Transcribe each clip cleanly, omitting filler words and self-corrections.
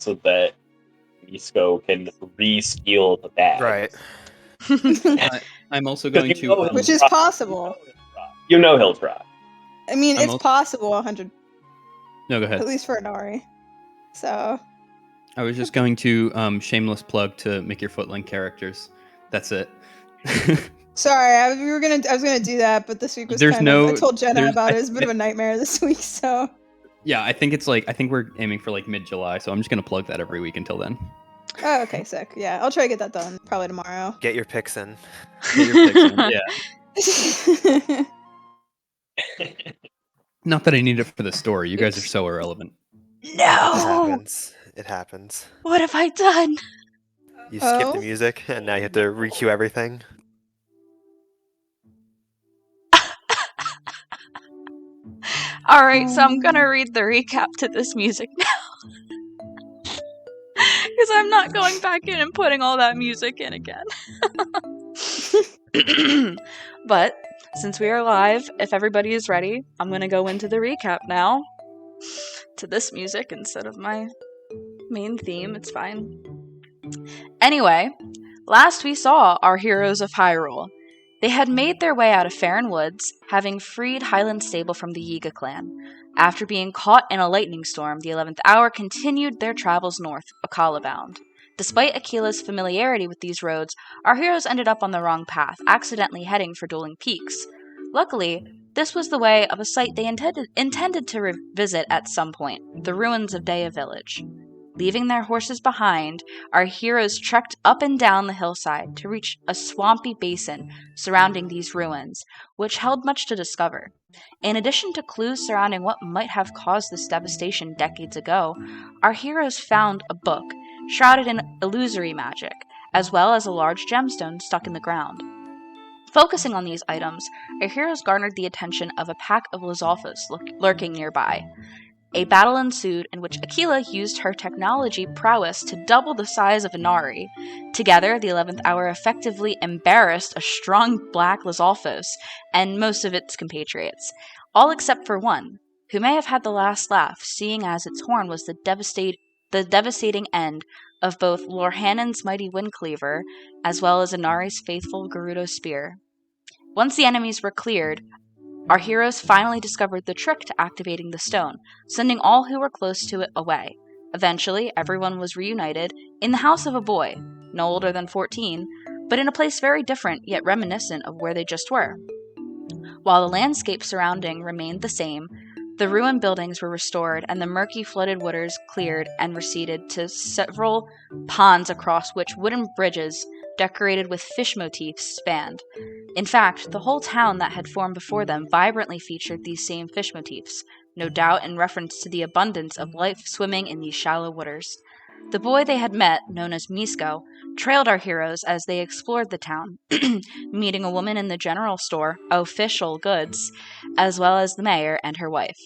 so that Misko can re-steal the bag. Right. I'm also going to... Which is possible. You know he'll try. I mean, I'm it's also- possible 100, No, go ahead. at least for Inari. So, I was just going to shameless plug to make your Footlink characters. That's it. sorry, I was gonna do that, but this week was There's kind no- of. I told Jenna there's- about it. It's a bit of a nightmare this week. So, Yeah, I think we're aiming for like mid-July, so I'm just going to plug that every week until then. oh, okay, sick. Yeah, I'll try to get that done probably tomorrow. Get your picks in. Get your picks in. Yeah. Not that I need it for the story. You guys are so irrelevant. It No! happens. It happens. What have I done? You skip Oh? the music, and now you have to requeue everything. Alright, so I'm gonna read the recap to this music now. Because I'm not going back in and putting all that music in again. But, since we are live, if everybody is ready, I'm gonna go into the recap now. To this music instead of my main theme, it's fine. Anyway, last we saw our heroes of Hyrule. They had made their way out of Faron Woods, having freed Highland Stable from the Yiga clan. After being caught in a lightning storm, the 11th Hour continued their travels north, Akala bound. Despite Akila's familiarity with these roads, our heroes ended up on the wrong path, accidentally heading for Dueling Peaks. Luckily, this was the way of a site they intended to revisit at some point, the ruins of Deya Village. Leaving their horses behind, our heroes trekked up and down the hillside to reach a swampy basin surrounding these ruins, which held much to discover. In addition to clues surrounding what might have caused this devastation decades ago, our heroes found a book shrouded in illusory magic, as well as a large gemstone stuck in the ground. Focusing on these items, our heroes garnered the attention of a pack of Lizalfos lurking nearby. A battle ensued in which Akila used her technology prowess to double the size of Inari. Together, the 11th Hour effectively embarrassed a strong black Lizalfos and most of its compatriots, all except for one, who may have had the last laugh, seeing as its horn was the devastating end of both Lorhanon's mighty Windcleaver, as well as Inari's faithful Gerudo Spear. Once the enemies were cleared, our heroes finally discovered the trick to activating the stone, sending all who were close to it away. Eventually, everyone was reunited in the house of a boy, no older than 14, but in a place very different yet reminiscent of where they just were. While the landscape surrounding remained the same, the ruined buildings were restored and the murky flooded waters cleared and receded to several ponds across which wooden bridges decorated with fish motifs spanned. In fact, the whole town that had formed before them vibrantly featured these same fish motifs, no doubt in reference to the abundance of life swimming in these shallow waters. The boy they had met, known as Misko, trailed our heroes as they explored the town, meeting a woman in the general store, official goods, as well as the mayor and her wife.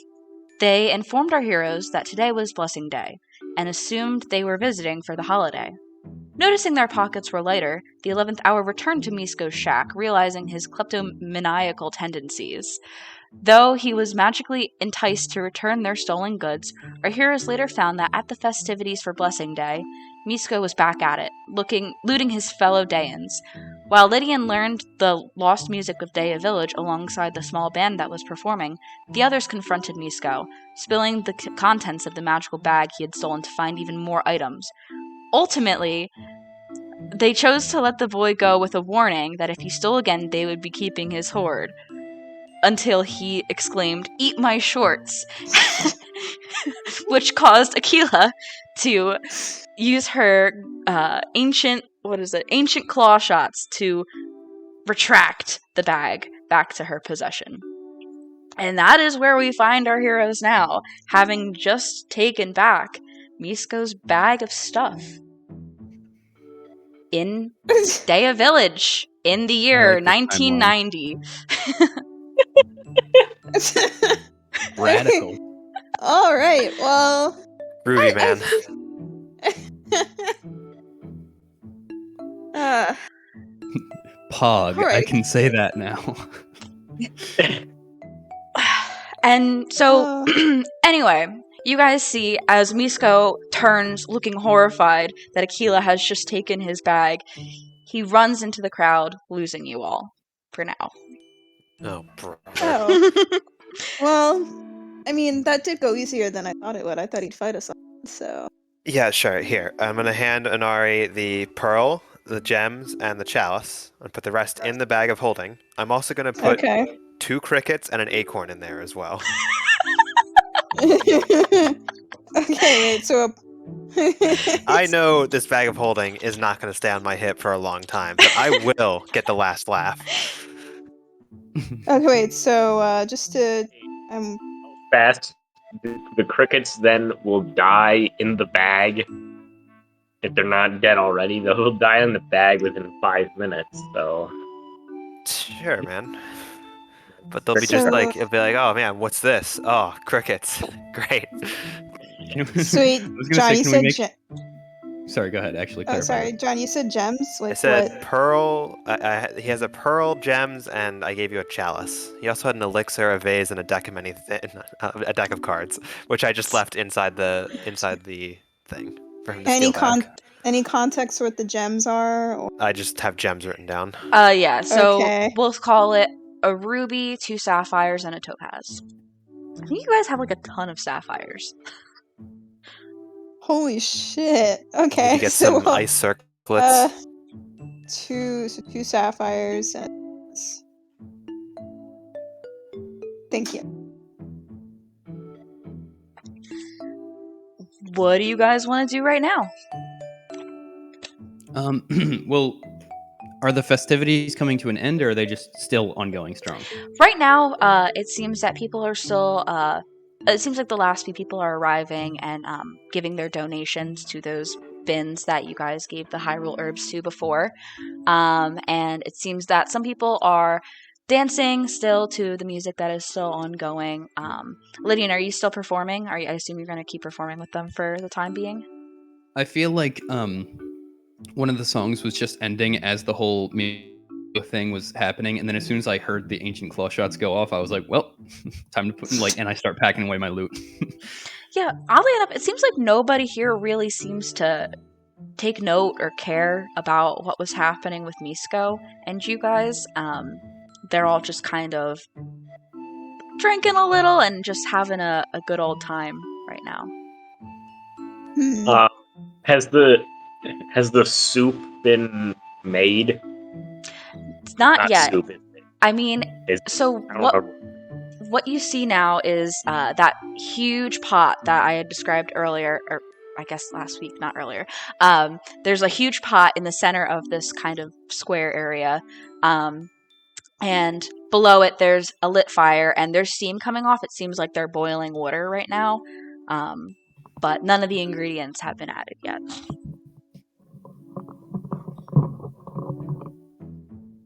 They informed our heroes that today was Blessing Day, and assumed they were visiting for the holiday. Noticing their pockets were lighter, the 11th Hour returned to Misko's shack, realizing his kleptomaniacal tendencies. Though he was magically enticed to return their stolen goods, our heroes later found that at the festivities for Blessing Day, Misko was back at it, looting his fellow Deyans. While Lydian learned the lost music of Deya Village alongside the small band that was performing, the others confronted Misko, spilling the contents of the magical bag he had stolen to find even more items. Ultimately, they chose to let the boy go with a warning that if he stole again, they would be keeping his hoard. Until he exclaimed, "Eat my shorts!" which caused Akila to use her ancient claw shots to retract the bag back to her possession. And that is where we find our heroes now, having just taken back Misko's bag of stuff in Deya Village in the year 1990. Radical. All right. Well, Groovy, man. Pog. Right. I can say that now. And so, anyway, you guys see as Misko turns looking horrified that Aquila has just taken his bag, he runs into the crowd, losing you all for now. Oh, brother. Oh. Well, I mean, that did go easier than I thought it would. I thought he'd fight us all, so. Yeah, sure. Here, I'm gonna hand Inari the pearl, the gems, and the chalice, and put the rest in the bag of holding. I'm also gonna put Okay. 2 crickets and an acorn in there as well. Okay, wait, so. I know this bag of holding is not gonna stay on my hip for a long time, but I will get the last laugh. Okay, wait, so, just to. Fast. The crickets then will die in the bag. If they're not dead already, they'll die in the bag within 5 minutes. So Sure, man. But they'll be So- just like, it'll be like, oh man, what's this? Oh, crickets. Great. Sweet. I was gonna John, say, you can said. we make... Sorry, go ahead. Actually, Oh, clarify. sorry, John, you said gems? I Like said what? pearl. He has a pearl, gems, and I gave you a chalice. He also had an elixir, a vase, and a deck of a deck of cards, which I just left inside the thing for him to steal back. Any context for what the gems are? Or... I just have gems written down. Yeah, so Okay. we'll call it a ruby, 2 sapphires, and a topaz. I think you guys have like a ton of sapphires. Holy shit. Need Okay, to get so some ice circlets. 2 sapphires and thank you. What do you guys want to do right now? Well, are the festivities coming to an end, or are they just still ongoing strong? Right now, it seems that people are still. It seems like the last few people are arriving and giving their donations to those bins that you guys gave the Hyrule herbs to before. And it seems that some people are dancing still to the music that is still ongoing. Lydian, are you still performing? I assume you're going to keep performing with them for the time being? I feel like one of the songs was just ending as the whole thing was happening, and then as soon as I heard the ancient claw shots go off, I was like, well, time to put and I start packing away my loot. Yeah, oddly enough, it seems like nobody here really seems to take note or care about what was happening with Misko and you guys. They're all just kind of drinking a little and just having a good old time right now. Has the soup been made? It's not yet. Soup. I mean, so I don't know. what you see now is that huge pot that I had described earlier, or I guess last week, not earlier. There's a huge pot in the center of this kind of square area. And below it, there's a lit fire, and there's steam coming off. It seems like they're boiling water right now. But none of the ingredients have been added yet.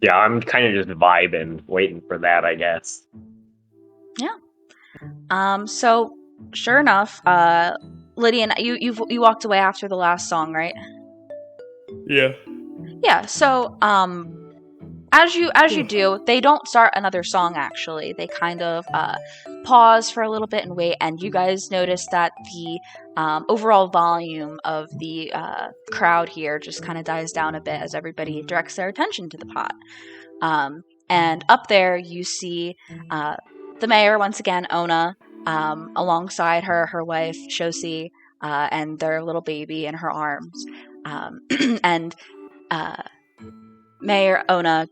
Yeah, I'm kind of just vibing, waiting for that, I guess. Yeah. So sure enough, Lydian, you walked away after the last song, right? Yeah. Yeah. So as you do, they don't start another song. Actually, they kind of pause for a little bit and wait. And you guys notice that the overall volume of the crowd here just kind of dies down a bit as everybody directs their attention to the pot. And up there, you see the mayor once again, Ona, alongside her wife Shosi, and their little baby in her arms. And Mayor Ona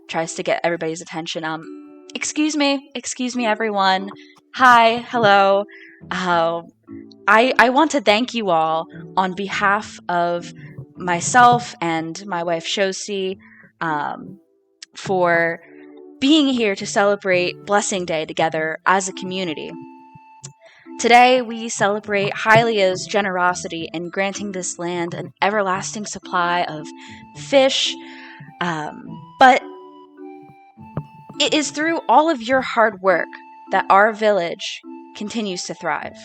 tries to get everybody's attention. Excuse me, everyone. Hi, hello. I want to thank you all on behalf of myself and my wife Shosi for being here to celebrate Blessing Day together as a community. Today, we celebrate Hylia's generosity in granting this land an everlasting supply of fish, but it is through all of your hard work that our village continues to thrive.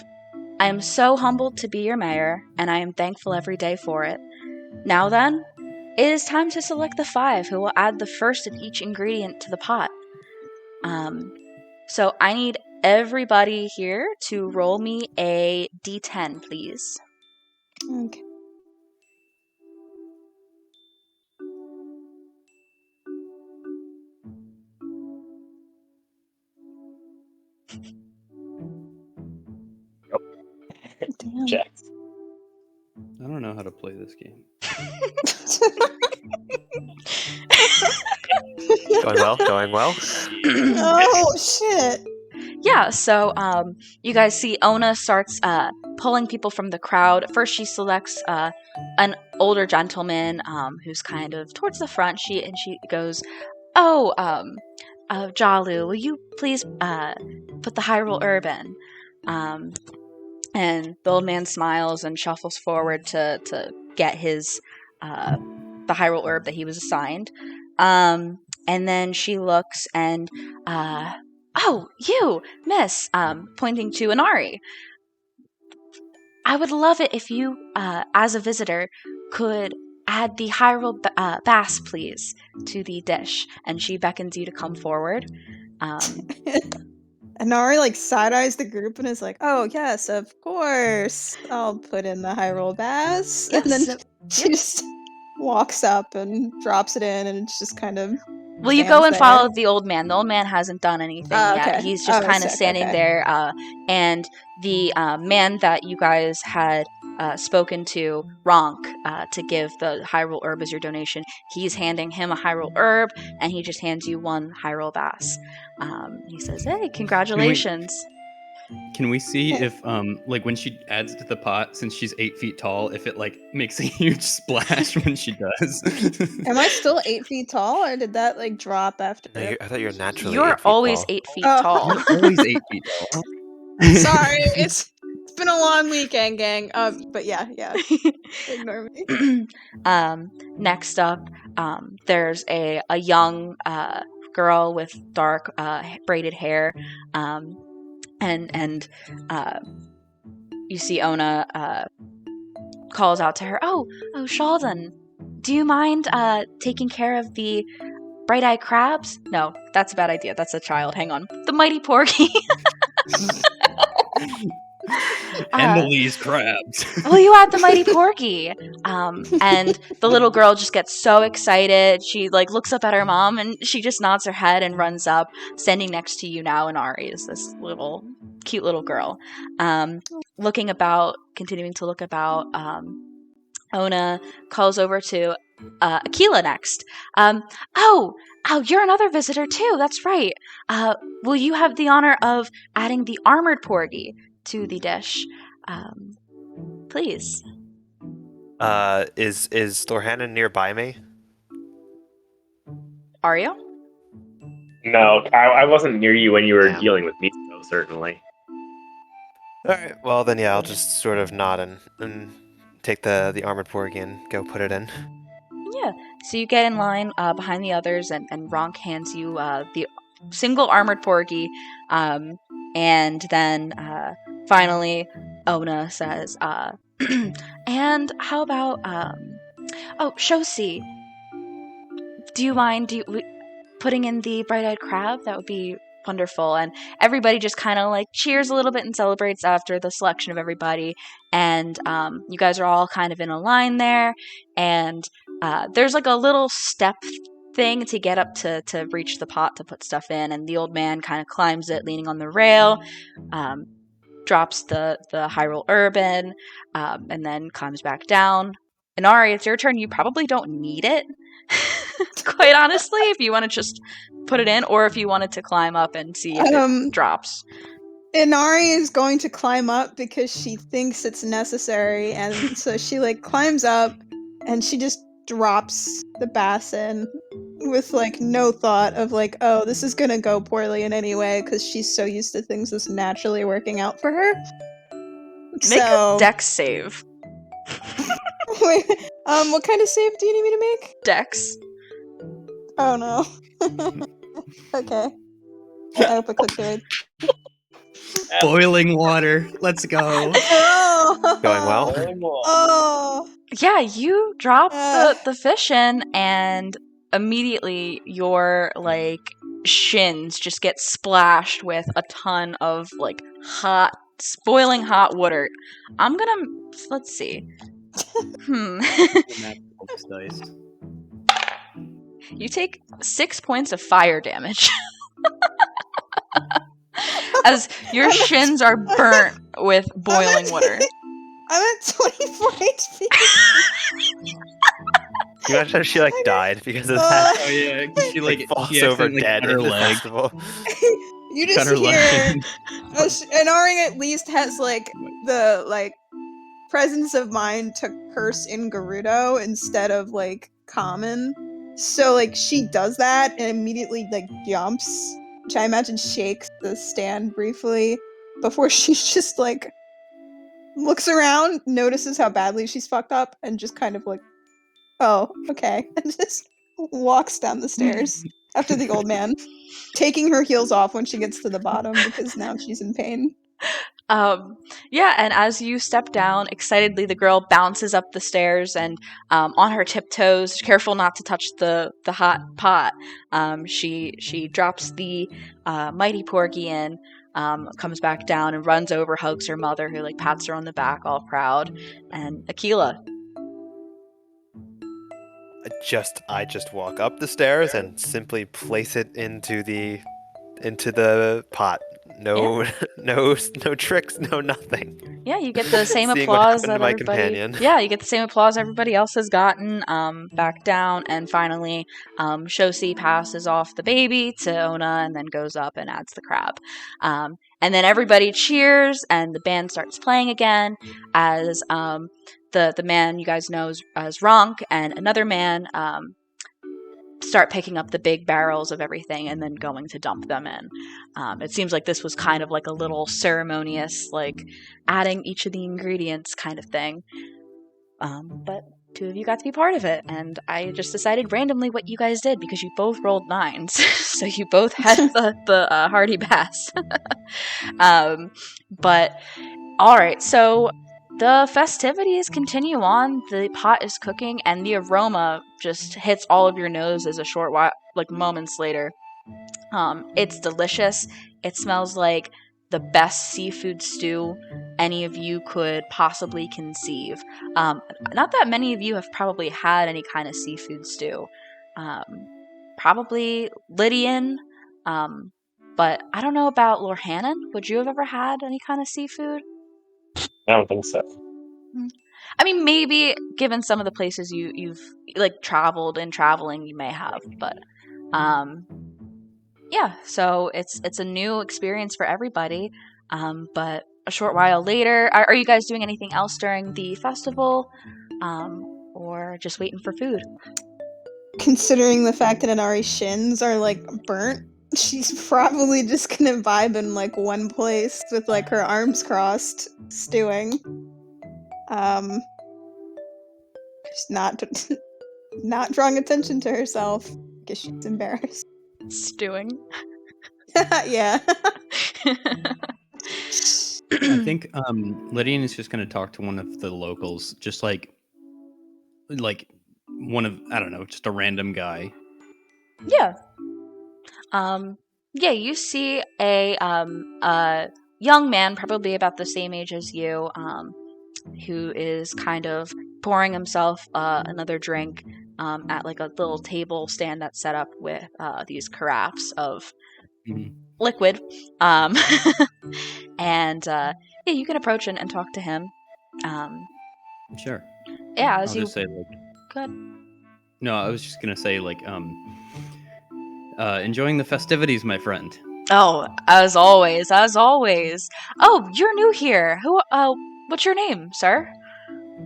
I am so humbled to be your mayor, and I am thankful every day for it. Now then, it is time to select the 5 who will add the first of each ingredient to the pot. So I need everybody here to roll me a d10, please. Okay. Damn. Checks. I don't know how to play this game. Going well. Oh shit! Yeah, so you guys see Ona starts pulling people from the crowd. First, she selects an older gentleman who's kind of towards the front. She goes, "Oh, Jalu, will you please put the Hyrule herb in?" And the old man smiles and shuffles forward to get his the Hyrule herb that he was assigned. And then she looks and oh, you, miss, pointing to Inari. I would love it if you, as a visitor, could add the Hyrule bass, please, to the dish. And she beckons you to come forward. Inari like side-eyes the group and is like, "Oh yes, of course. I'll put in the Hyrule bass." Yes, And then so- she just walks up and drops it in, and it's just kind of. Well, you go and follow the old man. The old man hasn't done anything yet. Okay. He's just kind of sick, standing okay. there. And the man that you guys had spoken to, Ronk, to give the Hyrule herb as your donation, he's handing him a Hyrule herb, and he just hands you one Hyrule bass. He says, "Hey, congratulations." Can we see if like when she adds it to the pot, since she's 8 feet tall, if it like makes a huge splash when she does? Am I still 8 feet tall, or did that like drop after? No, I thought you were naturally. You're 8 feet always tall. 8 feet Oh. tall. You're always 8 feet tall. Sorry, it's been a long weekend, gang. But yeah, ignore me. Next up, there's a young girl with dark braided hair, and you see Ona calls out to her, "Oh, Sheldon, do you mind taking care of the bright-eyed crabs?" No, that's a bad idea. That's a child. Hang on. The mighty porky. And the Lee's crabs. Will you add the mighty porky? And the little girl just gets so excited. She like looks up at her mom and she just nods her head and runs up. Standing next to you now, Inari is this little cute little girl. Continuing to look about. Ona calls over to Akila next. Oh, you're another visitor too. That's right. Will you have the honor of adding the armored porgy to the dish, please? Is Lorhannon nearby me? Are you? No, I wasn't near you when you were Damn. dealing with me, though, certainly. All right. Well, then yeah, I'll just sort of nod and take the armored porgy and go put it in. Yeah. So you get in line behind the others, and Ronk hands you the single armored porgy, and then finally Ona says, "And how about Shosi? Do you mind putting in the bright-eyed crab? That would be wonderful." And everybody just kind of like cheers a little bit and celebrates after the selection of everybody. And you guys are all kind of in a line there, and there's like a little step thing to get up to reach the pot to put stuff in, and the old man kind of climbs it leaning on the rail, drops the Hyrule herb in, and then climbs back down. Inari, it's your turn. You probably don't need it, quite honestly, if you want to just put it in, or if you wanted to climb up and see if it drops. Inari is going to climb up because she thinks it's necessary, and so she like climbs up and she just drops the bass in with like no thought of like, oh, this is gonna go poorly in any way, because she's so used to things just naturally working out for her. Make a dex save. Wait, what kind of save do you need me to make? Dex. Oh no. Okay. I hope I clicked right. Boiling water. Let's go. Oh. Going well? Oh. Yeah, you drop the fish in, and immediately your like shins just get splashed with a ton of like hot, boiling hot water. Let's see. Dice. You take 6 points of fire damage. As your shins are burnt with boiling water. I'm at 24 HP. You imagine if she like died because of that? Oh yeah, she Like falls she over accidentally dead cut in her the leg. festival. You Cut just her hear leg. Anari at least has like the like presence of mind to curse in Gerudo instead of like common. So like she does that and immediately like jumps, which I imagine shakes the stand briefly before she just like looks around, notices how badly she's fucked up, and just kind of like, oh, okay, and just walks down the stairs after the old man, taking her heels off when she gets to the bottom because now she's in pain. Yeah, and as you step down, excitedly the girl bounces up the stairs and on her tiptoes, careful not to touch the hot pot. She drops the mighty porgy in, comes back down and runs over, hugs her mother, who like pats her on the back, all proud. And Aquila. I just walk up the stairs and simply place it into the pot. No no tricks, no nothing. Yeah, you get the same Seeing what applause happened to that my everybody. companion. Yeah, you get the same applause everybody else has gotten. Back down, and finally, Shosi passes off the baby to Ona, and then goes up and adds the crab. And then everybody cheers, and the band starts playing again. As the man you guys know as Ronk and another man start picking up the big barrels of everything and then going to dump them in. It seems like this was kind of like a little ceremonious, like adding each of the ingredients kind of thing. But two of you got to be part of it, and I just decided randomly what you guys did because you both rolled 9s, so you both had the hearty bass. But all right, so the festivities continue on. The pot is cooking, and the aroma just hits all of your noses a short while, like moments later. It's delicious. It smells like the best seafood stew any of you could possibly conceive. Not that many of you have probably had any kind of seafood stew. Probably Lydian, but I don't know about Lorhannon. Would you have ever had any kind of seafood? I don't think so. I mean, maybe given some of the places you've like traveled and traveling, you may have, but yeah. So it's a new experience for everybody. But a short while later, are you guys doing anything else during the festival, or just waiting for food? Considering the fact that Inari's shins are like burnt, she's probably just gonna vibe in like one place with like her arms crossed, stewing. Just not drawing attention to herself because she's embarrassed. Stewing. Yeah. I think Lydian is just going to talk to one of the locals, just like one of, I don't know, just a random guy. Yeah. Yeah, you see a young man, probably about the same age as you, who is kind of pouring himself another drink at like a little table stand that's set up with these carafes of liquid. And yeah, you can approach and talk to him. Sure. Yeah, I'll just say like. Good. No, I was just gonna say like enjoying the festivities, my friend. Oh, as always. Oh, you're new here. What's your name, sir?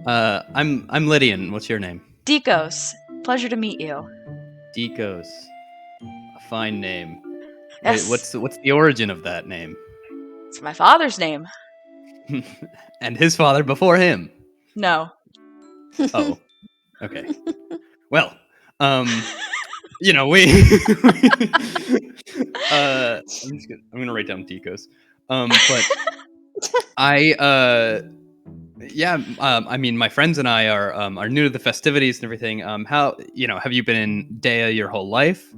I'm Lydian. What's your name? Dekos. Pleasure to meet you. Dekos. A fine name. Yes. Wait, what's the origin of that name? It's my father's name. And his father before him? No. Oh. Okay. Well, you know, we I'm gonna write down Dekos. But I mean, my friends and I are new to the festivities and everything. How, have you been in Deya your whole life?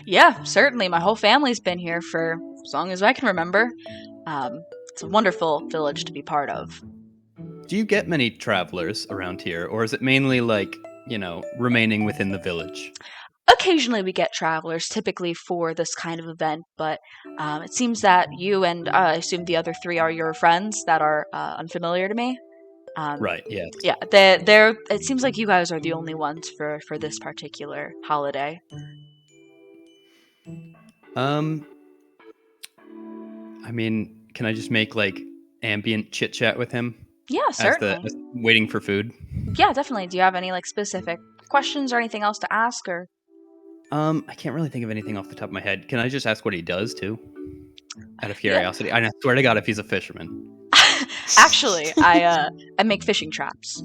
Yeah, certainly. My whole family's been here for as long as I can remember. It's a wonderful village to be part of. Do you get many travelers around here, or is it mainly like, remaining within the village? Occasionally we get travelers, typically for this kind of event, but it seems that you and I assume the other three are your friends that are unfamiliar to me. Right, yeah. Yeah, they're. It seems like you guys are the only ones for this particular holiday. I mean, can I just make like ambient chit chat with him Yeah, certainly. as waiting for food? Yeah, definitely. Do you have any like specific questions or anything else to ask, or? I can't really think of anything off the top of my head. Can I just ask what he does too? Out of Yeah. curiosity. I swear to God, if he's a fisherman. Actually, I make fishing traps.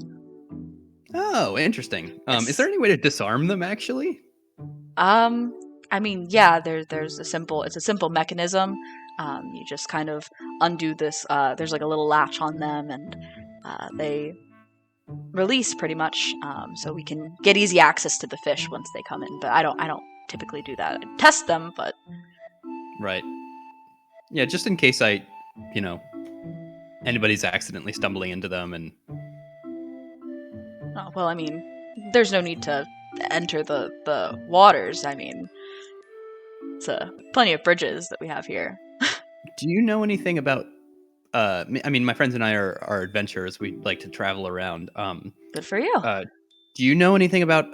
Oh, interesting. Yes. Is there any way to disarm them actually? I mean, yeah, there's a simple mechanism. You just kind of undo this. There's like a little latch on them, and they release pretty much. So we can get easy access to the fish once they come in. But I don't typically do that. I test them, but Right. Yeah, just in case anybody's accidentally stumbling into them and oh, well, I mean, there's no need to enter the waters. I mean, it's plenty of bridges that we have here. do you know anything about I mean, my friends and I are adventurers. We like to travel around. Good for you. Do you know anything about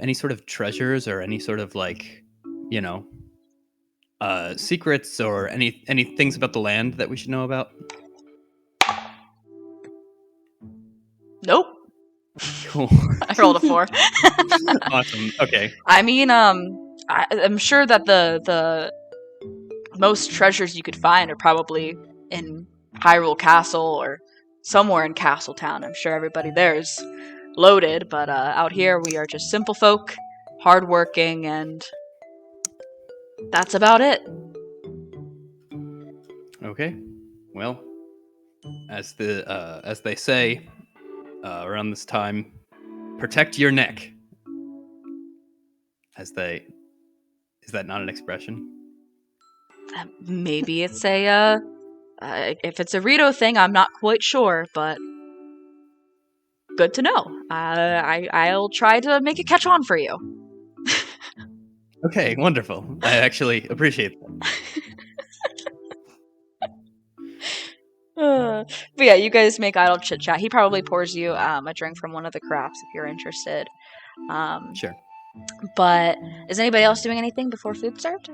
any sort of treasures or any sort of like, secrets or any things about the land that we should know about? Nope. Cool. I rolled a 4. Awesome. Okay. I mean, I'm sure that the most treasures you could find are probably in Hyrule Castle or somewhere in Castletown. I'm sure everybody there is loaded, but out here we are just simple folk, hardworking, and that's about it. Okay. Well, as they say around this time, protect your neck. Is that not an expression? Maybe it's a if it's a Rito thing, I'm not quite sure, but good to know. I'll try to make it catch on for you. Okay, wonderful. I actually appreciate that. But yeah, you guys make idle chit chat. He probably pours you a drink from one of the crafts if you're interested. Sure. But is anybody else doing anything before food served?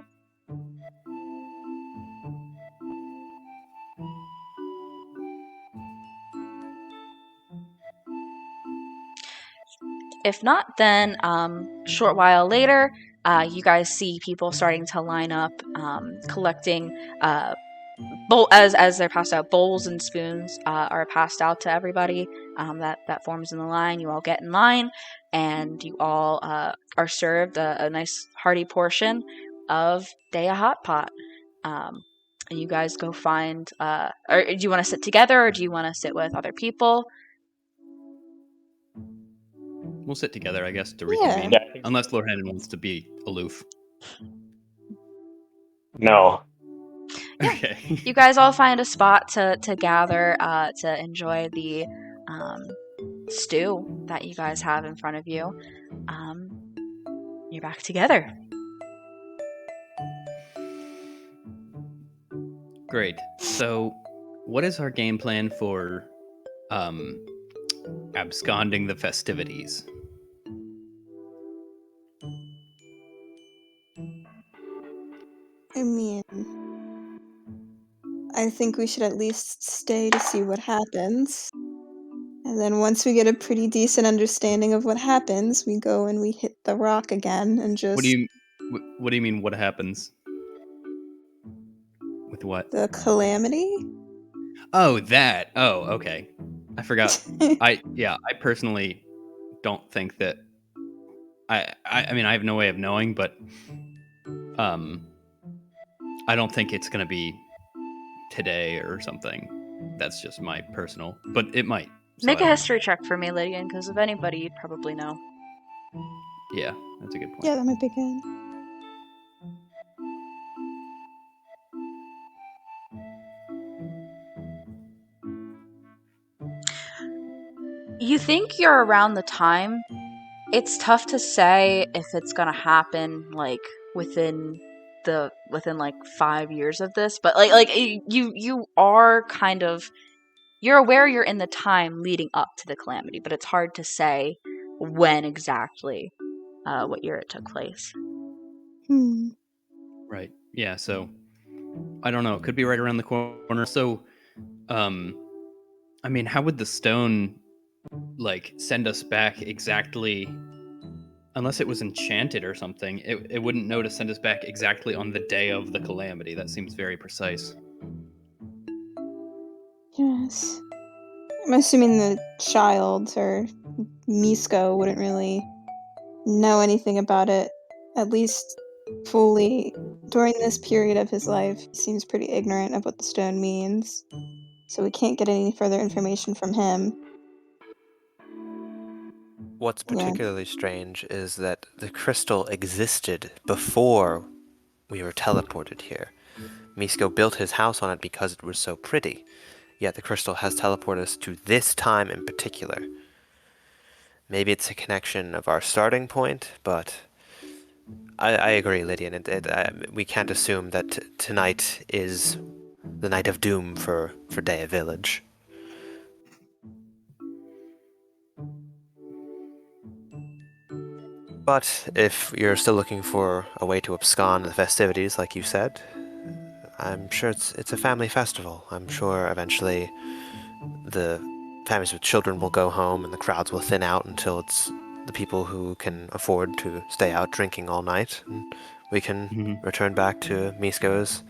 If not, then short while later, you guys see people starting to line up, collecting as they're passed out. Bowls and spoons are passed out to everybody. That forms in the line. You all get in line, and you all are served a nice hearty portion of Deya hot pot. And you guys go find. Or do you want to sit together, or do you want to sit with other people? We'll sit together, I guess, to Yeah. reconvene. Yeah. Unless Lord Hannon wants to be aloof. No. Yeah. Okay. You guys all find a spot to gather to enjoy the stew that you guys have in front of you. You're back together. Great. So, what is our game plan for absconding the festivities? I mean, I think we should at least stay to see what happens. And then once we get a pretty decent understanding of what happens, we go and we hit the rock again and just What do you mean? What happens? With what? the calamity. Oh, that. Oh, okay. I forgot. I personally don't think that. I mean, I have no way of knowing, but I don't think it's gonna be today or something. That's just my personal, but it might. So Make I a don't- history check for me, Lydian, because if anybody, you'd probably know. Yeah, that's a good point. Yeah, that might be good. You think you're around the time. It's tough to say if it's gonna happen like within like 5 years of this, but you are kind of, you're aware you're in the time leading up to the calamity, but it's hard to say when exactly, what year it took place. Hmm. Right. Yeah. So I don't know. It could be right around the corner. So, I mean, how would the stone like send us back exactly? Unless it was enchanted or something, it wouldn't know to send us back exactly on the day of the calamity. That seems very precise. Yes. I'm assuming the child or Misko wouldn't really know anything about it, at least fully. During this period of his life, he seems pretty ignorant of what the stone means, so we can't get any further information from him. What's Yeah. particularly strange is that the crystal existed before we were teleported here. Misko built his house on it because it was so pretty, yet the crystal has teleported us to this time in particular. Maybe it's a connection of our starting point, but I agree, Lydian. We can't assume that tonight is the night of doom for Deya Village. But if you're still looking for a way to abscond the festivities, like you said, I'm sure it's a family festival. I'm sure eventually the families with children will go home and the crowds will thin out until it's the people who can afford to stay out drinking all night. And we can return back to Misko's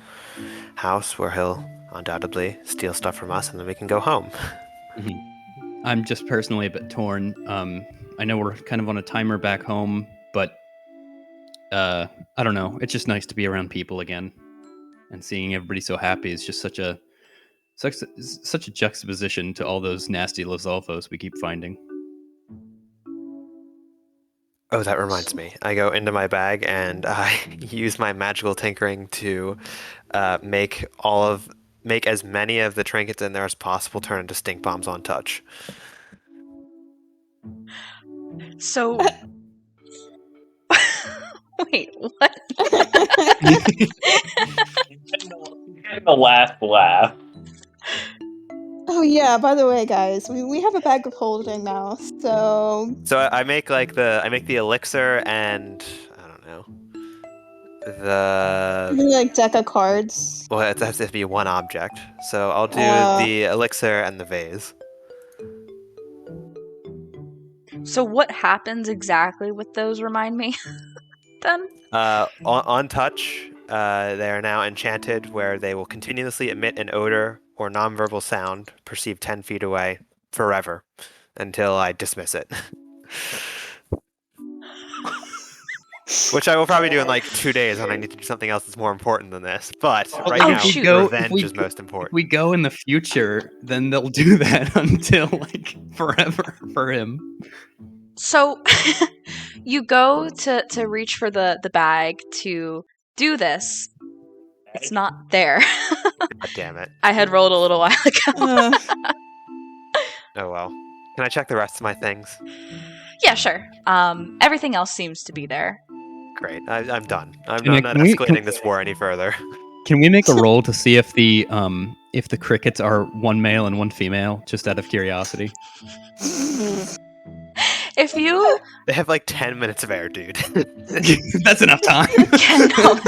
house where he'll undoubtedly steal stuff from us and then we can go home. I'm just personally a bit torn. I know we're kind of on a timer back home, but I don't know. It's just nice to be around people again, and seeing everybody so happy is just such a juxtaposition to all those nasty Lizalfos we keep finding. Oh, that reminds me. I go into my bag and I use my magical tinkering to make as many of the trinkets in there as possible turn into stink bombs on touch. So, wait, what? Getting the last laugh. Oh yeah, by the way, guys, we have a bag of holding now, so So I make the elixir and I don't know maybe like deck of cards. well, it has to be one object. So I'll do the elixir and the vase. So what happens exactly with those, remind me, then? On touch, they are now enchanted, where they will continuously emit an odor or nonverbal sound perceived 10 feet away forever until I dismiss it. Which I will probably do in like 2 days when I need to do something else that's more important than this. But right Oh, now, shoot. revenge is most If important. we go in the future, then they'll do that until like forever for him. So, you go to reach for the bag to do this. It's not there. God damn it. I had rolled a little while ago. Oh well. Can I check the rest of my things? Yeah, sure. Everything else seems to be there. Great. I'm done. I'm Can not we- escalating this war any further. Can we make a roll to see if the crickets are one male and one female, just out of curiosity? If you They have like 10 minutes of air, dude. That's enough time. can know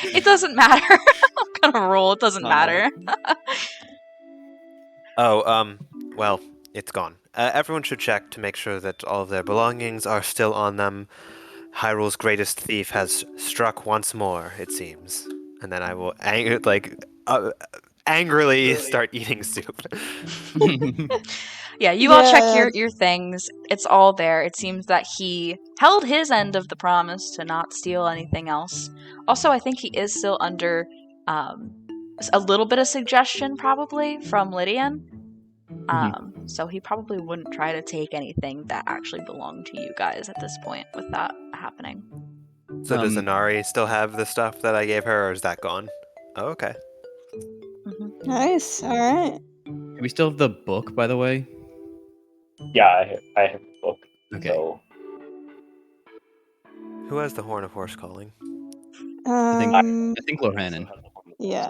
it doesn't matter. I'm gonna roll. It doesn't matter. Well, it's gone. Everyone should check to make sure that all of their belongings are still on them. Hyrule's greatest thief has struck once more, it seems. And then I will angrily start eating soup. Yeah, you all check Yeah. your things. It's all there. It seems that he held his end of the promise to not steal anything else. Also, I think he is still under a little bit of suggestion, probably, from Lydian. So he probably wouldn't try to take anything that actually belonged to you guys at this point with that happening. So does Inari still have the stuff that I gave her, or is that gone? Oh, okay. Nice. All right. Do we still have the book, by the way? Yeah, I have the book. Okay. So Who has the Horn of Horse Calling? I think Um, Lohannen. Yeah.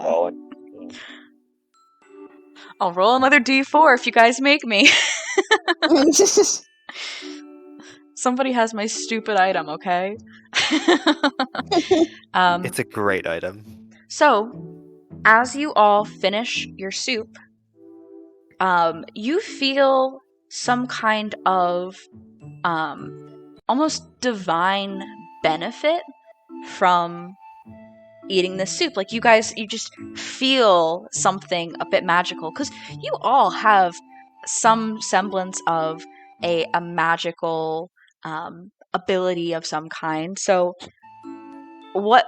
I'll roll another d4 if you guys make me. Somebody has my stupid item, okay? It's a great item. So, as you all finish your soup, you feel some kind of almost divine benefit from eating this soup. Like you just feel something a bit magical because you all have some semblance of a magical ability of some kind. So, what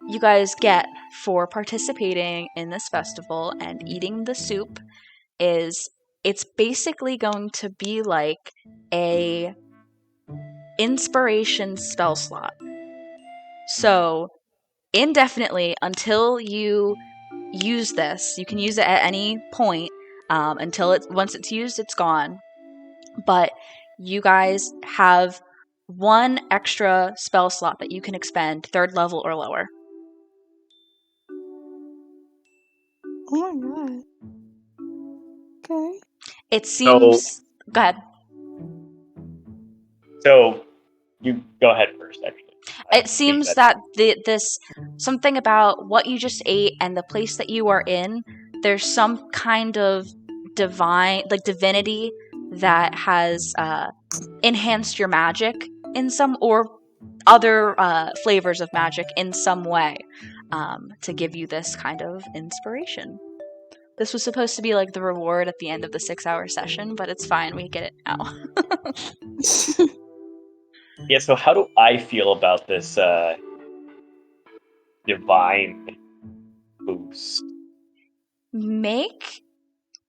you guys get for participating in this festival and eating the soup is it's basically going to be like a inspiration spell slot. So, indefinitely until you use this, you can use it at any point until once it's used, it's gone. But you guys have one extra spell slot that you can expend, 3rd level or lower. Oh my god. Okay. It seems. Go ahead. So you go ahead first, actually. It seems that this something about what you just ate and the place that you are in, there's some kind of divinity that has enhanced your magic in some or other flavors of magic in some way to give you this kind of inspiration. This was supposed to be like the reward at the end of the 6-hour session, but it's fine. We get it now. Yeah, so how do I feel about this divine boost? Make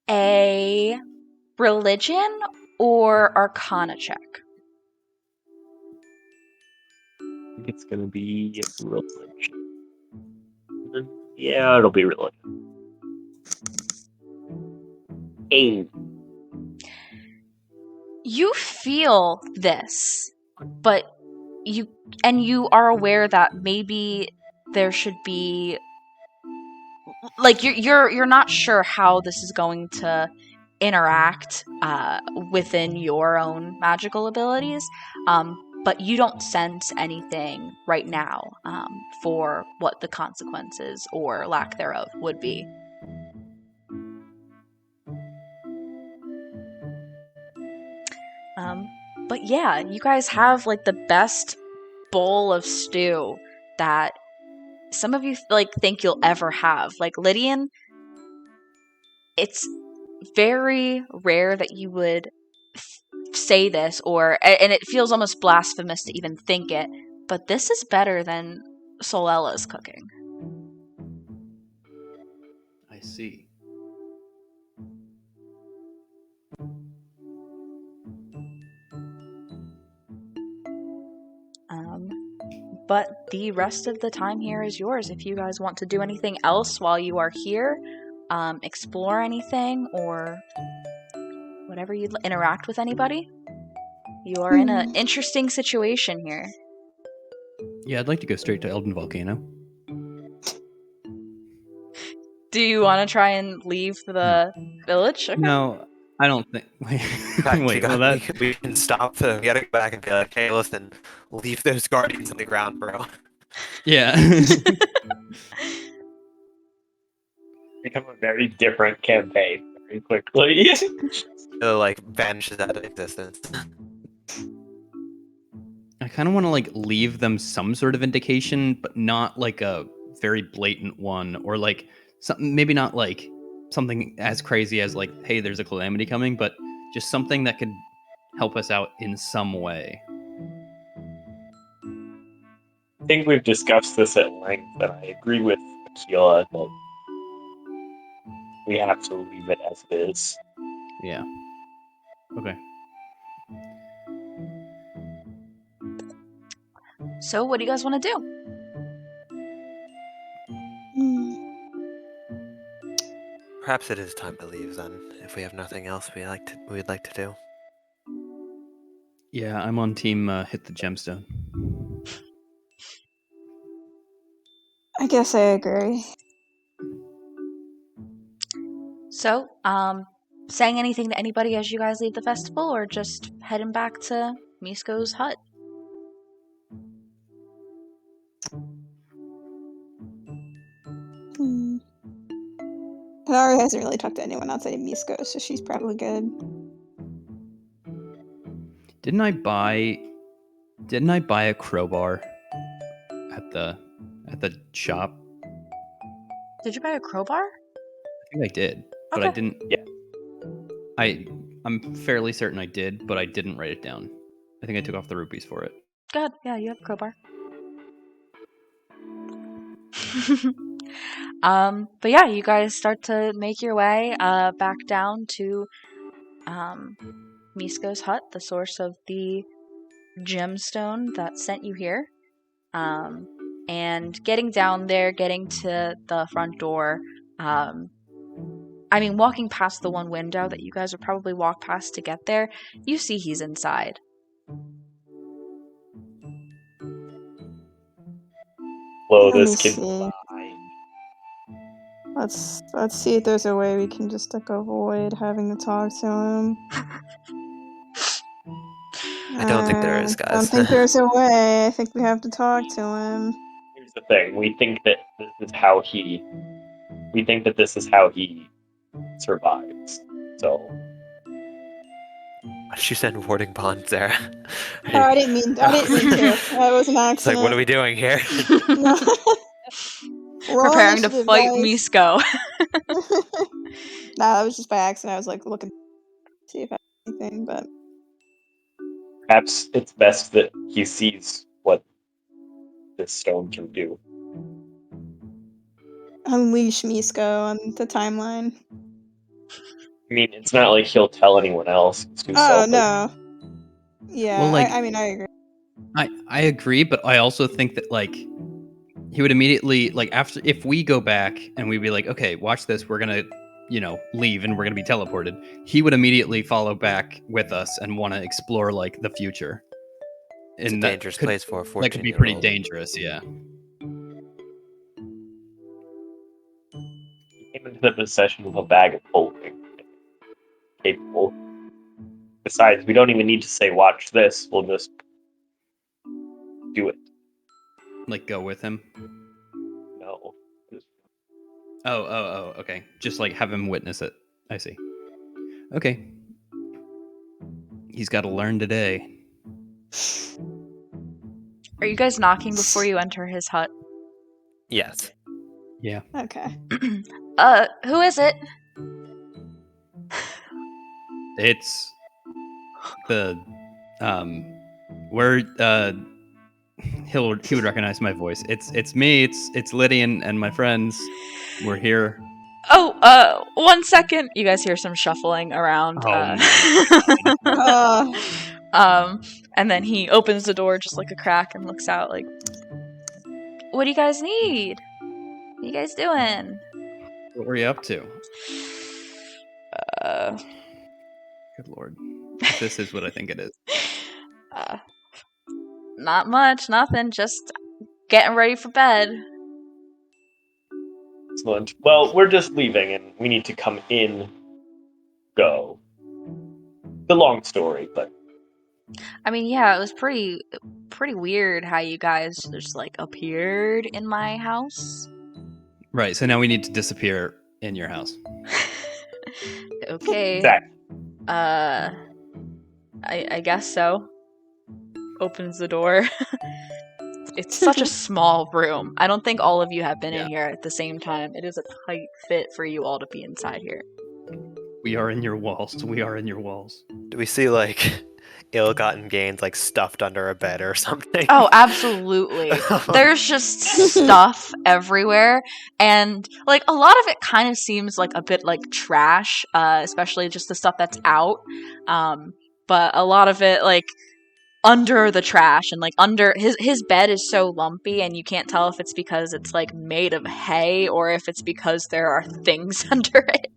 a religion or arcana check. I think it's gonna be religion. Yeah, it'll be religion. 8. You feel this, but you are aware that maybe there should be like you're not sure how this is going to interact within your own magical abilities, but you don't sense anything right now for what the consequences or lack thereof would be. But yeah, you guys have like the best bowl of stew that some of you like think you'll ever have. Like Lydian, it's very rare that you would say this and it feels almost blasphemous to even think it, but this is better than Solella's cooking. I see. But the rest of the time here is yours if you guys want to do anything else while you are here, explore anything or whatever you'd interact with anybody. You are in an interesting situation here. Yeah, I'd like to go straight to Elden Volcano. Do you want to try and leave the village? Okay. No, I don't think. Wait, Wait, well, we can stop them. We gotta go back and be like, hey, listen, leave those guardians on the ground, bro. yeah. Become a very different campaign very quickly. So, like, vanishes out of existence. I kind of want to like leave them some sort of indication, but not like a very blatant one, or like something. Maybe not like something as crazy as like, "Hey, there's a calamity coming," but just something that could help us out in some way. I think we've discussed this at length, and I agree with Akila that we have to leave it as it is. Yeah. Okay. So, what do you guys want to do? Perhaps it is time to leave then, if we have nothing else we'd like to do. Yeah, I'm on team hit the gemstone. I guess I agree. So, saying anything to anybody as you guys leave the festival, or just heading back to Misko's hut? Hanari hasn't really talked to anyone outside of Misko, so she's probably good. Didn't I buy a crowbar at the shop? Did you buy a crowbar? I think I did, but I Okay. didn't. Yeah. I'm fairly certain I did, but I didn't write it down. I think I took off the rupees for it. Good. Yeah, you have a crowbar. But yeah, you guys start to make your way back down to Misko's hut, the source of the gemstone that sent you here. And getting down there, getting to the front door, walking past the one window that you guys would probably walk past to get there, you see he's inside. Blow Let me this kid. see. Let's see if there's a way we can just avoid having to talk to him. I don't think there is, I guys. don't think there's a way. I think we have to talk to him. Here's the thing: we think that this is how he survives. So She said warding bond, Sarah. Oh, I didn't mean to. That was an It's like, accident. what are we doing here? No. Roll Preparing to initiative, fight guys. Misko. Nah, that was just by accident. I was like looking to see if I had anything, but perhaps it's best that he sees what this stone can do. unleash Misko on the timeline. I mean, it's not like he'll tell anyone else. It's too Oh selfish. no. Yeah, Well, like- I agree. I agree, but I also think that like he would immediately like after if we go back and we'd be like, okay, watch this, we're gonna leave and we're gonna be teleported. He would immediately follow back with us and want to explore like the future. It's a And that dangerous could- place for a 14-year-old. That could be pretty dangerous, yeah. He came into the possession of a bag of holding. Capable. Besides, we don't even need to say, watch this. We'll just do it. Like go with him. No. Oh, okay. Just like have him witness it. I see. Okay. He's got to learn today. Are you guys knocking before you enter his hut? Yes. Yeah. Okay. Who is it? It's the where he would recognize my voice. It's me, it's Liddy and my friends. We're here. Oh, 1 second. You guys hear some shuffling around. And then he opens the door just like a crack and looks out like, what do you guys need? What are you guys doing? What were you up to? Good lord. This is what I think it is. Not much, nothing, just getting ready for bed. Excellent. Well, we're just leaving and we need to come in. Go. The long story, but I mean, yeah, it was pretty weird how you guys just like appeared in my house. Right, so now we need to disappear in your house. Okay. exactly. I guess so. Opens the door. It's such a small room. I don't think all of you have been in here at the same time. It is a tight fit for you all to be inside here. We are in your walls. We are in your walls. Do we see like ill-gotten gains like stuffed under a bed or something? Oh, absolutely. There's just stuff everywhere, and like a lot of it kind of seems like a bit like trash, especially just the stuff that's out. But a lot of it like under the trash and like under his bed is so lumpy and you can't tell if it's because it's like made of hay or if it's because there are things under it.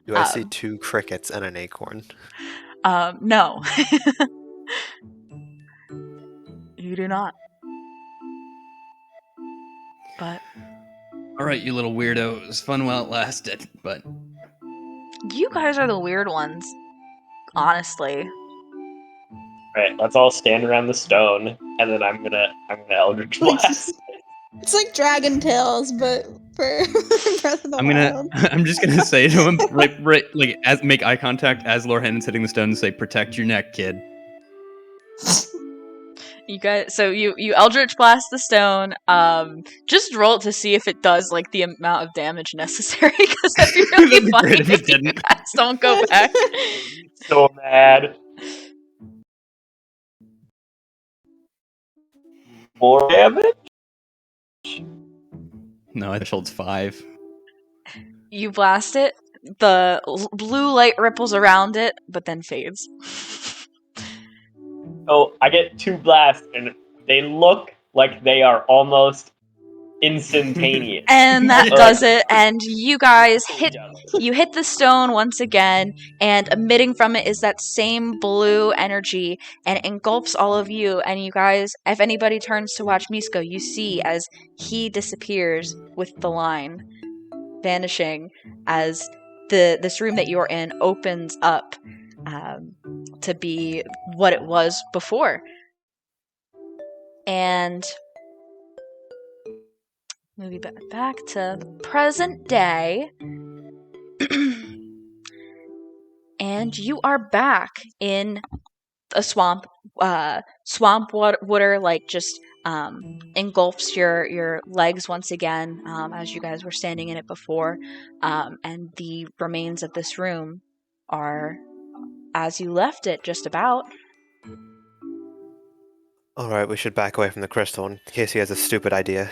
Do I see 2 crickets and an acorn? No. You do not. But All right, you little weirdo. It was fun while it lasted, but you guys are the weird ones. Honestly. Right, let's all stand around the stone, and then I'm gonna Eldritch Blast. It's like Dragon Tales, but for Breath of the Wild. I'm just gonna say to him, right, like as make eye contact as Lorhan's hitting the stone and say, "Protect your neck, kid." You guys, so you Eldritch Blast the stone. Just roll it to see if it does like the amount of damage necessary. Because that'd be really That'd be funny great if it if you didn't. guys don't go back. So mad. 4 damage? No, I threshold's 5. You blast it. The blue light ripples around it, but then fades. Oh, I get 2 blasts, and they look like they are almost instantaneous. And that Yeah. does it. And you guys hit Just. you hit the stone once again, and emitting from it is that same blue energy, and it engulfs all of you. And you guys, if anybody turns to watch Misko, you see as he disappears with the line, vanishing as this room that you're in opens up to be what it was before. And moving back to present day. And you are back in a swamp. Swamp water like just engulfs your legs once again, as you guys were standing in it before. And the remains of this room are as you left it, just about. Alright, we should back away from the crystal in case he has a stupid idea.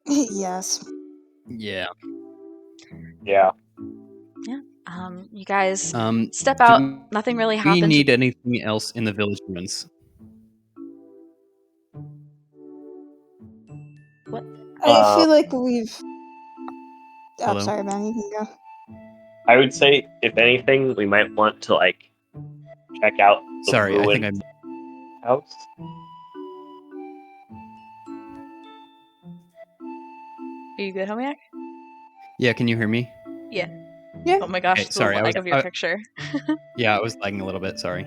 Yes. Yeah. Yeah. You guys step do out. Nothing really we happens. need anything else in the village ruins? I feel like we've. Oh, Hello? sorry, man. You can go. I would say, if anything, we might want to, like, check out the Sorry, I think ruined I'm. house. Are you good, Homiak? Yeah, can you hear me? Yeah. Oh my gosh, Okay, the sorry, lag of your picture. Yeah, I was lagging a little bit. Sorry.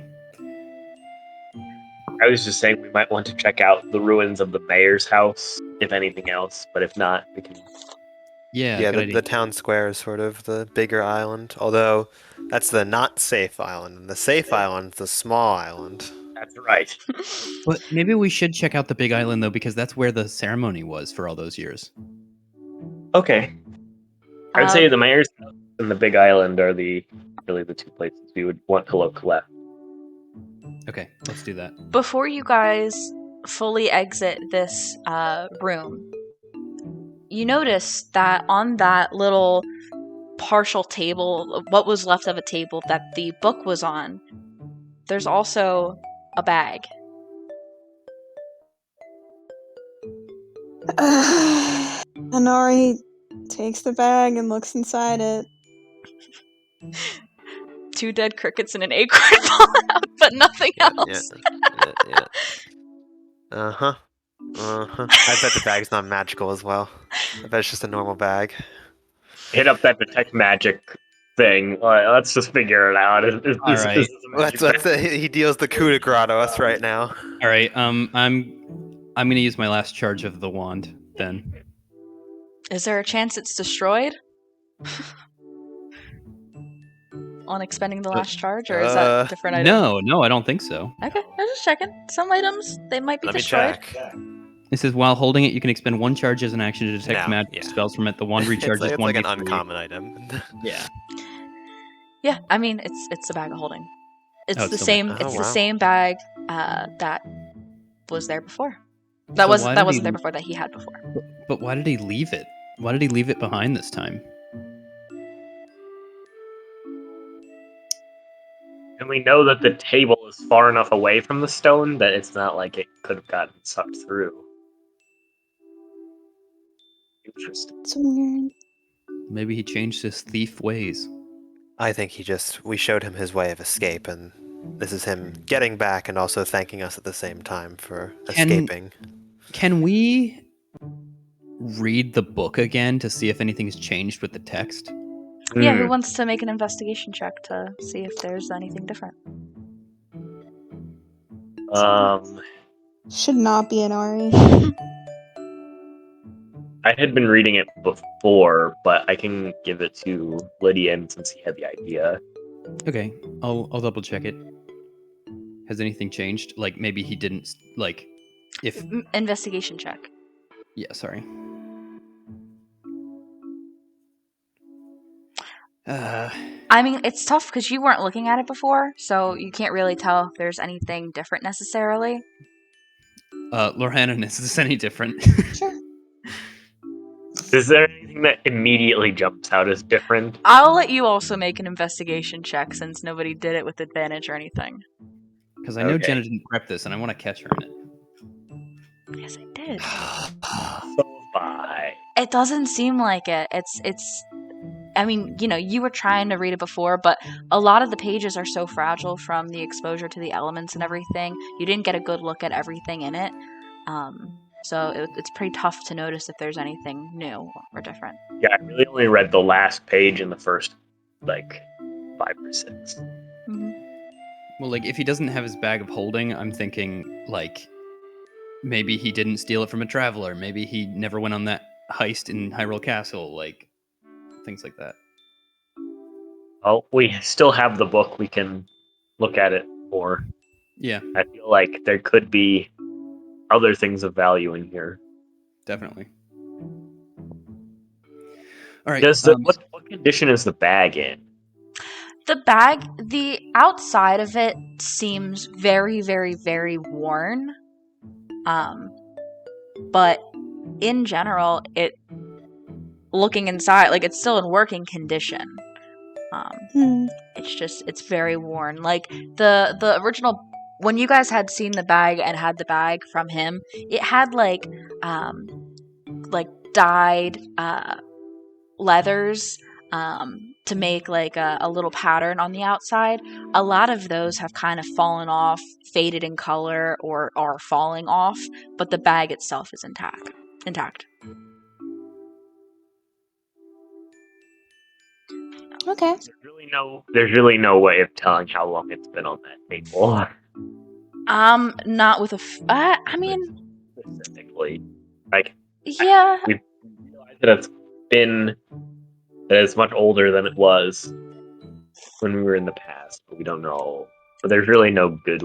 I was just saying we might want to check out the ruins of the mayor's house, if anything else. But if not, we can. Yeah, Yeah, good idea. the town square is sort of the bigger island, although that's the not safe island, and the safe island's the small island. That's right. But maybe we should check out the big island though, because that's where the ceremony was for all those years. Okay. I'd say the mayor's house and the big island are really the 2 places we would want to look left. Okay, let's do that. Before you guys fully exit this room, you notice that on that little partial table, what was left of a table that the book was on, there's also a bag. Anori takes the bag and looks inside it. 2 dead crickets and an acorn fall out, but nothing else. Yeah. Uh-huh. I bet the bag's not magical as well. I bet it's just a normal bag. Hit up that detect magic thing. Let's just figure it out. Is this a magic bag? He deals the coup de grace to us right now. All right. I'm gonna use my last charge of the wand then. Is there a chance it's destroyed? On expending the last charge, or is that a different item? No, I don't think so. Okay, I'm just checking. Some items, they might be Let me destroyed. check. It says while holding it, you can expend 1 charge as an action to detect No, magic yeah. spells from it. The wand recharges it's 1 like an d3. uncommon item. Yeah. Yeah, I mean it's a bag of holding. It's Oh, the it's same. Oh, It's the wow. same bag that was there before. So That why wasn't did there he- before that he had before. But why did he leave it? Why did he leave it behind this time? And we know that the table is far enough away from the stone that it's not like it could have gotten sucked through. Interesting. It's weird. Maybe he changed his thief ways. I think we showed him his way of escape, and this is him getting back and also thanking us at the same time for Can- escaping. Can we read the book again to see if anything's changed with the text? Yeah, who wants to make an investigation check to see if there's anything different? Should not be an Ari. I had been reading it before, but I can give it to Lydian since he had the idea. Okay, I'll double check it. Has anything changed? Like maybe he didn't like if Investigation check. yeah, sorry. I mean, it's tough because you weren't looking at it before, so you can't really tell if there's anything different necessarily. Lorhanan, is this any different? Sure. Is there anything that immediately jumps out as different? I'll let you also make an investigation check since nobody did it with advantage or anything. Because I know Okay. Jenna didn't prep this, and I want to catch her in it. Yes, I did. So bye. It doesn't seem like it. It's. I mean, you know, you were trying to read it before, but a lot of the pages are so fragile from the exposure to the elements and everything. You didn't get a good look at everything in it. So it's pretty tough to notice if there's anything new or different. Yeah, I really only read the last page in the first, 5 or 6. Well, like if he doesn't have his bag of holding, I'm thinking like maybe he didn't steal it from a traveler. Maybe he never went on that heist in Hyrule Castle. Like things like that. Well, we still have the book. We can look at it more. Yeah, I feel like there could be other things of value in here. definitely. All right. What condition is the bag in? The bag, the outside of it seems very, very, very worn. But in general, looking inside, like it's still in working condition. It's very worn. Like the original, when you guys had seen the bag and had the bag from him, it had like dyed leathers to make like a little pattern on the outside. A lot of those have kind of fallen off, faded in color, or are falling off, but the bag itself is intact. Okay. There's really no way of telling how long it's been on that table. Not with I mean, Specifically, yeah. we realize that it's much older than it was when we were in the past, but we don't know. But there's really no good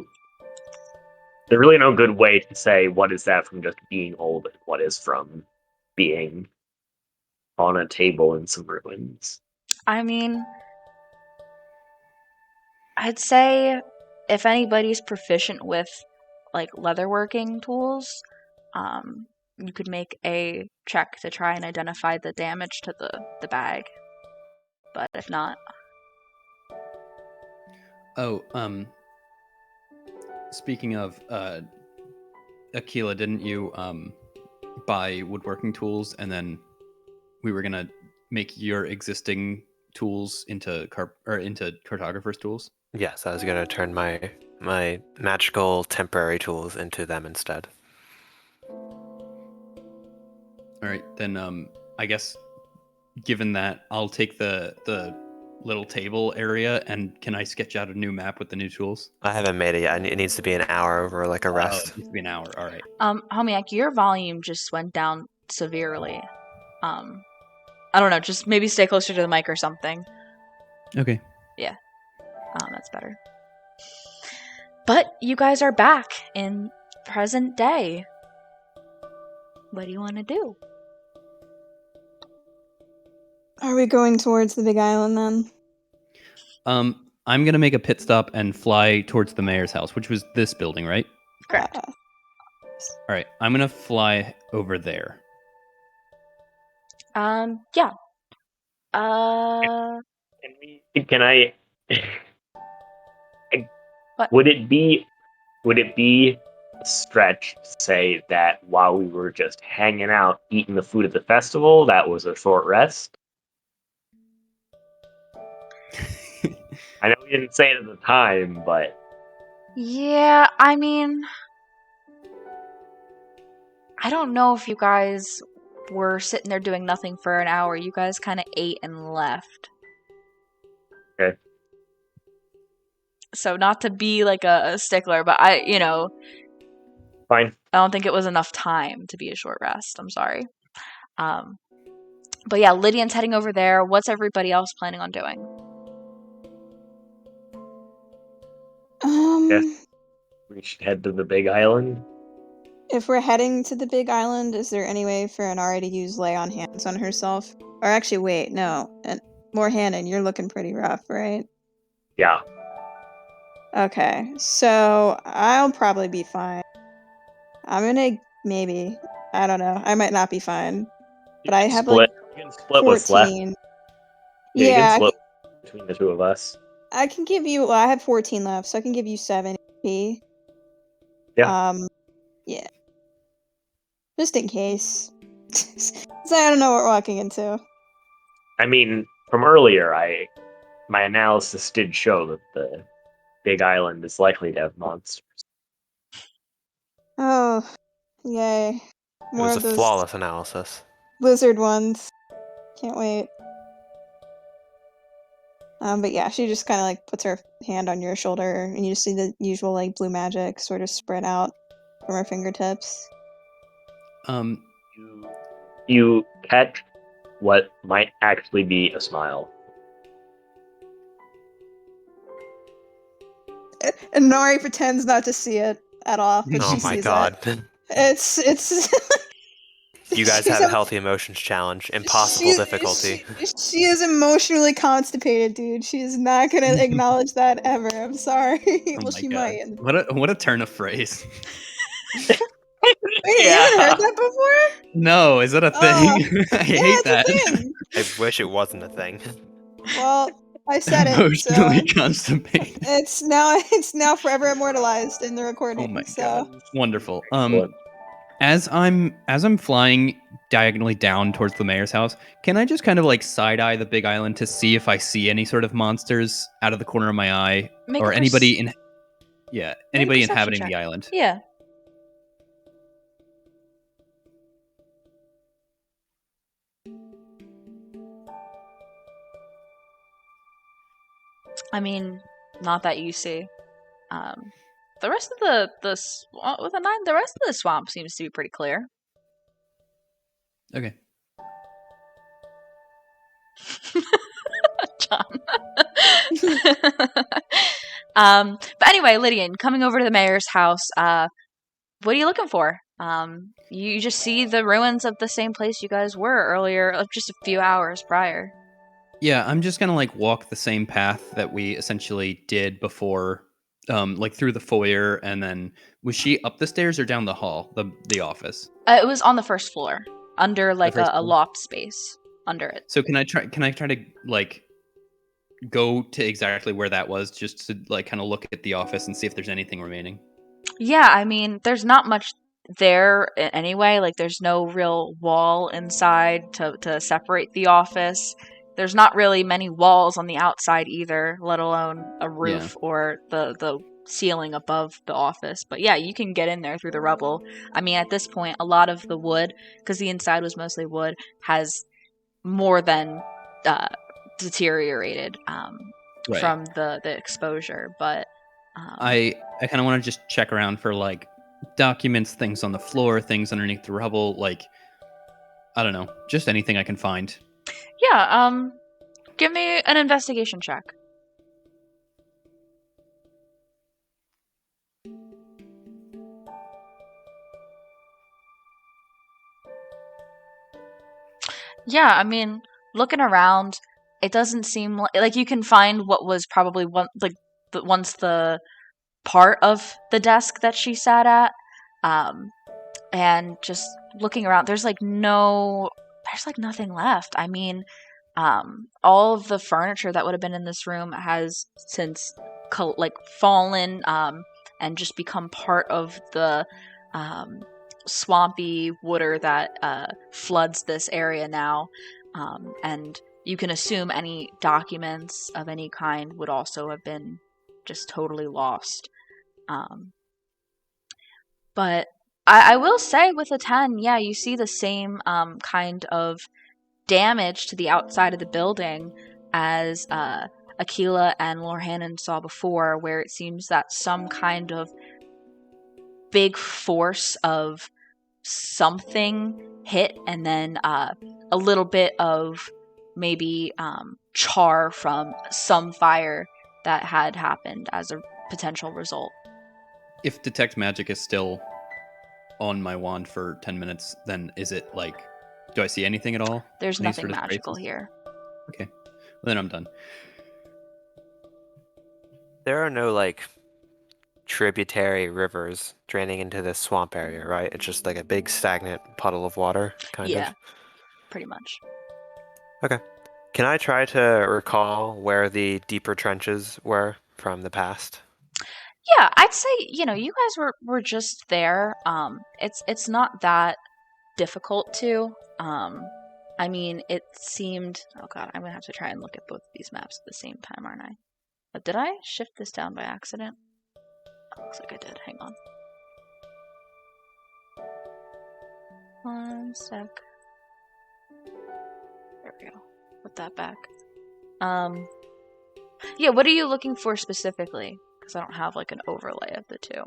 way to say what is that from just being old and what is from being on a table in some ruins. I mean, I'd say if anybody's proficient with like leatherworking tools, you could make a check to try and identify the damage to the bag. But if not, speaking of Aquila, didn't you buy woodworking tools and then we were gonna make your existing tools into cartographer's tools? Yes, I was gonna turn my magical temporary tools into them instead. All right, then I guess given that, I'll take the little table area, and can I sketch out a new map with the new tools? I haven't made it yet. It needs to be an hour over like a rest. It needs to be an hour. All right. Homiak, your volume just went down severely. I don't know, just maybe stay closer to the mic or something. Okay. Yeah. That's better. But you guys are back in present day. What do you want to do? Are we going towards the big island then? I'm gonna make a pit stop and fly towards the mayor's house, which was this building, right? Correct. All right, I'm gonna fly over there. Yeah. Can I? What? Would it be a stretch to say that while we were just hanging out, eating the food at the festival, that was a short rest? I know we didn't say it at the time, but Yeah, I mean, I don't know if you guys were sitting there doing nothing for an hour. You guys kind of ate and left. Okay. So not to be like a stickler, but I Fine. don't think it was enough time to be a short rest. I'm sorry. But yeah, Lydian's heading over there. What's everybody else planning on doing? Yes. We should head to the big island. If we're heading to the big island, is there any way for Inari to use lay on hands on herself? Or actually, wait, no. And Morhannon, you're looking pretty rough, right? Yeah. Okay, so I'll probably be fine. I'm gonna maybe. I don't know. I might not be fine. But I have like You can split what's left. 14. Yeah, you can Yeah, split between the two of us. I can give you. Well, I have 14 left, so I can give you 7 HP. Yeah. Yeah. Just in case. So I don't know what we're walking into. I mean, from earlier, my analysis did show that the big island is likely to have monsters. Oh, yay. It More was a of those flawless analysis. lizard ones. Can't wait. But yeah, she just kind of like puts her hand on your shoulder, and you just see the usual like blue magic sort of spread out from her fingertips. You catch what might actually be a smile. And Nari pretends not to see it at all, but Oh she my sees god. it. It's You guys she's have a healthy emotions challenge. Impossible difficulty. She is emotionally constipated, dude. She is not gonna acknowledge that ever. I'm sorry. Oh Well, my she God. might. What a turn of phrase. Wait, you haven't heard that before? No, is that a Oh, thing? I yeah, hate it's that. a thing. I wish it wasn't a thing. Well, I said it, Emotionally so constipated. it's now forever immortalized in the recording. Oh my so. God. Wonderful. What? As I'm flying diagonally down towards the mayor's house, can I just kind of like side eye the big island to see if I see any sort of monsters out of the corner of my eye, Make or a anybody make a anybody perception inhabiting check. the island? Yeah. I mean, not that you see. The rest of with a 9, the rest of the swamp seems to be pretty clear. Okay. John. But anyway, Lydian, coming over to the mayor's house, what are you looking for? You just see the ruins of the same place you guys were earlier, just a few hours prior. Yeah, I'm just gonna like walk the same path that we essentially did before, like through the foyer, and then was she up the stairs or down the hall, the office? It was on the first floor, under like first a floor? loft space under it. So can I try to like go to exactly where that was, just to like kind of look at the office and see if there's anything remaining? Yeah, I mean, there's not much there anyway. Like, there's no real wall inside to separate the office. There's not really many walls on the outside either, let alone a roof or the ceiling above the office. But yeah, you can get in there through the rubble. I mean, at this point, a lot of the wood, because the inside was mostly wood, has more than deteriorated Right. from the exposure. But I kind of want to just check around for like documents, things on the floor, things underneath the rubble, like I don't know, just anything I can find. yeah, give me an investigation check. Yeah, I mean, looking around, it doesn't seem like you can find what was probably once the part of the desk that she sat at, and just looking around, there's nothing left. I mean, all of the furniture that would have been in this room has since fallen, and just become part of the swampy water that floods this area now, and you can assume any documents of any kind would also have been just totally lost. But I will say with a 10, yeah, you see the same kind of damage to the outside of the building as Aquila and Lorhannon saw before, where it seems that some kind of big force of something hit, and then a little bit of maybe char from some fire that had happened as a potential result. If detect magic is still on my wand for 10 minutes, then is it like, do I see anything at all? There's Any nothing sort of magical traces? here. Okay, well, then I'm done. There are no like tributary rivers draining into this swamp area, right? It's just like a big stagnant puddle of water, kind Yeah, of. pretty much. Okay. Can I try to recall where the deeper trenches were from the past? Yeah, I'd say, you guys were just there. It's not that difficult to. I mean, it seemed. Oh God, I'm gonna have to try and look at both of these maps at the same time, aren't I? But did I shift this down by accident? Oh, looks like I did. Hang on. One sec. There we go. Put that back. Yeah, what are you looking for specifically? Because I don't have like an overlay of the two.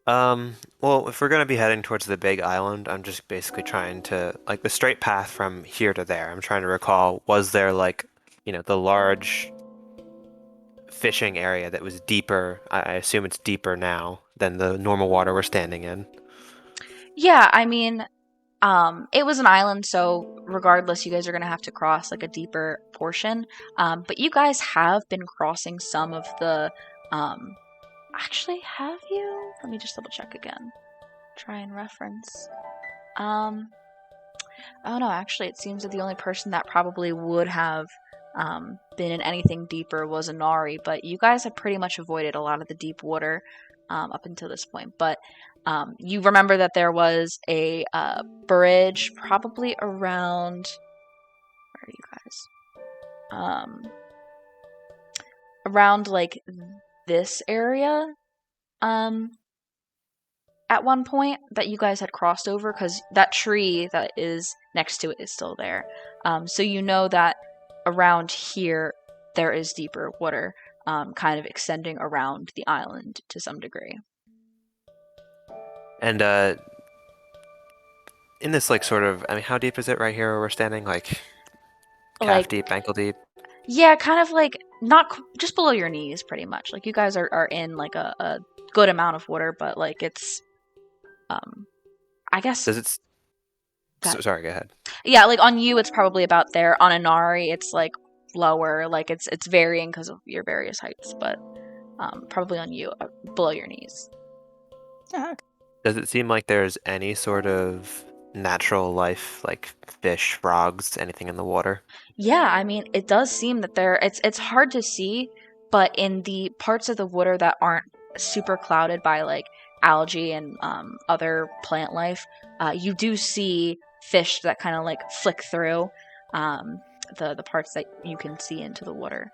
Well, if we're gonna be heading towards the big island, I'm just basically trying to, like, the straight path from here to there. I'm trying to recall, was there like, the large fishing area that was deeper? I assume it's deeper now than the normal water we're standing in. Yeah, I mean, it was an island, so regardless, you guys are gonna have to cross like a deeper portion. But you guys have been crossing some of the. Actually, have you? Let me just double check again. Try and reference. Oh no, actually, it seems that the only person that probably would have been in anything deeper was Inari, but you guys have pretty much avoided a lot of the deep water up until this point. But you remember that there was a bridge probably around. Where are you guys? Around like this area. At one point that you guys had crossed over, because that tree that is next to it is still there. So you know that around here there is deeper water, kind of extending around the island to some degree. And in this like sort of, I mean, how deep is it right here where we're standing? Like calf Like, deep, ankle deep? yeah, kind of like not just below your knees, pretty much. Like you guys are in like a good amount of water, but like it's, I guess. Does it? Sorry, go ahead. Yeah, like on you, it's probably about there. On Inari, it's like lower. Like it's varying because of your various heights, but probably on you, below your knees. Does it seem like there's any sort of natural life, like fish, frogs, anything in the water? Yeah, I mean, it does seem that it's hard to see, but in the parts of the water that aren't super clouded by like algae and other plant life, you do see fish that kind of like flick through the parts that you can see into the water.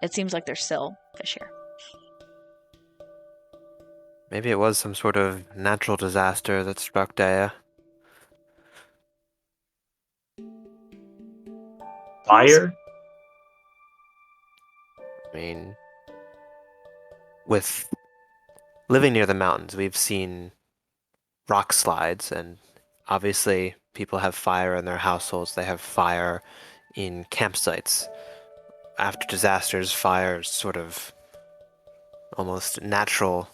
It seems like there's still fish here. Maybe it was some sort of natural disaster that struck Deya. Fire? I mean, with living near the mountains, we've seen rock slides, and obviously people have fire in their households, they have fire in campsites. After disasters, fire is sort of almost natural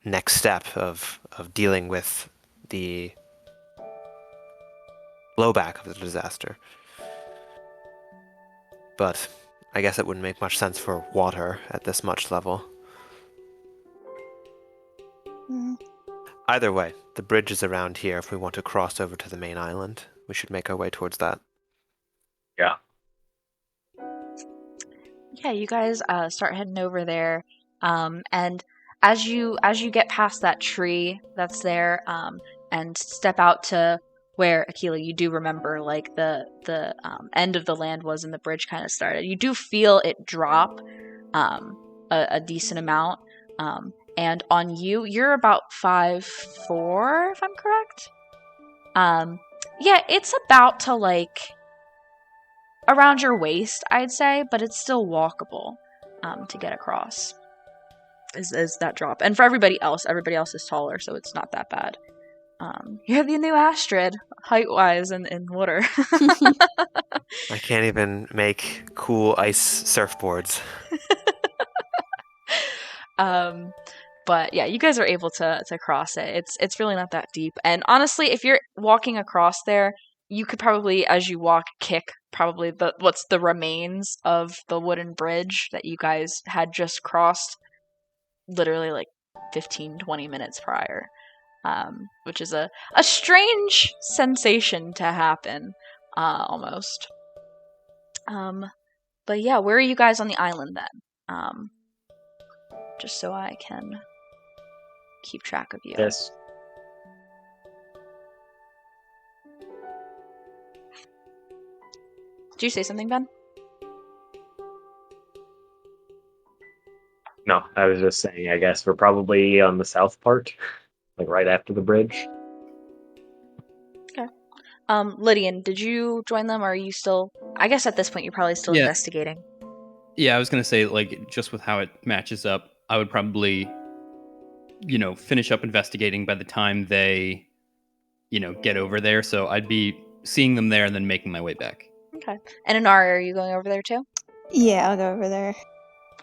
next step of dealing with the blowback of the disaster. But I guess it wouldn't make much sense for water at this much level. Mm. Either way, the bridge is around here if we want to cross over to the main island. We should make our way towards that. Yeah. Yeah, you guys start heading over there, and as you get past that tree that's there, and step out to where Aquila, you do remember like the end of the land was and the bridge kind of started. You do feel it drop a decent amount, and on you, you're about 5'4", if I'm correct. Yeah, it's about to like around your waist, I'd say, but it's still walkable to get across. Is that drop? And for everybody else is taller, so it's not that bad. You're the new Astrid, height-wise, in water. I can't even make cool ice surfboards. But yeah, you guys are able to cross it. It's really not that deep. And honestly, if you're walking across there, you could probably, as you walk, kick probably the remains of the wooden bridge that you guys had just crossed literally like 15-20 minutes prior. Which is a strange sensation to happen, almost. But yeah, where are you guys on the island then? Just so I can keep track of you. Yes. Did you say something, Ben? No, I was just saying, I guess we're probably on the south part, like right after the bridge. Okay. Lydian, did you join them, or are you still... I guess at this point you're probably still Yeah. investigating. Yeah, I was gonna say, like, just with how it matches up, I would probably, finish up investigating by the time they, get over there. So I'd be seeing them there and then making my way back. Okay. And Inari, are you going over there too? Yeah, I'll go over there.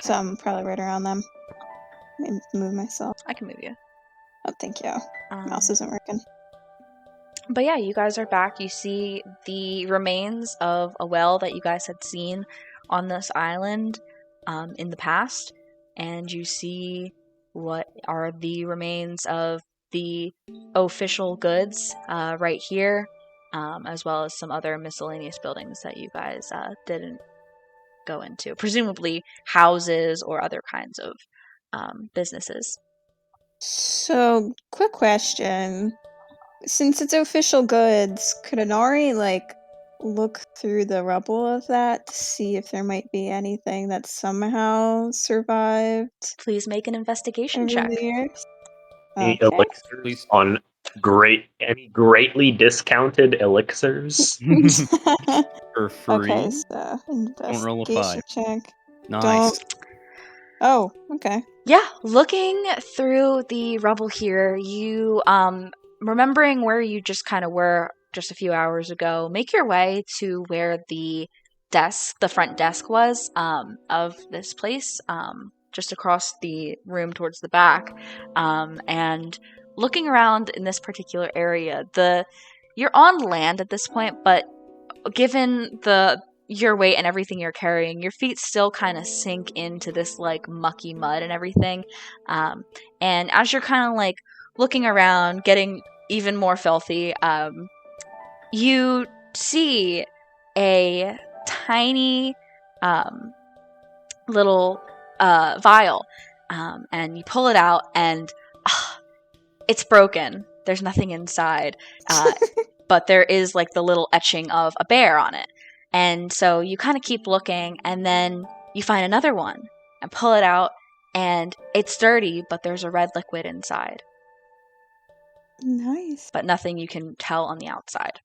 So I'm probably right around them. Maybe move myself. I can move you. Oh, thank you. Mouse isn't working. But yeah, you guys are back. You see the remains of a well that you guys had seen on this island in the past. And you see what are the remains of the official goods right here, as well as some other miscellaneous buildings that you guys didn't go into. Presumably houses or other kinds of businesses. So, quick question. Since it's official goods, could Inari, look through the rubble of that to see if there might be anything that somehow survived Please make an investigation over check. the years? Any Okay. elixirs Please. on any greatly discounted elixirs? For free. Okay, so Don't roll a investigation 5. check. Nice. Oh, okay. Yeah, looking through the rubble here, you remembering where you just kind of were just a few hours ago, make your way to where the front desk was of this place, just across the room towards the back. And looking around in this particular area, you're on land at this point, but given your weight and everything you're carrying, your feet still kind of sink into this like mucky mud and everything. And as you're kind of like looking around, getting even more filthy, you see a tiny little vial, and you pull it out, and it's broken. There's nothing inside, but there is like the little etching of a bear on it. And so you kind of keep looking, and then you find another one and pull it out, and it's dirty, but there's a red liquid inside. Nice. But nothing you can tell on the outside.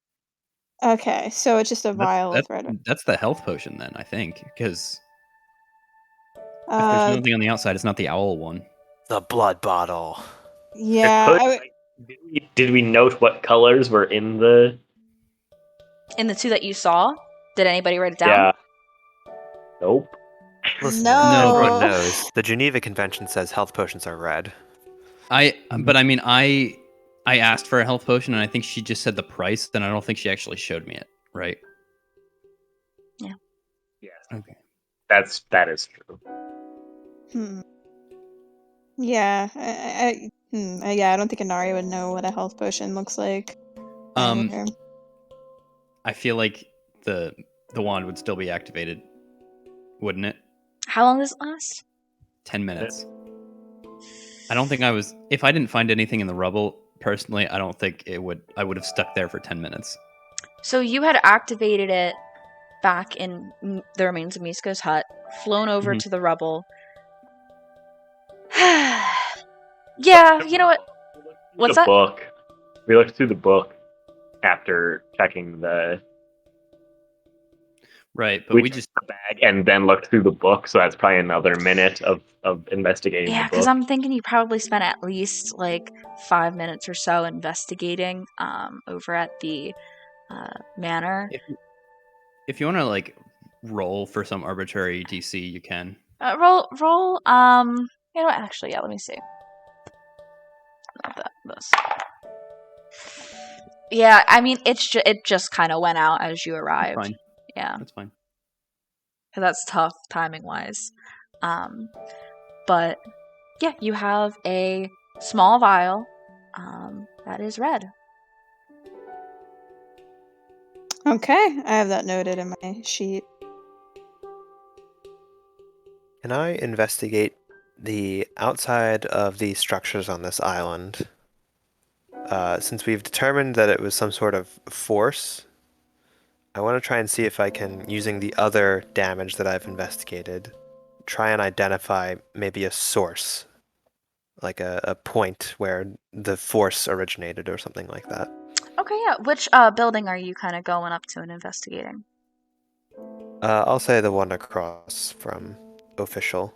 Okay, so it's just a vial of red. That's the health potion then, I think, because if there's Uh, nothing on the outside, it's not the owl one. The blood bottle. yeah. Did we note what colors were in the... In the two that you saw, did anybody write it down? Yeah. Nope. Listen, No. everyone knows the Geneva Convention says health potions are red. But I mean, I asked for a health potion, and I think she just said the price. Then I don't think she actually showed me it. Right? Yeah. Yeah. Okay. That is true. Yeah. I don't think Inari would know what a health potion looks like. either. I feel like the wand would still be activated, wouldn't it? How long does it last? 10 minutes. I don't think if I didn't find anything in the rubble, personally, I don't think I would have stuck there for 10 minutes. So you had activated it back in the remains of Misko's hut, flown over to the rubble. Yeah, you know what? What's the that? book. We looked through the book after checking the. Right, but We we checked just the bag and then looked through the book, so that's probably another minute of investigating Yeah, the because book. I'm thinking you probably spent at least like 5 minutes or so investigating over at the manor. if you want to like roll for some arbitrary DC, you can. Roll. You know what? Actually, yeah. Let me see. Not that. This. Yeah, I mean, it just kind of went out as you That's arrived. fine. Yeah, That's fine. 'cause that's tough timing wise. But yeah, you have a small vial that is red. Okay, I have that noted in my sheet. Can I investigate the outside of the structures on this island? Since we've determined that it was some sort of force, I want to try and see if I can, using the other damage that I've investigated, try and identify maybe a source, like a point where the force originated or something like that. Okay, yeah. Which building are you kind of going up to and investigating? I'll say the one across from official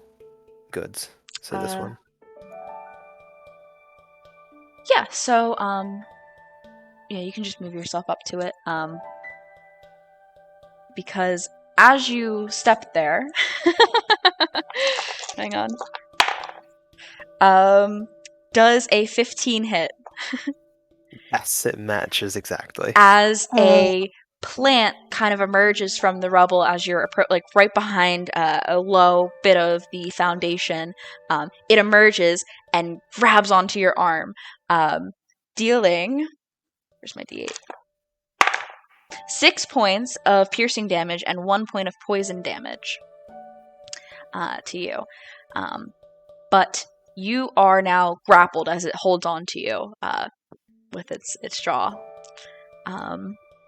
goods. So this one. Yeah. So yeah, you can just move yourself up to it. Because as you step there, hang on. Does a 15 hit? Yes, it matches exactly. As a plant kind of emerges from the rubble as you're like right behind a low bit of the foundation, it emerges and grabs onto your arm, dealing. Where's my d8? 6 points of piercing damage and 1 point of poison damage to you. But you are now grappled as it holds on to you with its jaw.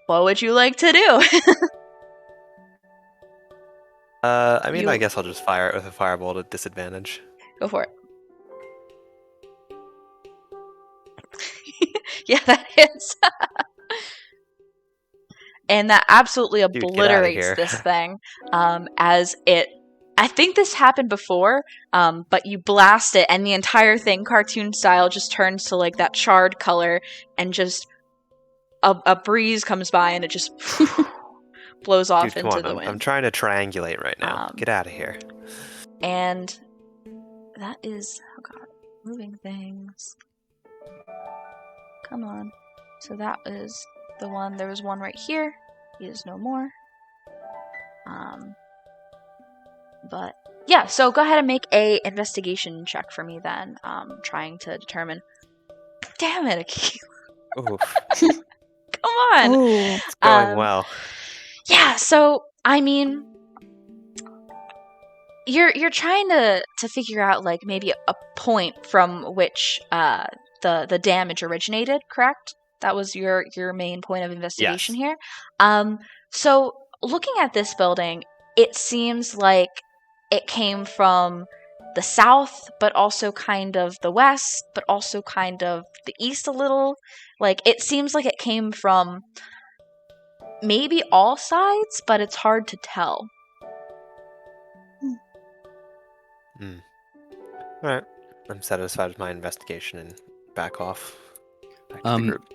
What would you like to do? I mean, You- I guess I'll just fire it with a firebolt at disadvantage. Go for it. Yeah, that hits. And that absolutely Dude, get outta obliterates here. this thing as it. I think this happened before, but you blast it, and the entire thing, cartoon style, just turns to like that charred color, and just a breeze comes by, and it just blows off Dude, come into on, the wind. I'm trying to triangulate right now. Get out of here. And that is, oh god, moving things. Come on. So that is the one. There was one right here. He is no more. But yeah, so go ahead and make a investigation check for me then. Trying to determine. Damn it, Akila. Oof, Come on. Ooh. it's going well. Yeah, so I mean, you're trying to figure out like maybe a point from which the damage originated, correct? That was your main point of investigation here. So looking at this building, it seems like it came from the south, but also kind of the west, but also kind of the east a little. Like it seems like it came from maybe all sides, but it's hard to tell. Alright, I'm satisfied with my investigation and back off. Back to the group.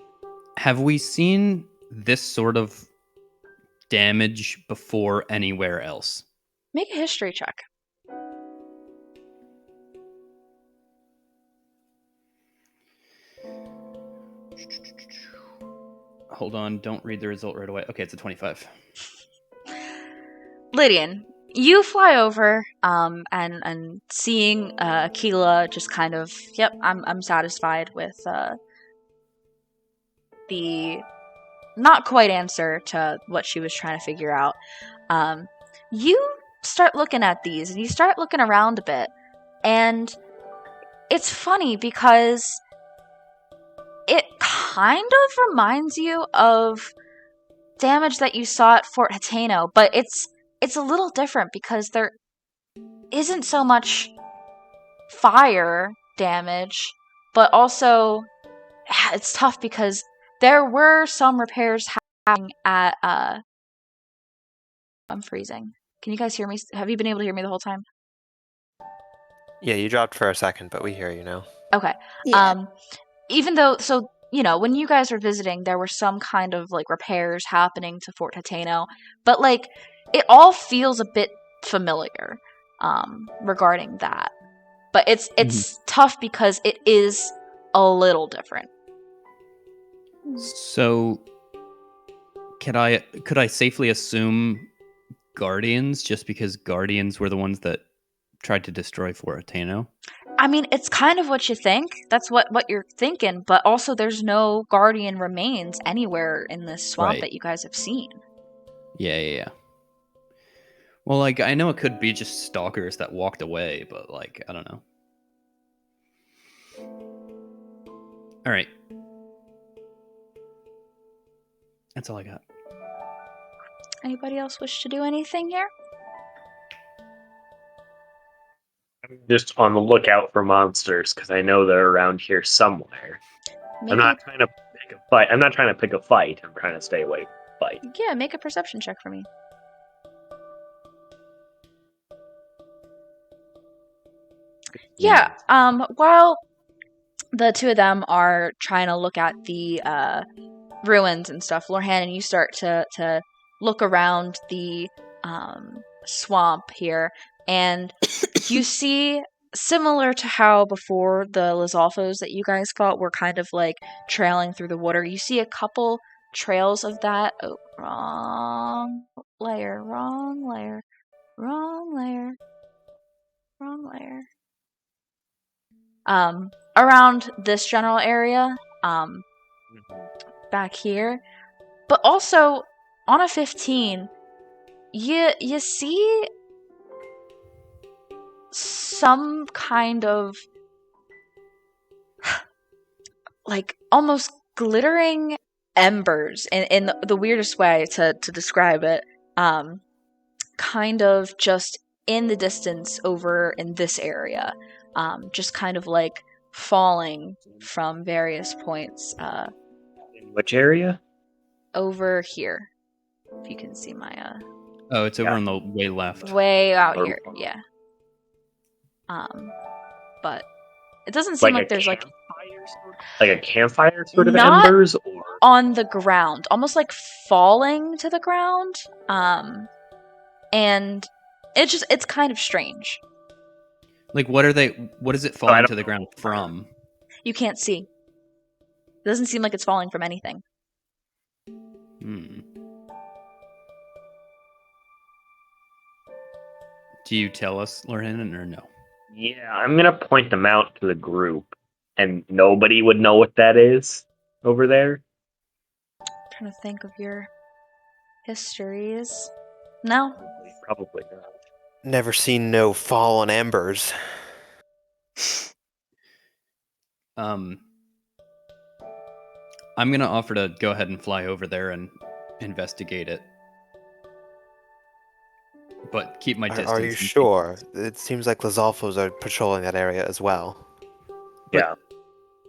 Have we seen this sort of damage before anywhere else? Make a history check. Hold on, don't read the result right away. Okay, it's a 25. Lydian, you fly over, and seeing Akila just kind of, yep, I'm satisfied with the not quite answer to what she was trying to figure out. You start looking at these, and you start looking around a bit, and it's funny because it kind of reminds you of damage that you saw at Fort Hateno, but it's a little different because there isn't so much fire damage, but also it's tough because there were some repairs happening at I'm freezing. Can you guys hear me? Have you been able to hear me the whole time? Yeah, you dropped for a second, but we hear you now. Okay. Yeah. Even though, so, you know, when you guys were visiting, there were some kind of, like, repairs happening to Fort Hateno, but, like, it all feels a bit familiar, regarding that. But it's tough because it is a little different. So, could I safely assume Guardians just because Guardians were the ones that tried to destroy Fort Hateno? I mean, it's kind of what you think. That's what you're thinking, but also there's no Guardian remains anywhere in this swamp Right. that you guys have seen. Yeah. Well, like, I know it could be just stalkers that walked away, but, like, I don't know. All right. That's all I got. Anybody else wish to do anything here? I'm just on the lookout for monsters because I know they're around here somewhere. Make I'm not trying to pick a fight. I'm not trying to pick a fight. I'm trying to stay away from a fight. Yeah, make a perception check for me. Yeah, while the two of them are trying to look at the ruins and stuff, Lorhan, and you start to look around the swamp here, and you see, similar to how before the Lizalfos that you guys fought were kind of like trailing through the water, you see a couple trails of that. Oh, wrong layer. Around this general area, back here. But also, on a 15, you see some kind of like almost glittering embers in the weirdest way to describe it. Kind of just in the distance over in this area. Just kind of like falling from various points In which area? over here. If you can see my Oh, it's over Yeah. on the way left. way out Or- here, yeah. But it doesn't seem like there's like a campfire sort of Not- embers, or on the ground, almost like falling to the ground. And it's kind of strange. Like, what are they? What is it I falling don't to the know. ground from? You can't see. It doesn't seem like it's falling from anything. Do you tell us, Lorhan, or no? yeah, I'm gonna point them out to the group, and nobody would know what that is over there. Trying to think of your histories. No? Probably not. Never seen no fallen embers. I'm gonna offer to go ahead and fly over there and investigate it, but keep my distance. Are you and keep- sure? It seems like Lizalfos are patrolling that area as well. But Yeah.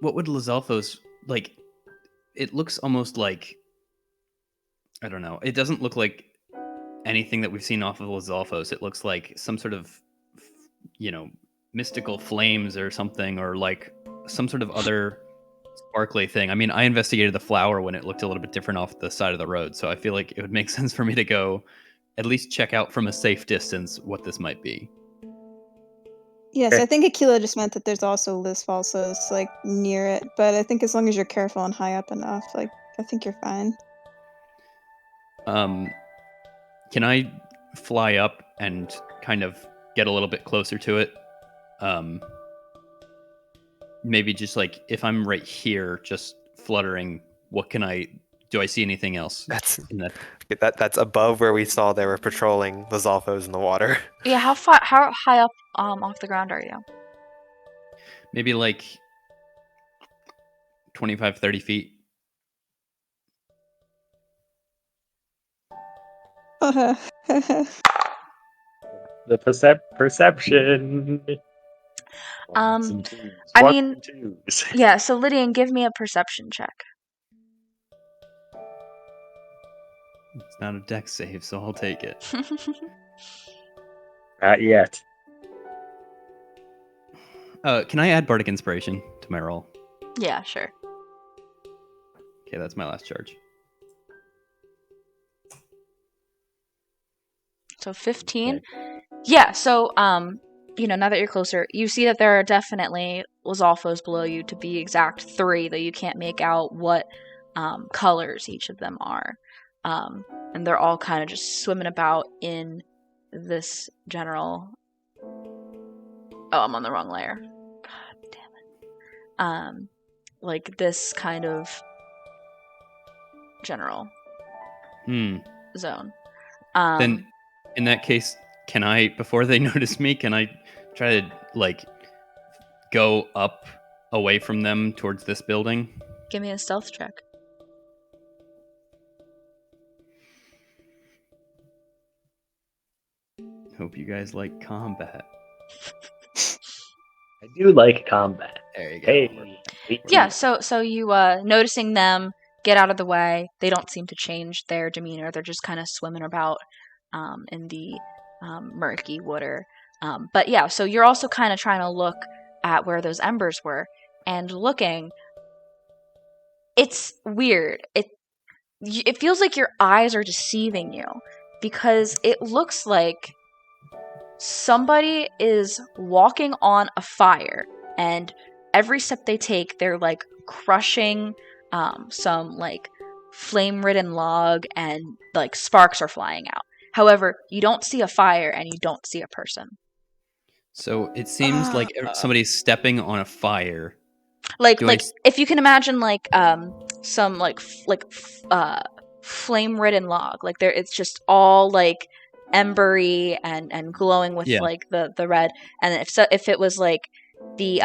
What would Lizalfos like? It looks almost like, I don't know. It doesn't look like anything that we've seen off of Lizalfos. It looks like some sort of, mystical flames or something, or like some sort of other sparkly thing. I mean, I investigated the flower when it looked a little bit different off the side of the road, so I feel like it would make sense for me to go at least check out from a safe distance what this might be. Yes, Okay. I think Aquila just meant that there's also Liz Falsos like near it, but I think as long as you're careful and high up enough, like I think you're fine. Can I fly up and kind of get a little bit closer to it? Maybe just like if I'm right here, just fluttering. What can I? Do I see anything else? That's in that? that's above where we saw they were patrolling Lizalfos in the water. Yeah, how high up off the ground are you? Maybe like 25, 30 feet. The perception. Um, Some twos. I Ones mean- and twos. Yeah, so Lydian, give me a perception check. It's not a deck save, so I'll take it. Not yet. Can I add Bardic Inspiration to my roll? Yeah, sure. Okay, that's my last charge. So 15. Yeah, so now that you're closer, you see that there are definitely Lizalfos below you, to be exact 3, though you can't make out what colors each of them are. And they're all kind of just swimming about in this general... Oh, I'm on the wrong layer. God damn it. Like this kind of general zone. Then, in that case, can I, before they notice me, can I try to, like, go up away from them towards this building? Give me a stealth check. Hope you guys like combat. I do like combat. There you go. Hey. Yeah, so you noticing them get out of the way, they don't seem to change their demeanor. They're just kind of swimming about in the murky water. But yeah, so you're also kind of trying to look at where those embers were, and looking. It's weird. It feels like your eyes are deceiving you, because it looks like somebody is walking on a fire, and every step they take, they're like crushing some like flame-ridden log, and like sparks are flying out. However, you don't see a fire and you don't see a person. So it seems like somebody's stepping on a fire. Like Do I if you can imagine like some flame-ridden log, like there, it's just all like embery and glowing with like the red, and if it was like the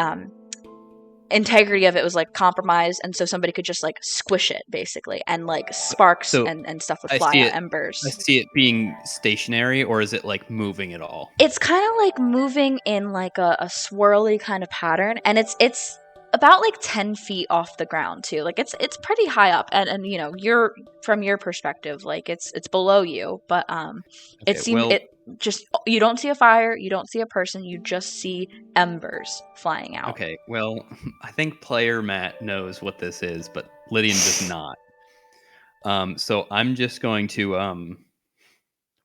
integrity of it was like compromised, and so somebody could just like squish it basically, and like sparks and stuff would fly out, embers. I see it being stationary, or is it like moving at all? It's kind of like moving in like a swirly kind of pattern, and it's about like 10 feet off the ground too. Like it's pretty high up, and you're, from your perspective, like it's below you, but it seems you don't see a fire, you don't see a person, you just see embers flying out. Okay, well, I think player Matt knows what this is, but Lydian does not. So I'm just going to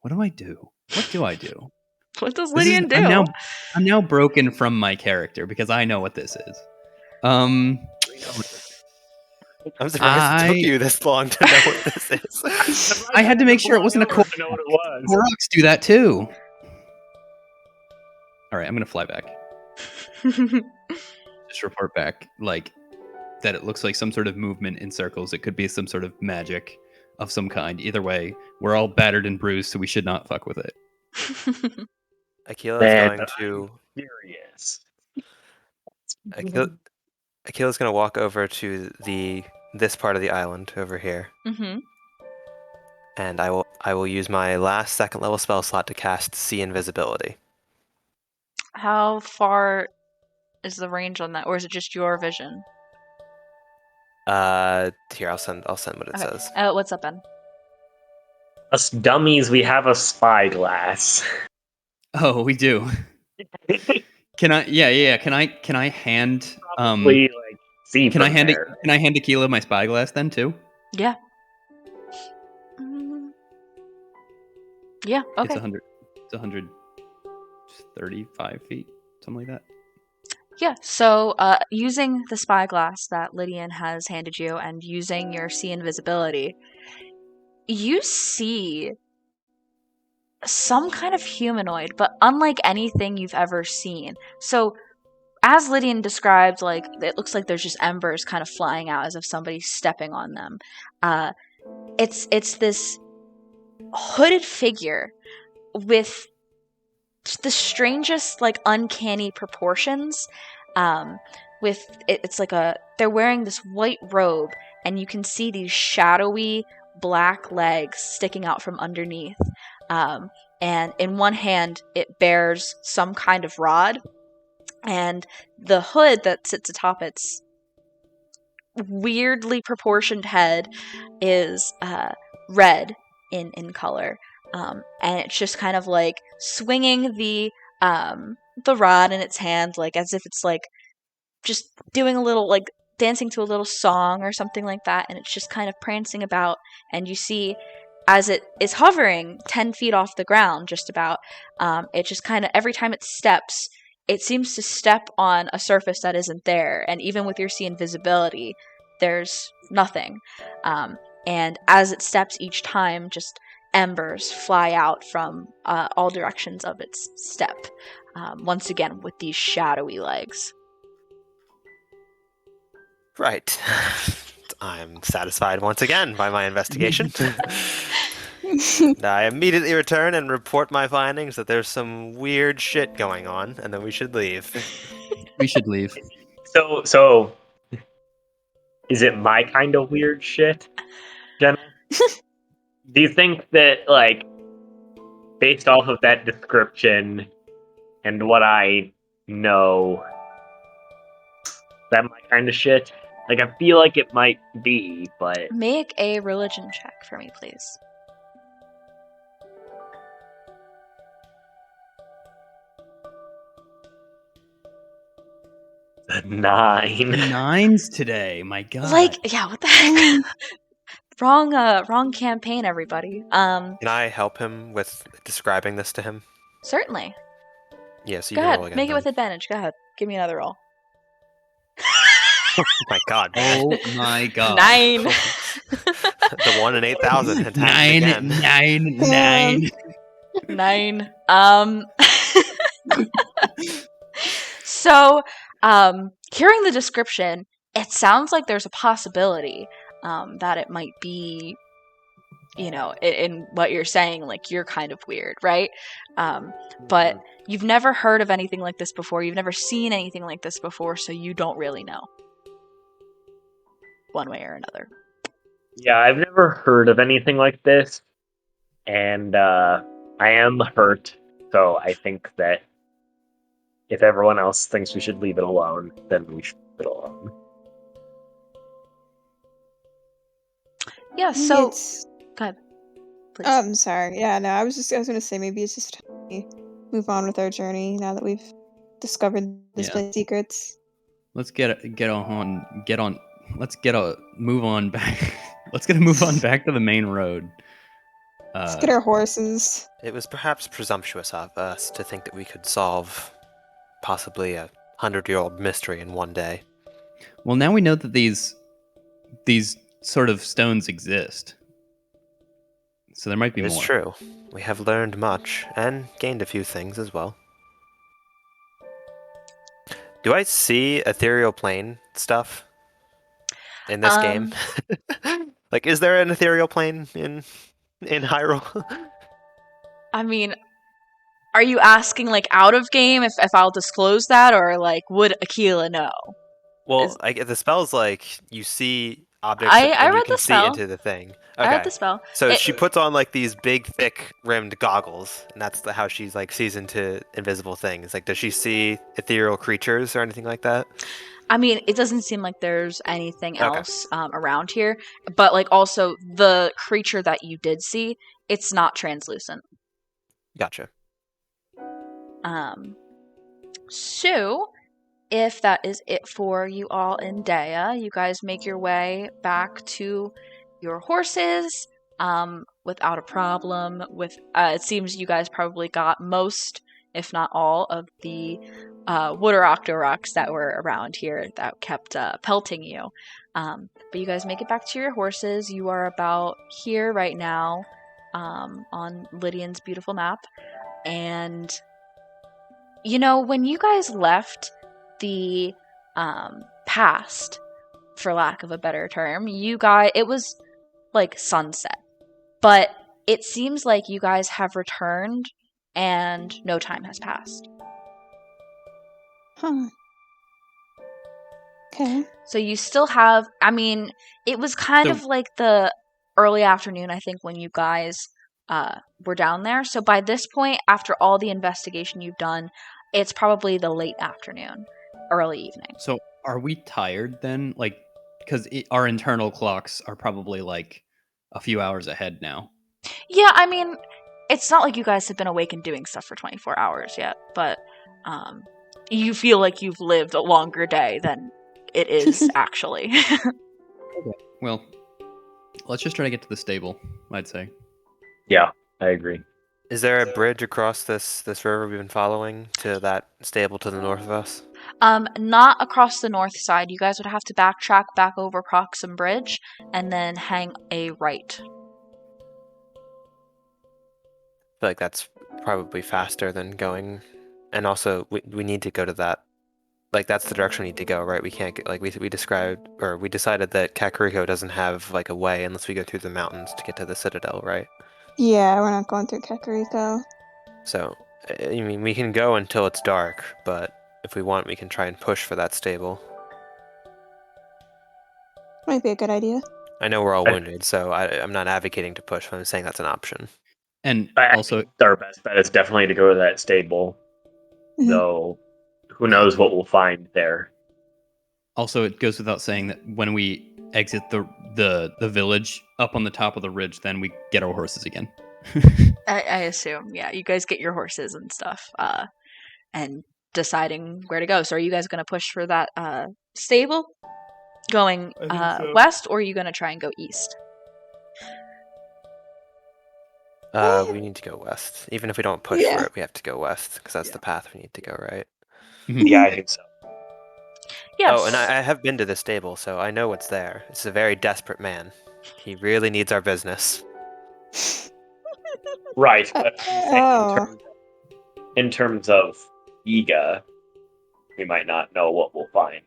what do I do? What do I do? What does Lydian do? I'm now broken from my character because I know what this is. I'm surprised it took you this long to know what this is. I had to make sure it wasn't a Korok. know what it was. Koroks do that too. All right, I'm gonna fly back. Just report back, like that. It looks like some sort of movement in circles. It could be some sort of magic of some kind. Either way, we're all battered and bruised, so we should not fuck with it. Akila's going to. Furious. Akila's going to walk over to this part of the island over here. Mm-hmm. And I will use my last second level spell slot to cast See Invisibility. How far is the range on that, or is it just your vision? Here, I'll send what it says. What's up, Ben? Us dummies, we have a spyglass. Oh, we do. Can I? Yeah. Can I hand? Probably, like, see. Can I hand it? there. Can I hand Aquila my spyglass then too? Yeah. Yeah. Okay. It's 135 feet, something like that. Yeah, so using the spyglass that Lydian has handed you and using your See Invisibility, you see some kind of humanoid, but unlike anything you've ever seen. So, as Lydian described, like, it looks like there's just embers kind of flying out as if somebody's stepping on them. It's this hooded figure with the strangest, like, uncanny proportions. It's like they're wearing this white robe, and you can see these shadowy black legs sticking out from underneath. And in one hand, it bears some kind of rod, and the hood that sits atop its weirdly proportioned head is red in color, and it's just kind of like swinging the rod in its hand, like as if it's like just doing a little, like dancing to a little song or something like that, and it's just kind of prancing about. And you see, as it is hovering 10 feet off the ground, just about, it just kind of, every time it steps, it seems to step on a surface that isn't there. And even with your see invisibility, there's nothing. And as it steps each time, just embers fly out from all directions of its step. Once again, with these shadowy legs. Right. I'm satisfied once again by my investigation. And I immediately return and report my findings that there's some weird shit going on and that we should leave. We should leave. So, is it my kind of weird shit, Jenna? Do you think that, like, based off of that description and what I know, that my kind of shit? Like, I feel like it might be, but Make a religion check for me, please. a 9. Nines today. My God. Like, yeah, what the heck? Wrong campaign, everybody. Can I help him with describing this to him? Certainly. Yeah, so you Go can ahead. roll again. Make it then. with advantage. Go ahead. Give me another roll. Oh my God, man. Oh my God. 9. The 1 in 8,000 had Nine, again. nine, nine. 9. So, hearing the description, it sounds like there's a possibility that it might be, you know, in what you're saying, like you're kind of weird, right? But you've never heard of anything like this before. You've never seen anything like this before, so you don't really know. One way or another. Yeah, I've never heard of anything like this, and I am hurt, so I think that if everyone else thinks we should leave it alone, then we should leave it alone. Yeah, so It's, go ahead, please. I'm sorry. Yeah, no, I was gonna say maybe it's just time we move on with our journey now that we've discovered this Yeah. place secrets. Let's move on back. Let's get a move on back to the main road. Let's get our horses. It was perhaps presumptuous of us to think that we could solve possibly a 100-year-old mystery in one day. Well, now we know that these sort of stones exist. So there might be It's more. true. We have learned much and gained a few things as well. Do I see ethereal plane stuff in this game? Like, is there an ethereal plane in Hyrule? I mean, are you asking like out of game if I'll disclose that, or like would Aquila know? Well, the spell's like you see objects I and you read can the see spell. into the thing. I read Okay. the spell. So she puts on like these big, thick rimmed goggles, and that's how she's like sees into invisible things. Like, does she see ethereal creatures or anything like that? I mean, it doesn't seem like there's anything else around here, but like also the creature that you did see, it's not translucent. Gotcha. So if that is it for you all in Deya, you guys make your way back to your horses without a problem. With it seems you guys probably got most, if not all, of the wood or octoroks that were around here that kept pelting you. But you guys make it back to your horses. You are about here right now on Lydian's beautiful map. And, you know, when you guys left the past, for lack of a better term, it was like sunset. But it seems like you guys have returned and no time has passed. Huh. Okay. So you still have, I mean, it was kind of like the early afternoon, I think, when you guys were down there. So by this point, after all the investigation you've done, it's probably the late afternoon, early evening. So are we tired then? Like, because our internal clocks are probably like a few hours ahead now. Yeah, I mean, it's not like you guys have been awake and doing stuff for 24 hours yet, but you feel like you've lived a longer day than it is actually. Well, let's just try to get to the stable, I'd say. Yeah, I agree. Is there a bridge across this river we've been following to that stable to the north of us? Not across the north side. You guys would have to backtrack back over Croxham Bridge and then hang a right. I feel like that's probably faster than going, and also we need to go to that. Like that's the direction we need to go, right? We can't get, like we described, or we decided that Kakariko doesn't have like a way unless we go through the mountains to get to the citadel, right? Yeah, we're not going through Kakariko. So I mean we can go until it's dark, but if we want, we can try and push for that stable. Might be a good idea. I know we're all wounded, so I'm not advocating to push, but I'm saying that's an option. And I also, think our best bet is definitely to go to that stable, Mhm. though. Who knows what we'll find there? it goes without saying that when we exit the village up on the top of the ridge, then we get our horses again. I assume, yeah. You guys get your horses and stuff, and deciding where to go. So, are you guys going to push for that stable, going west, or are you going to try and go east? We need to go west. Even if we don't push Yeah. for it, we have to go west because that's the path we need to go, right? Yeah, I think so. Yes. Oh, and I have been to the stable, so I know what's there. It's a very desperate man. He really needs our business. Right, but I'm saying Oh. in terms of Iga, we might not know what we'll find.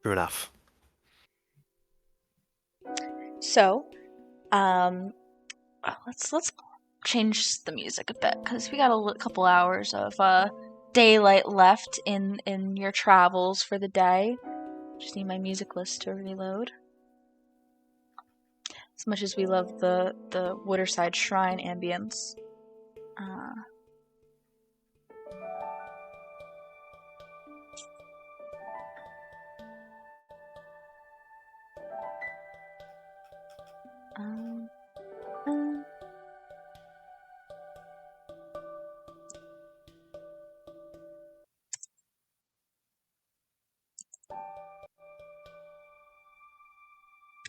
True enough. So, let's change the music a bit because we got a couple hours of daylight left in your travels for the day. Just need my music list to reload. As much as we love the Waterside Shrine ambience.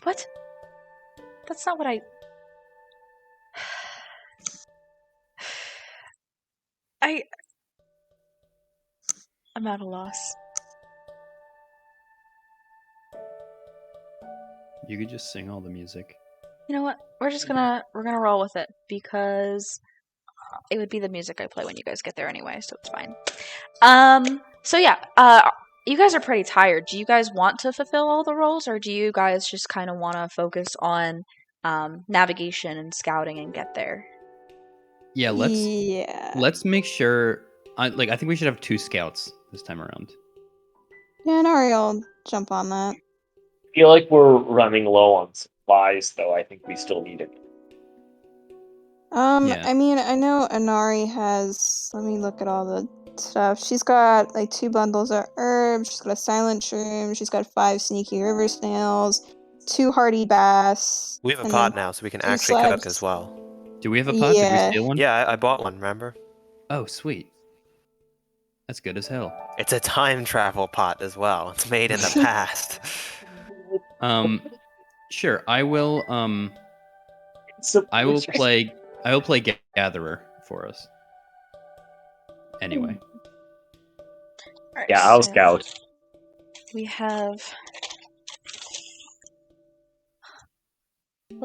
What? That's not what I'm at a loss. You could just sing all the music. You know what? We're gonna roll with it because it would be the music I play when you guys get there anyway, so it's fine. So yeah, you guys are pretty tired. Do you guys want to fulfill all the roles, or do you guys just kind of want to focus on navigation and scouting and get there? Yeah, let's make sure. I think we should have 2 scouts this time around. Yeah, Nari will jump on that. I feel like we're running low on supplies, though. I think we still need it. Yeah. I mean, I know Anari has. Let me look at all the stuff. She's got like 2 bundles of herbs. She's got a silent shroom. She's got 5 sneaky river snails, 2 hardy bass. We have a and pot then now, so we can 2 actually cook slabs. as well. Do we have a pot? Did we Yeah. steal one? Yeah, I bought one, remember? Oh, sweet. That's good as hell. It's a time travel pot as well. It's made in the past. Sure. I will play Gatherer for us. Anyway. Alright, Yeah, I'll so scout. we have.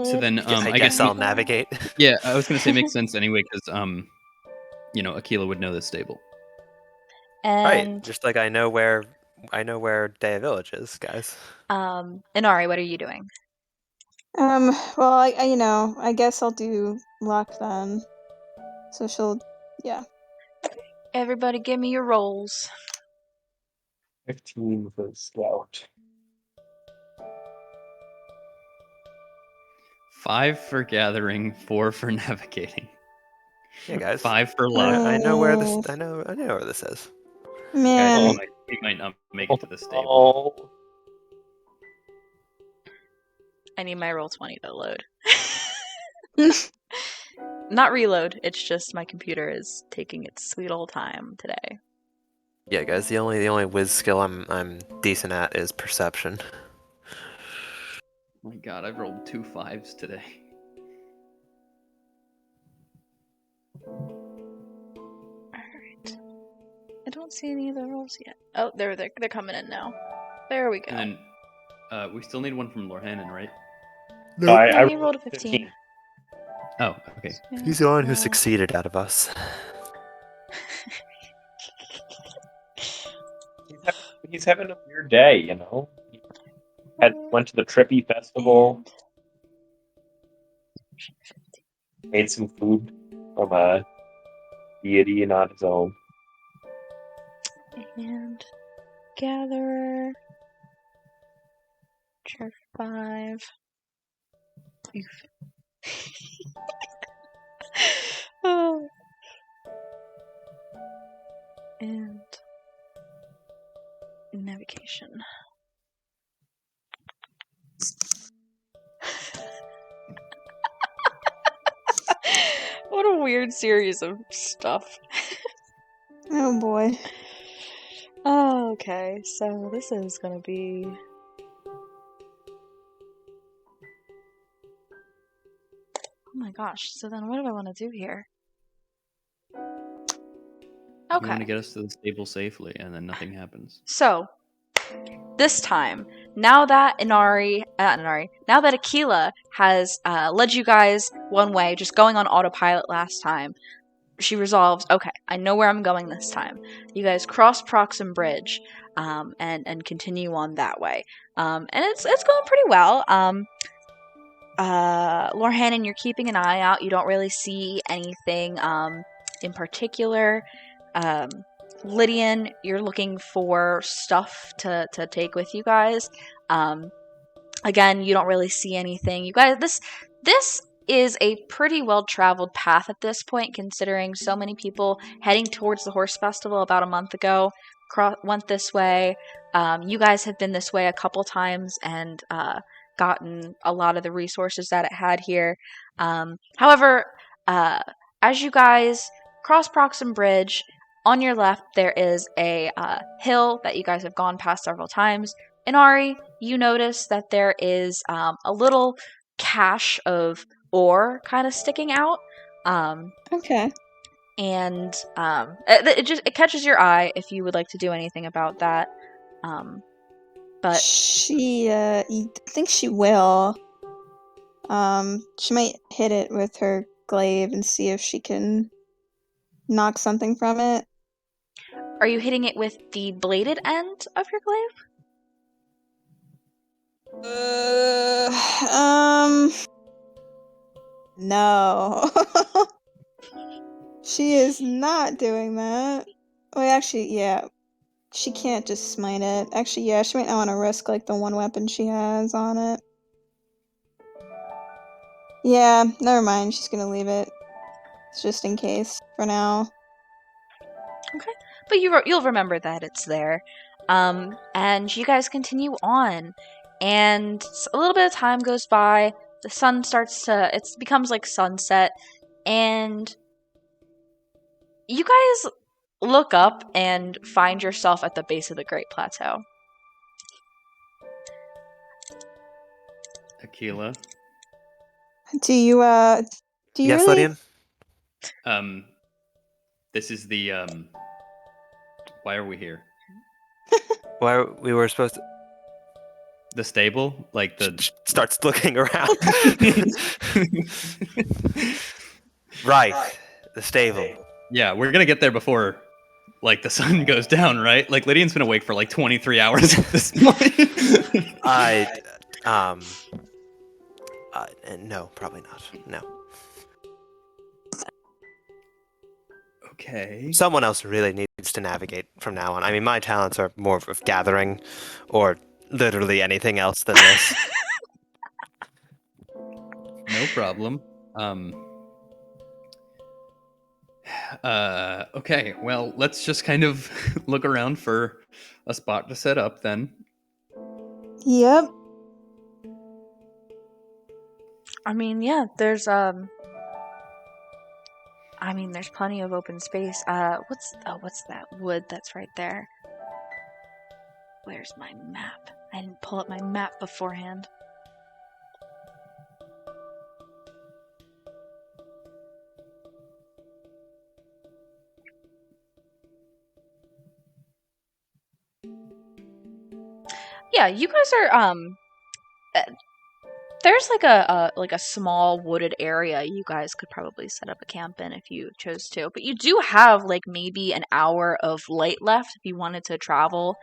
So then I guess I'll navigate. Yeah, I was gonna say it makes sense anyway because Aquila would know this stable. And Right, just like I know where Deya Village is, guys. Inari, what are you doing? Well, I guess I'll do luck then. So she'll, yeah. Everybody, give me your rolls. 15 for scout. 5 for gathering, 4 for navigating. Yeah, guys. 5 for luck. I know where this. I know where this is. Guys, Man. we might not make it to the stable. Oh, I need my roll 20 to load. Not reload. It's just my computer is taking its sweet old time today. Yeah, guys. The only whiz skill I'm decent at is perception. My God, I've rolled 2 5s today. Alright. I don't see any of the rolls yet. Oh, they're coming in now. There we go. And then we still need one from Lorhannen, right? no, I he rolled a 15. Oh, okay. He's the one who succeeded out of us. He's having a weird day, you know. He went to the Trippy Festival, made some food from a deity and on his own. And Gatherer. Chair 5. Oof. Oh. And navigation. What a weird series of stuff. Oh boy. Oh, okay, so this is gonna be... Oh my gosh, so then what do I want to do here? You want to Okay, get us to the stable safely, and then nothing happens. so this time, now that now that Aquila has led you guys one way, just going on autopilot last time, she resolves, okay, I know where I'm going this time. You guys cross Proxim Bridge, and continue on that way. And it's going pretty well. Lorhannen, you're keeping an eye out. You don't really see anything in particular. Lydian, you're looking for stuff to take with you guys. Again, you don't really see anything. You guys, this is a pretty well-traveled path at this point, considering so many people heading towards the horse festival about a month ago went this way. You guys have been this way a couple times and gotten a lot of the resources that it had here. However, as you guys cross Proxim Bridge, on your left there is a hill that you guys have gone past several times. Inari, you notice that there is a little cache of ore kind of sticking out. Okay. And it catches your eye if you would like to do anything about that. But She thinks she will. She might hit it with her glaive and see if she can knock something from it. are you hitting it with the bladed end of your glaive? No. She is not doing that. Wait, actually, yeah. She can't just smite it. Actually, yeah, she might not want to risk, like, the one weapon she has on it. Yeah, never mind. She's gonna leave it. It's just in case, for now. Okay, but you'll remember that it's there. And you guys continue on, and a little bit of time goes by. The sun it becomes like sunset, and you guys look up and find yourself at the base of the Great Plateau. Aquila, Do you Yes, really? Lydian? this is the why are we here? Why we were supposed to... The stable, like the Starts looking around. Right. The stable. yeah, we're gonna get there before like the sun goes down, right? Like Lydian's been awake for like 23 hours at this point. No, probably not. No. Okay. Someone else really needs to navigate from now on. I mean, my talents are more of gathering or literally anything else than this. No problem. Okay, well, let's just kind of look around for a spot to set up then. Yep. I mean, yeah, there's there's plenty of open space. What's that wood that's right there? Where's my map? I didn't pull up my map beforehand. Yeah, you guys are there's like a small wooded area you guys could probably set up a camp in if you chose to. But you do have like maybe an hour of light left if you wanted to travel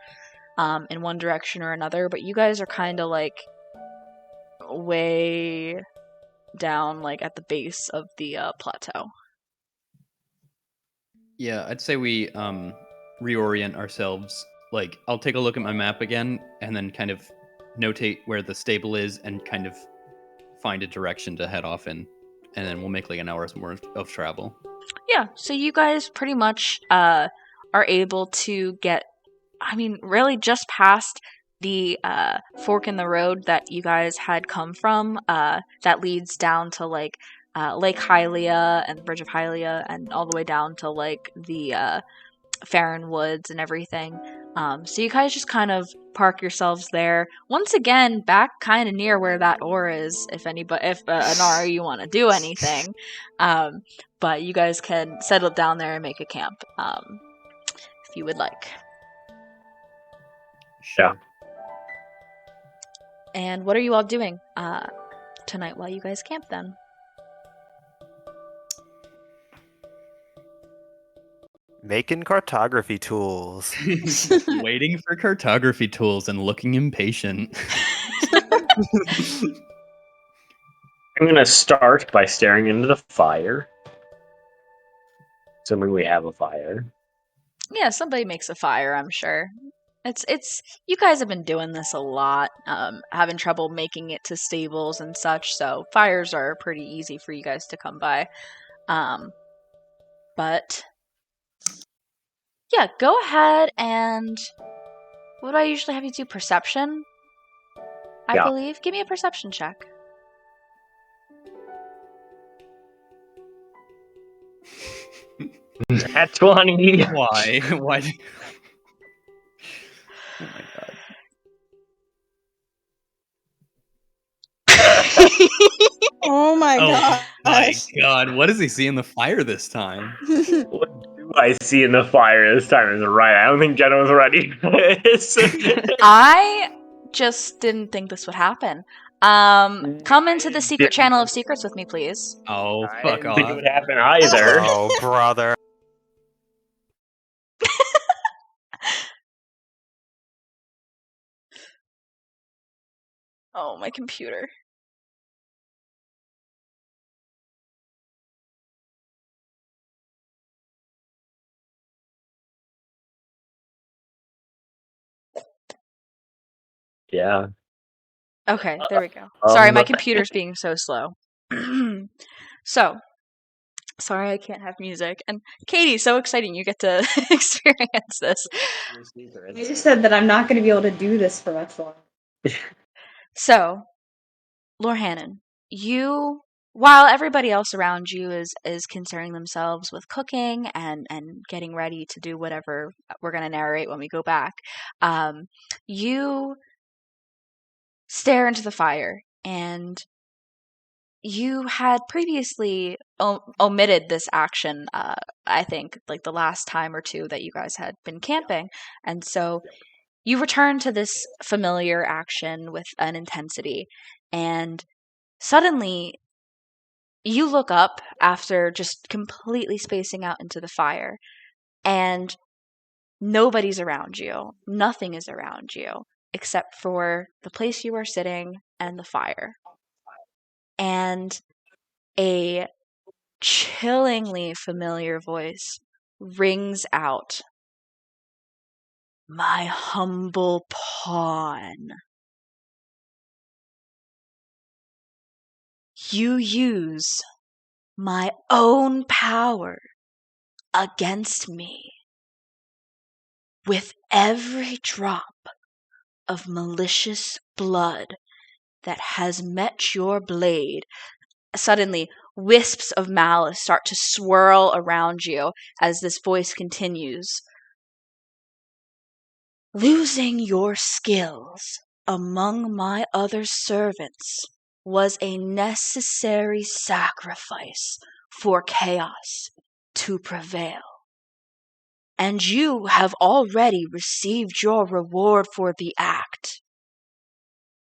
in one direction or another. But you guys are kind of like way down like at the base of the plateau. Yeah, I'd say we reorient ourselves. Like, I'll take a look at my map again and then kind of notate where the stable is and kind of find a direction to head off in. And then we'll make like an hour's worth of travel. Yeah, so you guys pretty much are able to get, really just past the fork in the road that you guys had come from that leads down to like Lake Hylia and the Bridge of Hylia and all the way down to like the Farron Woods and everything. So you guys just kind of park yourselves there. Once again, back kind of near where that ore is, if Anara, you want to do anything. But you guys can settle down there and make a camp if you would like. Yeah. And what are you all doing tonight while you guys camp then? Making cartography tools. Waiting for cartography tools and looking impatient. I'm going to start by staring into the fire. Assuming we have a fire. Yeah, somebody makes a fire, I'm sure. It's you guys have been doing this a lot, having trouble making it to stables and such, so fires are pretty easy for you guys to come by. But yeah, go ahead and what do I usually have you do? Perception? I Yeah. believe. Give me a perception check. At 20. Why? Why? Oh my god. Oh my Oh my gosh. god. What does he see in the fire this time? What do I see in the fire this time? Is it right? I don't think Jenna was ready for this. I just didn't think this would happen. Come into the secret channel of secrets with me, please. Oh, I fuck didn't think it off. would happen either. Oh, brother. Oh, my computer. Yeah. Okay, there we go. Sorry, my Um, computer's being so slow. So, sorry I can't have music. And Katie, so exciting you get to experience this. I just said that I'm not going to be able to do this for much longer. So, Lord Hannon, you, while everybody else around you is concerning themselves with cooking and getting ready to do whatever we're going to narrate when we go back, you stare into the fire, and you had previously omitted this action, I think, like the last time or two that you guys had been camping, and so you return to this familiar action with an intensity, and suddenly you look up after just completely spacing out into the fire, and nobody's around you. Nothing is around you except for the place you are sitting and the fire. And a chillingly familiar voice rings out, "My humble pawn. You use my own power against me. With every drop of malicious blood that has met your blade, suddenly wisps of malice start to swirl around you as this voice continues. Losing your skills among my other servants was a necessary sacrifice for chaos to prevail. And you have already received your reward for the act.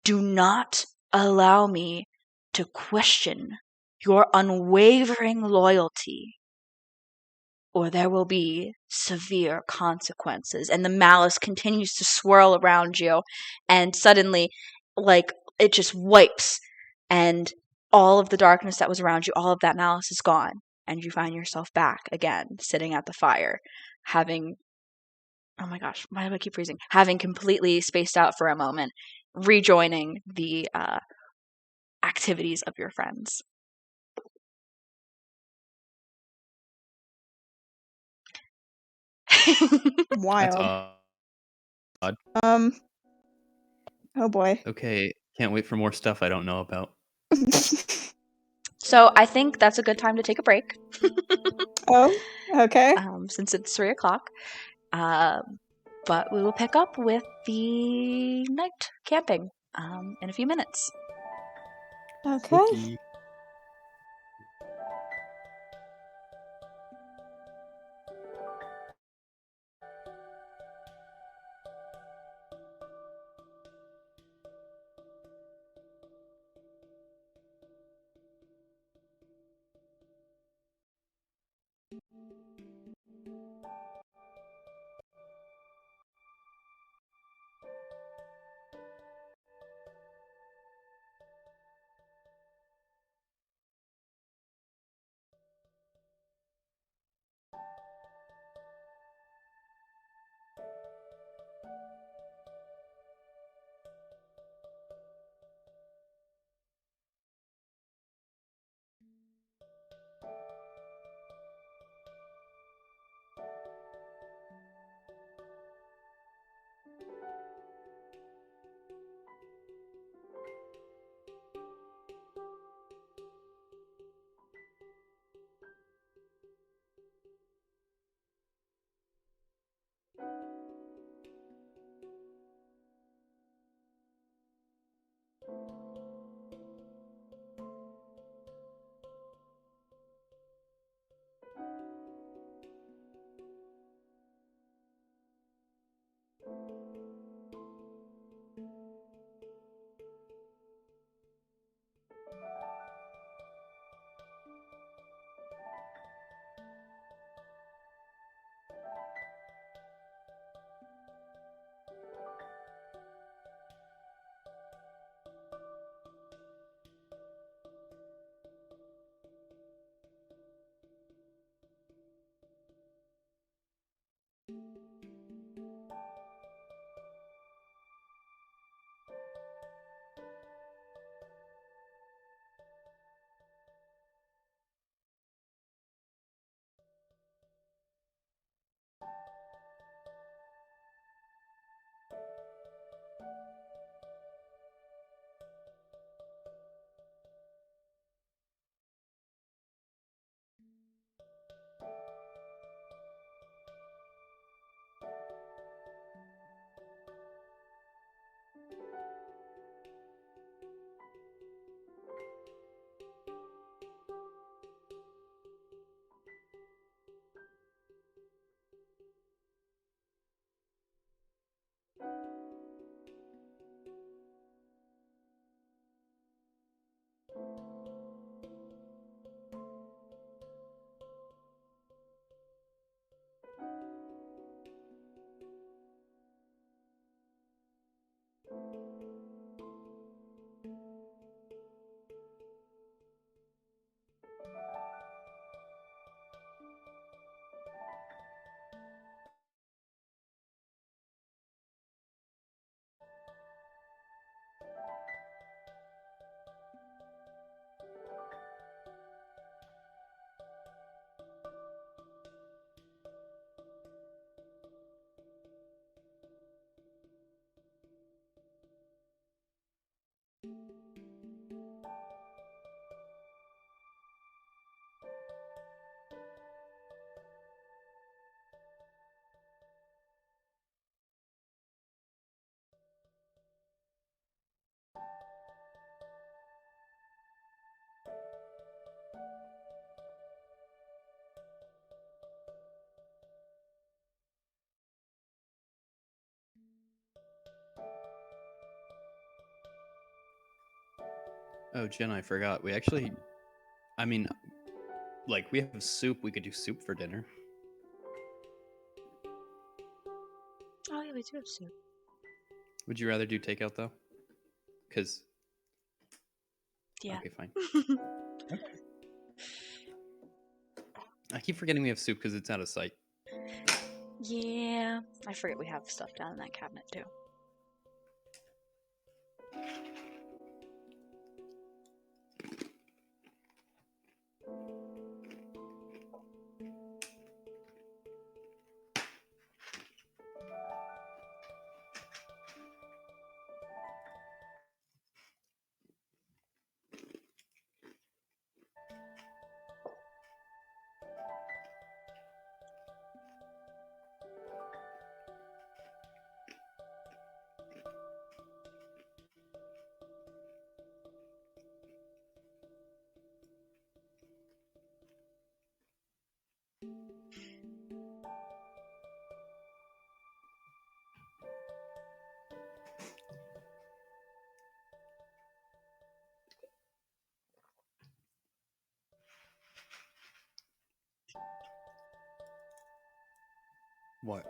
Do not allow me to question your unwavering loyalty, or there will be severe consequences. And the malice continues to swirl around you, and suddenly, like, it just wipes, and all of the darkness that was around you, all of that malice is gone, and you find yourself back again, sitting at the fire, having, oh my gosh, why do I keep freezing? Having completely spaced out for a moment, rejoining the activities of your friends. That's Wild. odd. Oh boy. Okay, can't wait for more stuff I don't know about. So I think that's a good time to take a break. Oh, okay. Since it's 3 o'clock. But we will pick up with the night camping in a few minutes. Okay. Spooky. Oh, Jen, I forgot. We actually, I mean, like, we have soup. We could do soup for dinner. Oh yeah, we do have soup. Would you rather do takeout though? Because Yeah. okay, fine. I keep forgetting we have soup because it's out of sight. Yeah. I forget we have stuff down in that cabinet too. What?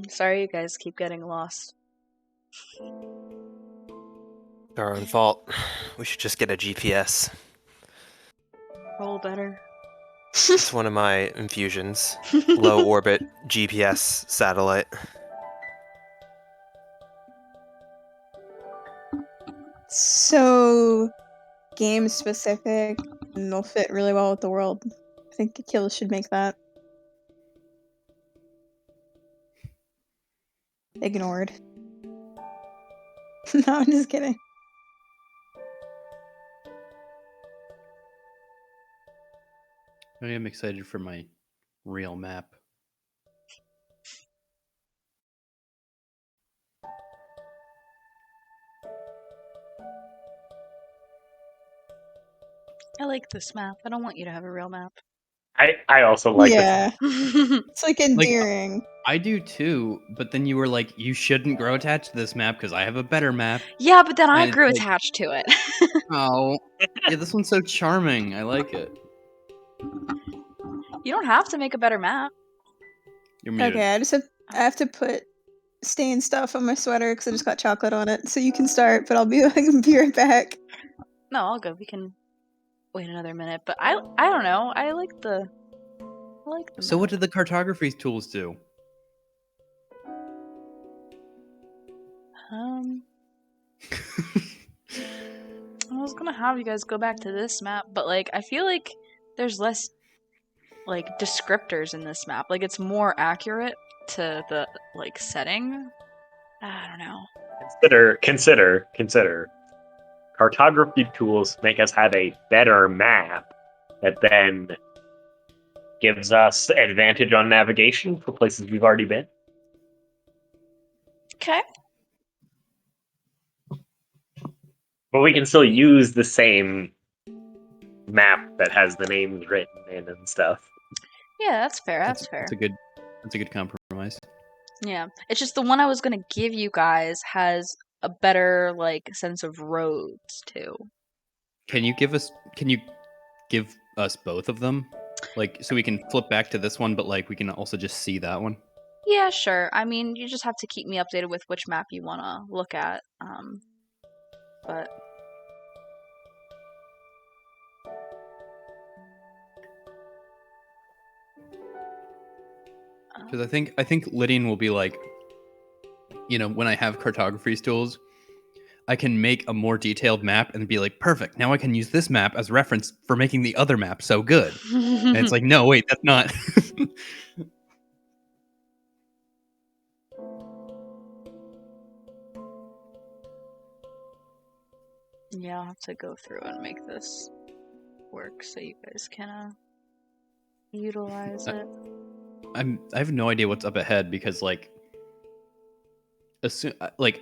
Sorry, you guys keep getting lost. Our own fault. We should just get a GPS. Roll better. It's one of my infusions. Low orbit GPS satellite. So game specific and they'll fit really well with the world. I think Akila should make that. Ignored. No, I'm just kidding. I am excited for my real map. I like this map. I don't want you to have a real map. I also like this. Yeah. It's like endearing. I do too, but then you were like, you shouldn't grow attached to this map because I have a better map. Yeah, but then I And it's grew like- attached to it. Oh, yeah, this one's so charming. I like it. You don't have to make a better map. You're muted. Okay, I have to put stain stuff on my sweater because I just got chocolate on it. So you can start, but I'll be right back. No, I'll go. We can wait another minute. But I don't know. I like the So map. what did the cartography tools do? I was gonna have you guys go back to this map, but like I feel like there's less like descriptors in this map. Like it's more accurate to the like setting. I don't know. Consider. Cartography tools make us have a better map that then gives us advantage on navigation for places we've already been. Okay. But we can still use the same map that has the names written in and stuff. Yeah, that's fair. That's fair. That's a good compromise. Yeah. It's just the one I was gonna give you guys has a better like sense of roads too. Can you give us both of them? Like so we can flip back to this one, but like we can also just see that one. Yeah, sure. I mean, you just have to keep me updated with which map you want to look at. But Because I think Lydian will be like, you know, when I have cartography tools, I can make a more detailed map and be like, perfect. Now I can use this map as reference for making the other map so good. And it's like, no, wait, that's not. yeah, I'll have to go through and make this work so you guys can utilize it. I have no idea what's up ahead because like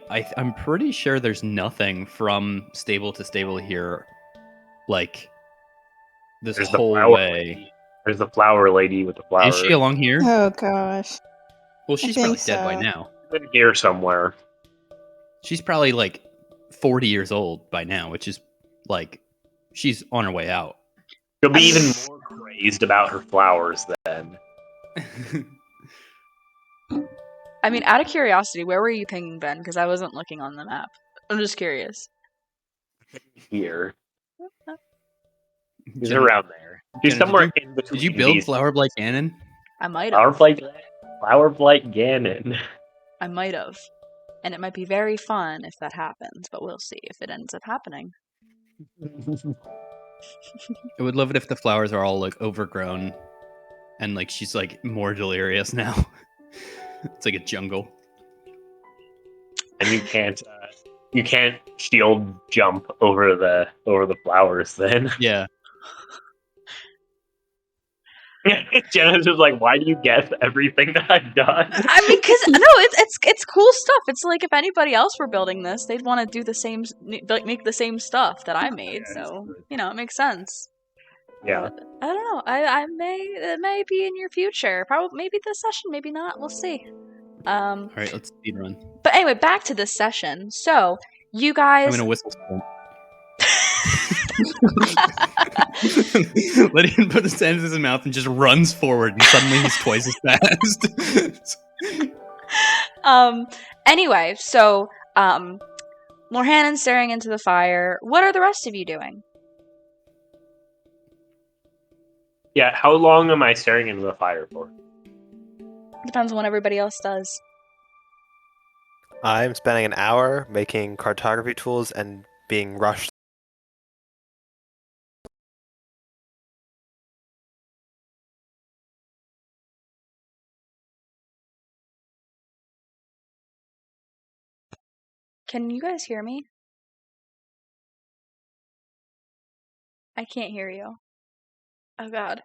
I'm pretty sure there's nothing from stable to stable here like this There's whole the flower way. lady. There's the flower lady with the flower. Is she along here? Oh gosh. Well, she's think probably dead by so. now. She's in here somewhere. She's probably like 40 years old by now, which is like she's on her way out. She'll be even more crazed about her flowers then. I mean, out of curiosity, where were you pinging Ben? Because I wasn't looking on the map. I'm just curious. Here. She's Jenna- around there. She's Jenna, somewhere in between. Did you build these Flower Blight Ganon? I might have. Flower Blight Ganon. I might have. And it might be very fun if that happens, but we'll see if it ends up happening. I would love it if the flowers are all like overgrown and like she's like more delirious now. It's like a jungle. And you can't shield jump over the flowers then. Yeah. Jenna's just like, why do you guess everything that I've done? I mean, because no, it's cool stuff. It's like if anybody else were building this, they'd want to do the same, like make the same stuff that I made. Yeah, So you know, it makes sense. Yeah. But I don't know. It may be in your future. Probably maybe this session, maybe not. We'll see. All right, let's speed run. But anyway, back to this session. So you guys. I'm gonna whistle. Lydian puts his hands in his mouth and just runs forward, and suddenly he's twice as fast. Anyway, so Lorhanon's staring into the fire. What are the rest of you doing? Yeah, how long am I staring into the fire for? Depends on what everybody else does. I'm spending an hour making cartography tools and being rushed. Can you guys hear me? I can't hear you. Oh god.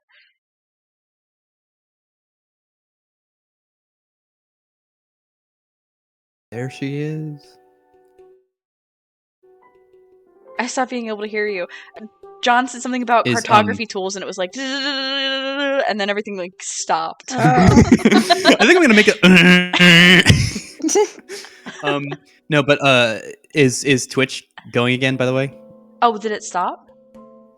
There she is. I stopped being able to hear you. John said something about cartography tools and it was like and then everything like stopped. I think I'm gonna make it. No, but is Twitch going again? By the way. Oh, did it stop?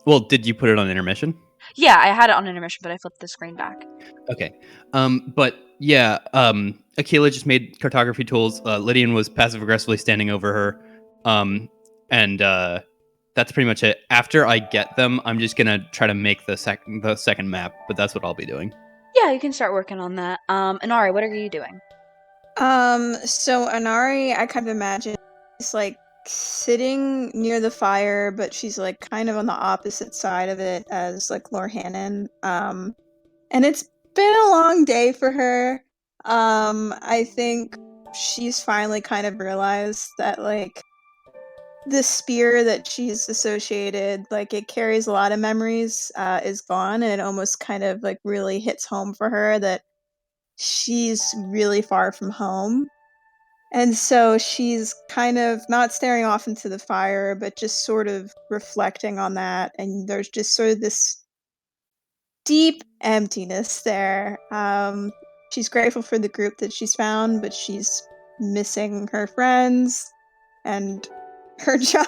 Well, did you put it on intermission? Yeah, I had it on intermission, but I flipped the screen back. Okay. But yeah, Akila just made cartography tools. Lydian was passive aggressively standing over her. And that's pretty much it. After I get them, I'm just gonna try to make the second map, but that's what I'll be doing. Yeah, you can start working on that. Inari, what are you doing? So Anari, I kind of imagine is like sitting near the fire, but she's like kind of on the opposite side of it as like Lord Hannon. And it's been a long day for her. I think she's finally kind of realized that like the spear that she's associated, like it carries a lot of memories, is gone, and it almost kind of like really hits home for her that she's really far from home. And so she's kind of not staring off into the fire, but just sort of reflecting on that. And there's just sort of this deep emptiness there. She's grateful for the group that she's found, but she's missing her friends and her job.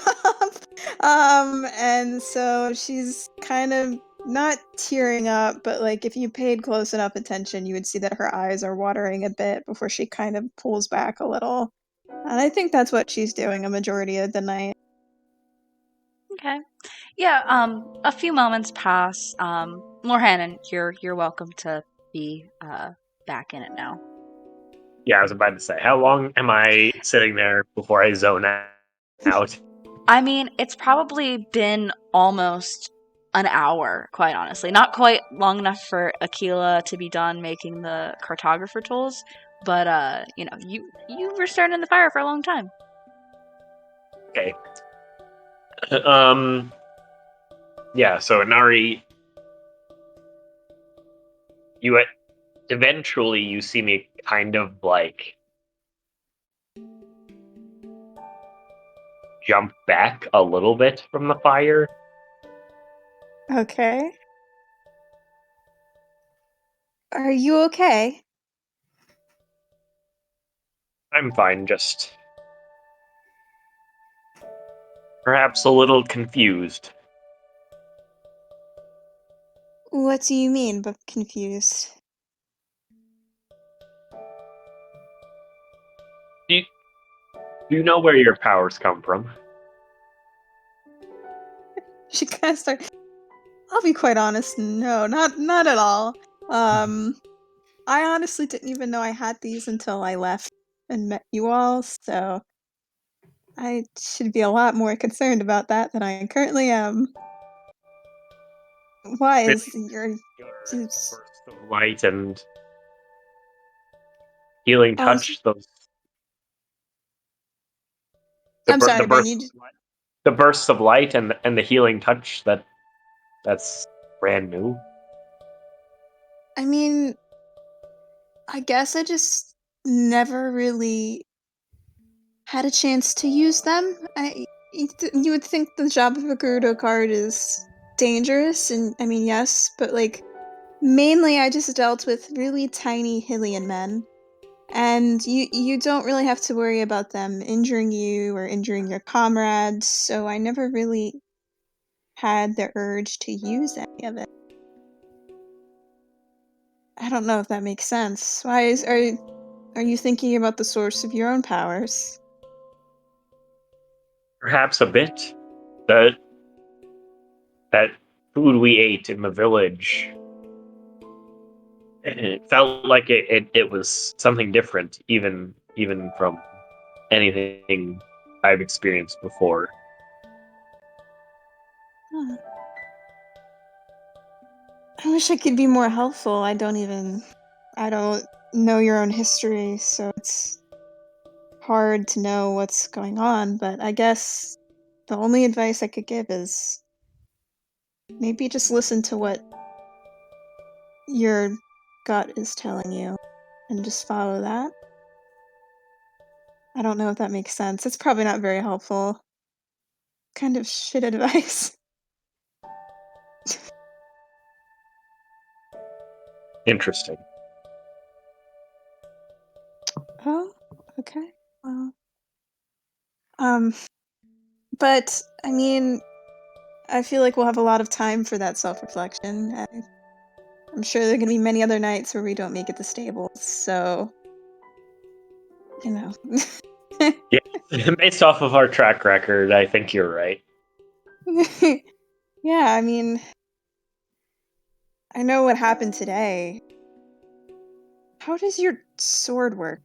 And so she's kind of not tearing up, but like if you paid close enough attention, you would see that her eyes are watering a bit before she kind of pulls back a little. And I think that's what she's doing a majority of the night. Okay. Yeah, a few moments pass. Lord Hannon, you're welcome to be back in it now. Yeah, I was about to say, how long am I sitting there before I zone out? I mean, it's probably been almost an hour, quite honestly. Not quite long enough for Aquila to be done making the cartographer tools, but you were starting in the fire for a long time. Okay. Yeah, so Nari, eventually you see me kind of like jump back a little bit from the fire. Okay. Are you okay? I'm fine, just perhaps a little confused. What do you mean, but confused? Do you know where your powers come from? She kind of starts. I'll be quite honest. No, not at all. I honestly didn't even know I had these until I left and met you all. So I should be a lot more concerned about that than I currently am. Why Really, is your burst of light and healing Oh, touch, those I'm sorry, Ben. the bursts of light and the healing touch that's brand new. I mean, I guess I just never really had a chance to use them. You would think the job of a Gerudo guard is dangerous, and I mean, yes, but like, mainly I just dealt with really tiny Hylian men. And you don't really have to worry about them injuring you or injuring your comrades, so I never really had the urge to use any of it. I don't know if that makes sense. Are you thinking about the source of your own powers? Perhaps a bit. That food we ate in the village, it felt like it was something different, even from anything I've experienced before. Huh. I wish I could be more helpful. I don't know your own history, so it's hard to know what's going on, but I guess the only advice I could give is maybe just listen to what your gut is telling you and just follow that. I don't know if that makes sense. It's probably not very helpful. Kind of shit advice. Interesting. Oh, okay. Well, but I mean, I feel like we'll have a lot of time for that self-reflection. I'm sure there are going to be many other nights where we don't make it to stables, so you know. Yeah, based off of our track record, I think you're right. Yeah, I mean, I know what happened today. How does your sword work?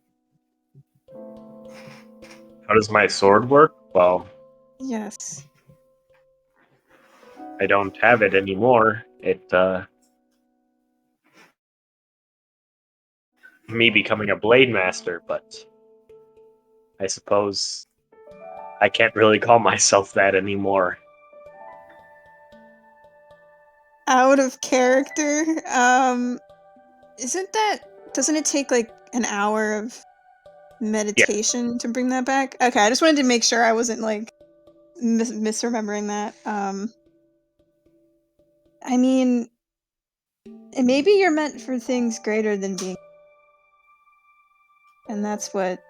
How does my sword work? Well, Yes. I don't have it anymore. Me becoming a blade master, but I suppose I can't really call myself that anymore. Out of character. Doesn't it take like an hour of meditation to bring that back? Okay, I just wanted to make sure I wasn't like misremembering that. I mean, maybe you're meant for things greater than being, and that's what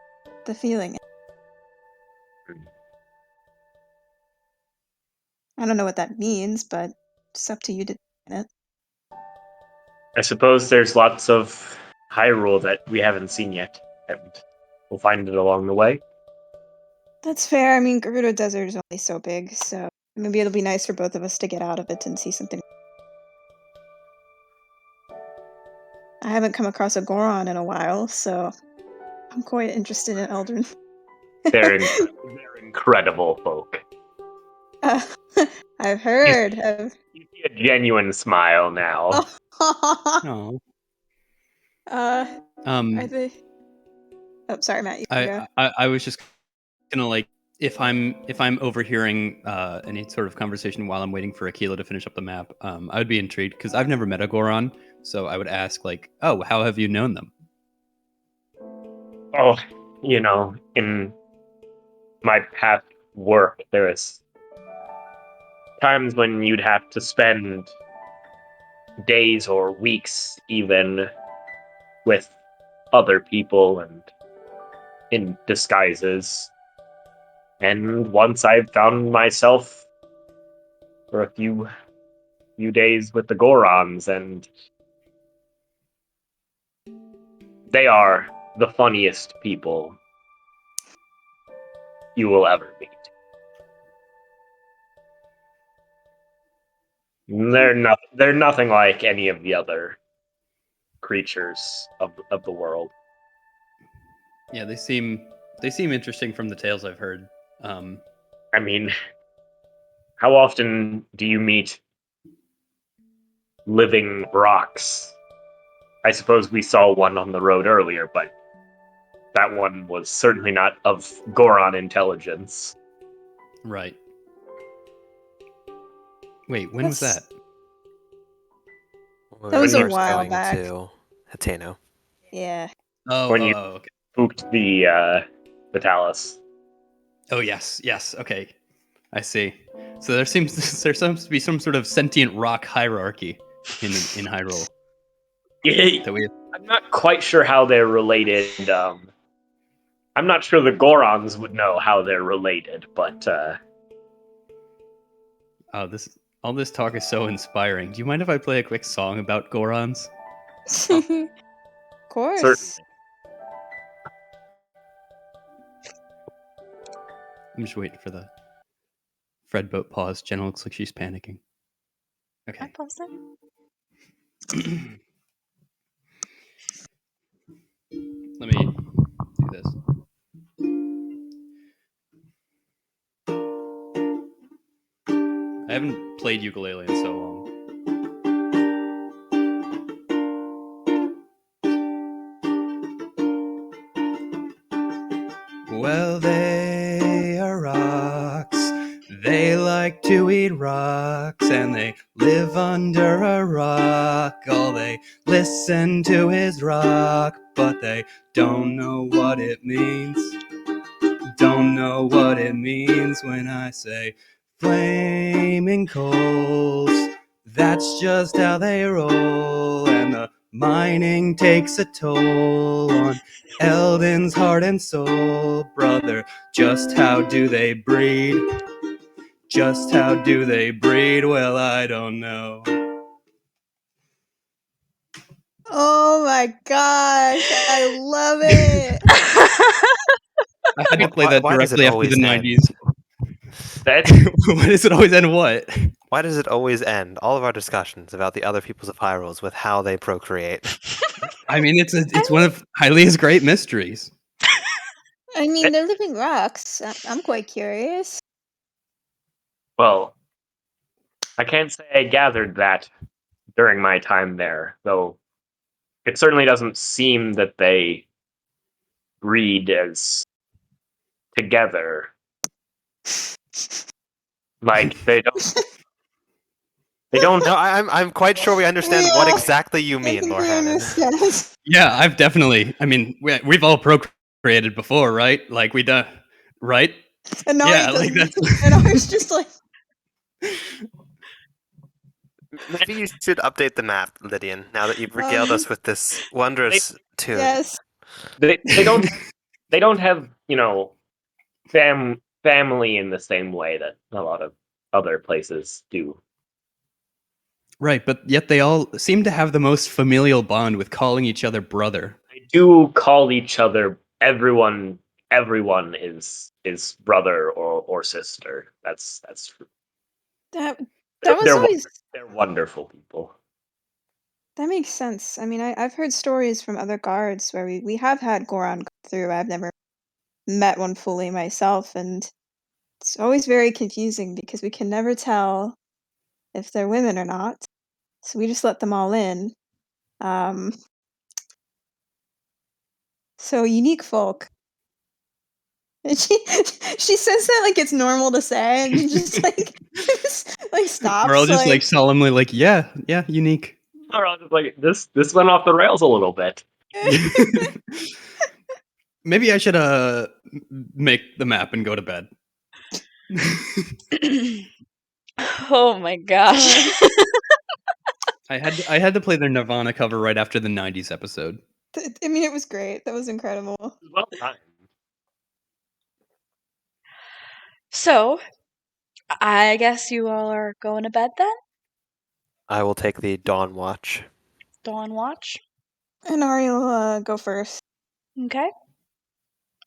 the feeling is. I don't know what that means, but it's up to you to define it. I suppose there's lots of Hyrule that we haven't seen yet, and we'll find it along the way. That's fair. I mean, Gerudo Desert is only so big, so maybe it'll be nice for both of us to get out of it and see something. I haven't come across a Goron in a while, so I'm quite interested in Elden. They're incredible folk. I've heard. You see a genuine smile now. No. Are they? Oh, sorry, Matt. You can go. I was just gonna like if I'm overhearing any sort of conversation while I'm waiting for Aquila to finish up the map, I would be intrigued because I've never met a Goron, so I would ask like, oh, how have you known them? Oh, in my past work, there was times when you'd have to spend days or weeks even with other people and in disguises. And once I found myself for a few days with the Gorons, and they are the funniest people you will ever meet. They're nothing like any of the other creatures of the world. Yeah, they seem interesting from the tales I've heard. I mean, how often do you meet living rocks? I suppose we saw one on the road earlier, but that one was certainly not of Goron intelligence. Right. Wait, when was that? That was When a we while going back. to Hateno. Yeah. When you Okay. spooked the Talus. Oh yes. Okay. I see. So there seems to be some sort of sentient rock hierarchy in Hyrule. I'm not quite sure how they're related. I'm not sure the Gorons would know how they're related, but all this talk is so inspiring. Do you mind if I play a quick song about Gorons? Of course. certainly. I'm just waiting for the Fred boat pause. Jenna looks like she's panicking. Okay. I pause it. Let me do this. I haven't played ukulele in so long. Well, they are rocks. They like to eat rocks, and they live under a rock. All they listen to is rock, but they don't know what it means. Don't know what it means when I say flaming coals. That's just how they roll, and the mining takes a toll on Eldon's heart and soul. Brother, just how do they breed? Just how do they breed? Well, I don't know. Oh my gosh, I love it. I had to play that Why does it directly after always the end? 90s. That's Why does it always end what? Why does it always end all of our discussions about the other peoples of Hyrule with how they procreate? I mean, it's one of Hylia's great mysteries. I mean, they're living rocks. I'm quite curious. well, I can't say I gathered that during my time there, though it certainly doesn't seem that they read as together. Like they don't. They don't. No, I'm quite sure we understand what exactly you I mean, think Lord we Hannon. understand. Yeah, I've definitely. I mean, we've all procreated before, right? Like we done, right? And now Yeah, like that's. and I was just like, Maybe you should update the map, Lydian, now that you've regaled us with this wondrous tune. yes. They don't. They don't have family in the same way that a lot of other places do. Right, but yet they all seem to have the most familial bond with calling each other brother. They do call each other everyone. Everyone is brother or sister. That's true. That They're, was they're always they're wonderful people. that makes sense. I mean, I've heard stories from other guards where we have had Goron go through. I've never met one fully myself, and it's always very confusing because we can never tell if they're women or not. So we just let them all in. Um, so unique folk. And she says that like it's normal to say, and just like like stops. We're all just like solemnly like, yeah, unique. Or I was just like, this went off the rails a little bit. Maybe I should make the map and go to bed. Oh my gosh. I had to play their Nirvana cover right after the '90s episode. I mean, it was great. That was incredible. Well timed. So, I guess you all are going to bed then? I will take the Dawn Watch. Dawn watch? And Ari will go first. Okay.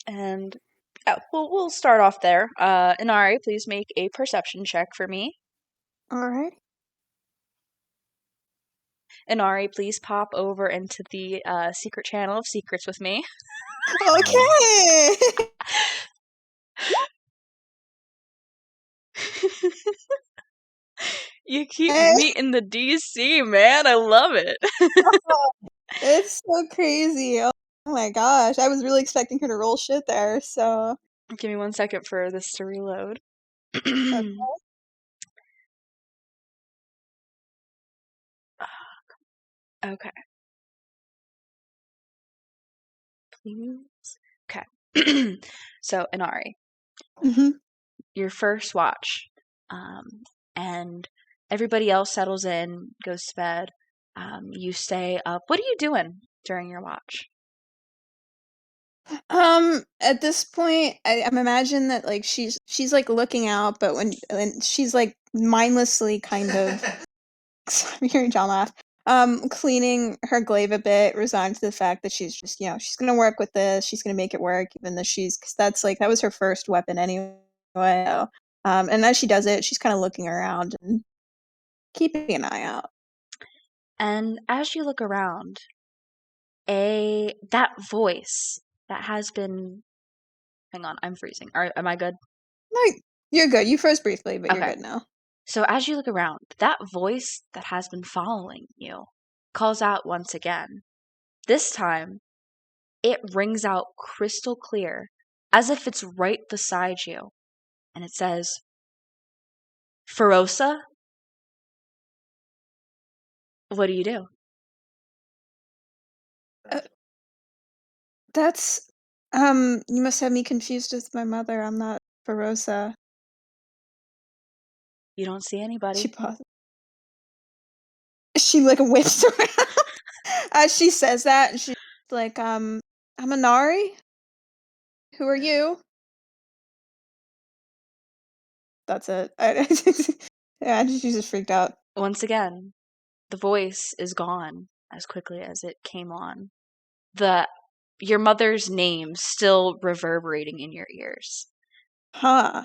And we'll start off there. Inari, please make a perception check for me. All right. Inari, please pop over into the secret channel of secrets with me. Okay. You keep Hey. meeting the DC, man. I love it. It's so crazy. Oh my gosh. I was really expecting her to roll shit there, so. Give me 1 second for this to reload. Okay. Please. Okay. So, Inari, Mhm. your first watch, and everybody else settles in, goes to bed. You stay up. What are you doing during your watch? At this point, I'm imagining that like she's like looking out, but when she's like mindlessly kind of I'm hearing John laugh. Cleaning her glaive a bit, resigned to the fact that she's just, she's gonna work with this, she's gonna make it work, even though because that was her first weapon anyway. So, and as she does it, she's kind of looking around and keeping an eye out. And as you look around, that voice that has been. Hang on, I'm freezing. Am I good? No, you're good. You froze briefly, but you're Okay. good now. So as you look around, that voice that has been following you calls out once again. This time, it rings out crystal clear, as if it's right beside you. And it says, Ferosa? What do you do? That's you must have me confused with my mother. I'm not Ferosa. You don't see anybody. She pauses. She like whips around as she says that, and she's like, I'm Inari. Who are you? That's it. Yeah, she's just freaked out. Once again, the voice is gone as quickly as it came on. Your mother's name still reverberating in your ears. Huh.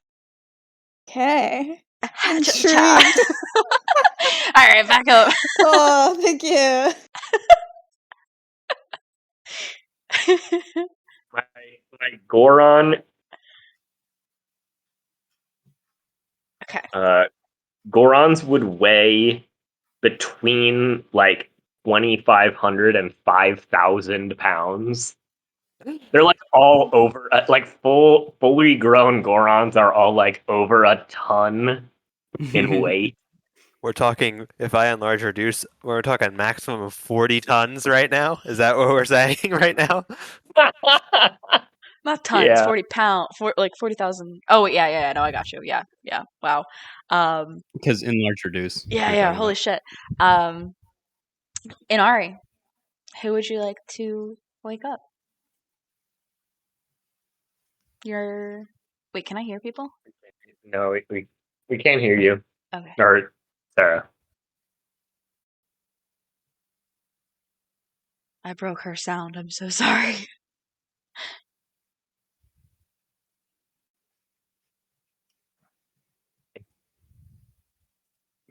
Okay. Cha-cha. Intrigued. All right, back up. Oh, thank you. My Goron. Okay. Gorons would weigh between like 2,500 and 5,000 pounds. They're like all over, like fully grown Gorons are all like over a ton in weight. We're talking, if I enlarge or reduce, we're talking maximum of 40 tons right now? Is that what we're saying right now? Not tons, Yeah. 40 pounds, like 40,000. Oh, yeah, no, I got you. Yeah, wow. Because enlarge reduce. Yeah, holy shit. Inari, who would you like to wake up? Wait, can I hear people? No, we can't hear you. Okay. Or Sarah. I broke her sound. I'm so sorry.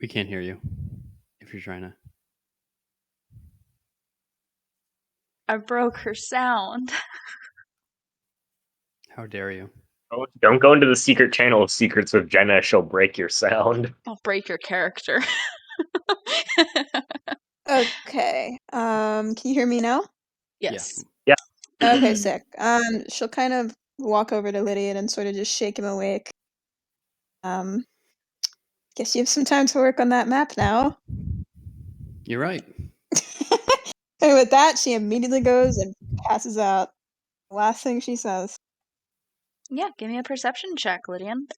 We can't hear you. If you're trying to. I broke her sound. How dare you? Don't go into the secret channel of Secrets with Jenna. She'll break your sound. I'll break your character. Okay. Can you hear me now? Yes. Yeah. Okay, sick. She'll kind of walk over to Lydian and sort of just shake him awake. Guess you have some time to work on that map now. You're right. And with that, she immediately goes and passes out. Last thing she says. Yeah, give me a perception check, Lydian.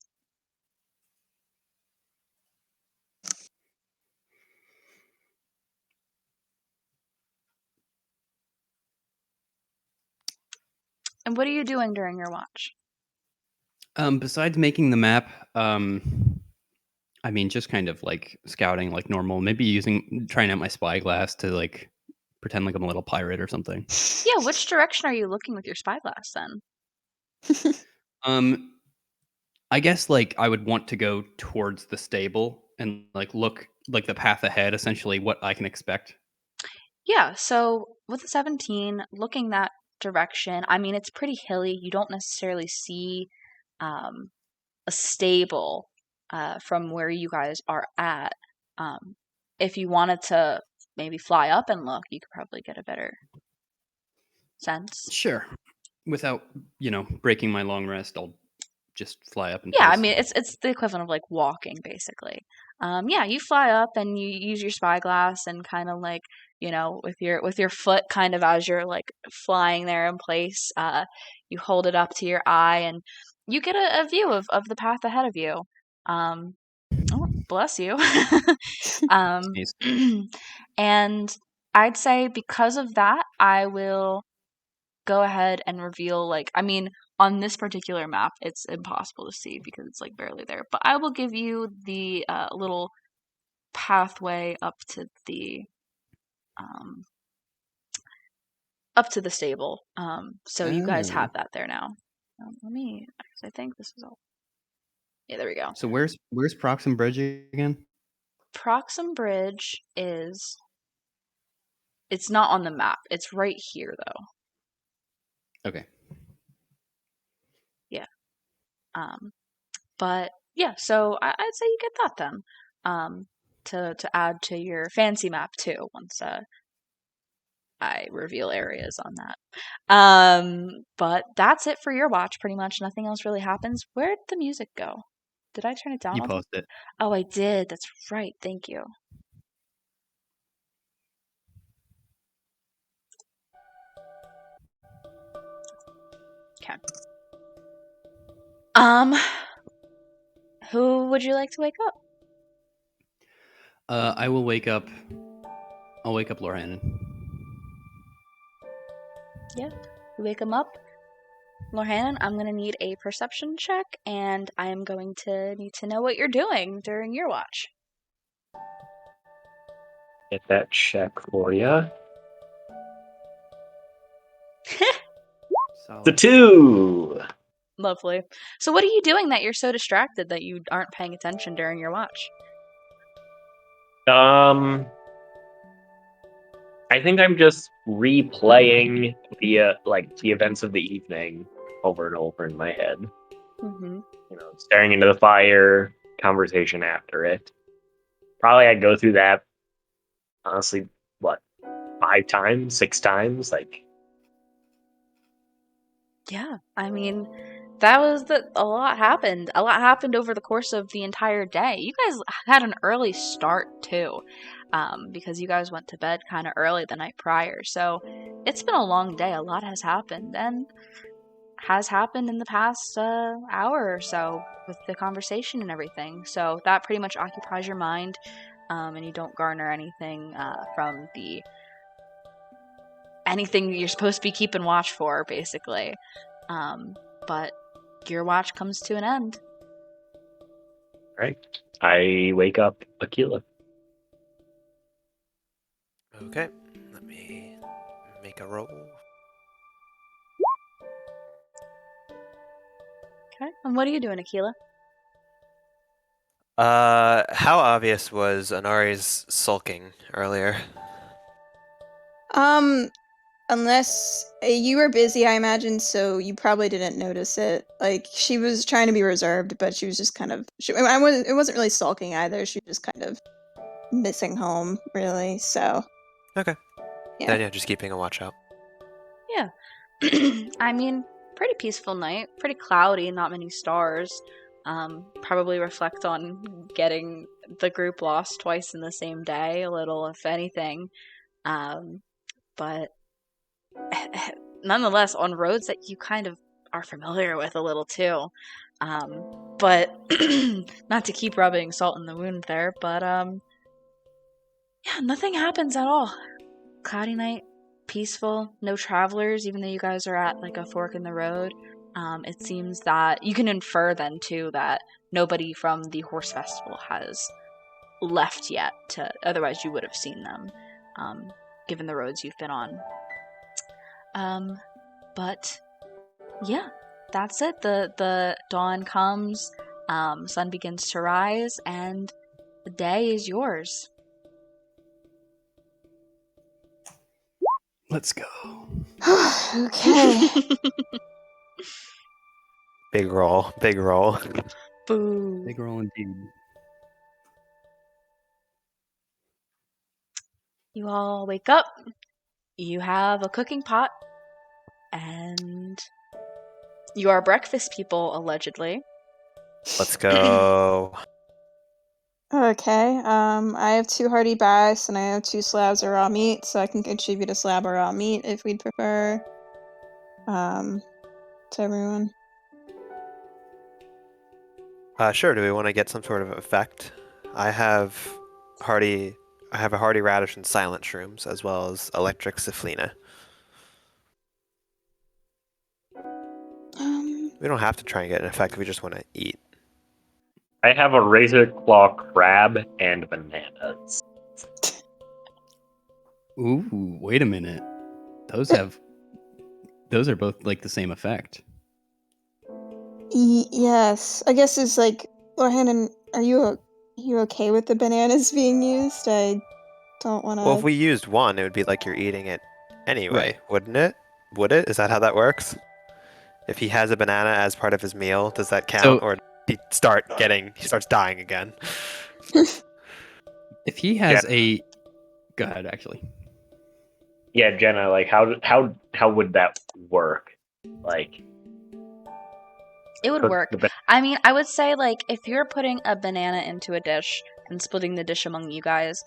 And what are you doing during your watch? Besides making the map, I mean, just kind of like scouting like normal. Maybe trying out my spyglass to like pretend like I'm a little pirate or something. Yeah, which direction are you looking with your spyglass then? I guess like I would want to go towards the stable and like look like the path ahead, essentially what I can expect. Yeah, so with the 17, looking that direction, I mean, it's pretty hilly. You don't necessarily see a stable from where you guys are at. If you wanted to maybe fly up and look, you could probably get a better sense. Sure. Without, breaking my long rest, I'll just fly up in Yeah, I place. mean, it's the equivalent of like walking, basically. Yeah, you fly up and you use your spyglass and kind of like, with your foot kind of as you're like flying there in place, you hold it up to your eye and you get a view of the path ahead of you. Oh, bless you. Sneeze. And I'd say because of that, I will go ahead and reveal I mean, on this particular map, it's impossible to see because it's like barely there. But I will give you the little pathway up to the stable. So you guys have that there now. I think this is all. Yeah, there we go. So where's Proxim Bridge again? Proxim Bridge is. It's not on the map. It's right here, though. Okay. Yeah. But yeah, so I'd say you get that then. To add to your fancy map too once I reveal areas on that. But that's it for your watch. Pretty much nothing else really happens. Where did the music go? Did I turn it down? You paused it. Oh, I did. That's right. Thank you. Okay. Who would you like to wake up? I'll wake up Lorhannon. Yeah. You wake him up. Lorhannon, I'm going to need a perception check, and I am going to need to know what you're doing during your watch. Get that check for you. It's a 2. Lovely. So what are you doing that you're so distracted that you aren't paying attention during your watch? I think I'm just replaying the events of the evening over and over in my head. Mm-hmm. Staring into the fire, conversation after it. Probably I'd go through that, honestly, 5 times, 6 times? Yeah, I mean, that was a lot happened. A lot happened over the course of the entire day. You guys had an early start too, because you guys went to bed kind of early the night prior. So it's been a long day. A lot has happened, and has happened in the past hour or so with the conversation and everything. So that pretty much occupies your mind, and you don't garner anything from anything you're supposed to be keeping watch for, basically. But your watch comes to an end. Right. I wake up Aquila. Okay, let me make a roll. Okay. And what are you doing, Aquila? How obvious was Anari's sulking earlier? Unless you were busy, I imagine, so you probably didn't notice it. Like, she was trying to be reserved, but she was just kind of. It wasn't really sulking either. She was just kind of missing home, really. So. Okay. Yeah. Then yeah, just keeping a watch out. Yeah. I mean, pretty peaceful night. Pretty cloudy, not many stars. Probably reflect on getting the group lost twice in the same day, a little, if anything. But nonetheless, on roads that you kind of are familiar with a little too. But not to keep rubbing salt in the wound there, but yeah, nothing happens at all. Cloudy night, peaceful, no travelers, even though you guys are at like a fork in the road. It seems that you can infer then too that nobody from the horse festival has left yet. Otherwise, you would have seen them, given the roads you've been on. But yeah, that's it. The dawn comes, sun begins to rise, and the day is yours. Let's go. Okay. Big roll, big roll. Boo. Big roll indeed. You all wake up. You have a cooking pot, and you are breakfast people, allegedly. Let's go. Okay. I have 2 hearty bass and I have 2 slabs of raw meat, so I can contribute a slab of raw meat if we'd prefer. To everyone. Sure. Do we want to get some sort of effect? I have a hardy radish and silent shrooms, as well as electric Siflina. We don't have to try and get an effect if we just want to eat. I have a razor claw crab and bananas. Ooh, wait a minute. Those are both like the same effect. Yes. I guess it's like, Lohannon, are you okay with the bananas being used? I don't want to. Well, if we used one, it would be like you're eating it anyway, Right. wouldn't it? Would it? Is that how that works? If he has a banana as part of his meal, does that count, or he starts dying again? If he has Yeah. go ahead, actually. Yeah, Jenna, like how would that work? Like, It would cook work. the I mean, I would say, like, if you're putting a banana into a dish and splitting the dish among you guys,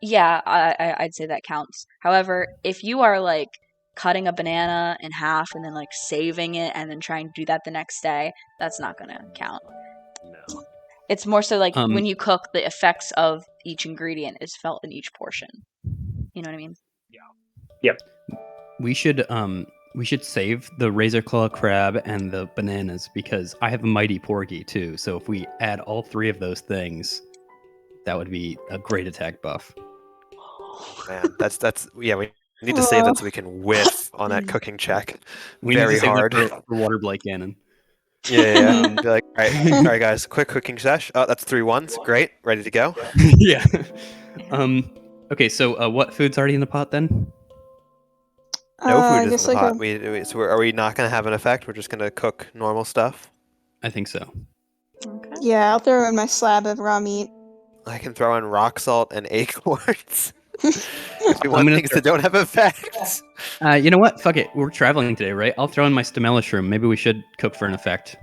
yeah, I'd say that counts. However, if you are, like, cutting a banana in half and then, like, saving it and then trying to do that the next day, that's not gonna count. No. It's more so, like, when you cook, the effects of each ingredient is felt in each portion. You know what I mean? Yep. We should save the razor claw crab and the bananas because I have a mighty porgy too. So if we add all 3 of those things, that would be a great attack buff. Man, that's yeah. We need to save that so we can whiff on that cooking check. We Very need to save hard. that for water blight cannon. Yeah. Um, Be like, all right, guys, quick cooking sesh. Oh, that's 3 ones. Great, ready to go. yeah. Okay, so what food's already in the pot then? No food I is in guess the like pot. a Are we not gonna have an effect? We're just gonna cook normal stuff. I think so. Okay. yeah. I'll throw in my slab of raw meat. I can throw in rock salt and acorns. If you I'm want gonna things that don't have effects. You know what? Fuck it. We're traveling today, right? I'll throw in my stamella shroom. Maybe we should cook for an effect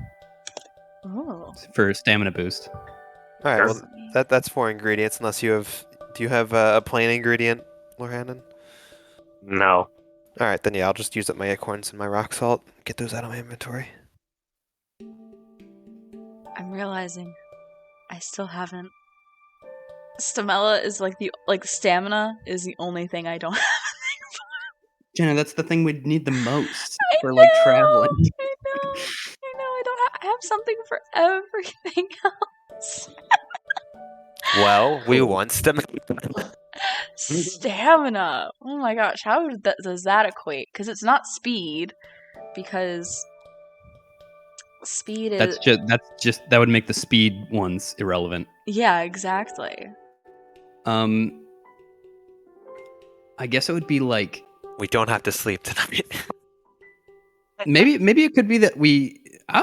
Oh. for stamina boost. All right, well that's 4 ingredients. Unless you have, do you have a plain ingredient, Lorhannon? No. All right, then yeah, I'll just use up my acorns and my rock salt. Get those out of my inventory. I'm realizing I still haven't. Stamella is like stamina is the only thing I don't have. Jenna, that's the thing we'd need the most I for like know, traveling. I don't have something for everything else. Well, we want stamina. Stamina. Oh my gosh, how does that equate? Because it's not speed. Because speed is That's just that would make the speed ones irrelevant. yeah, exactly. I guess it would be like We don't have to sleep tonight. maybe it could be that we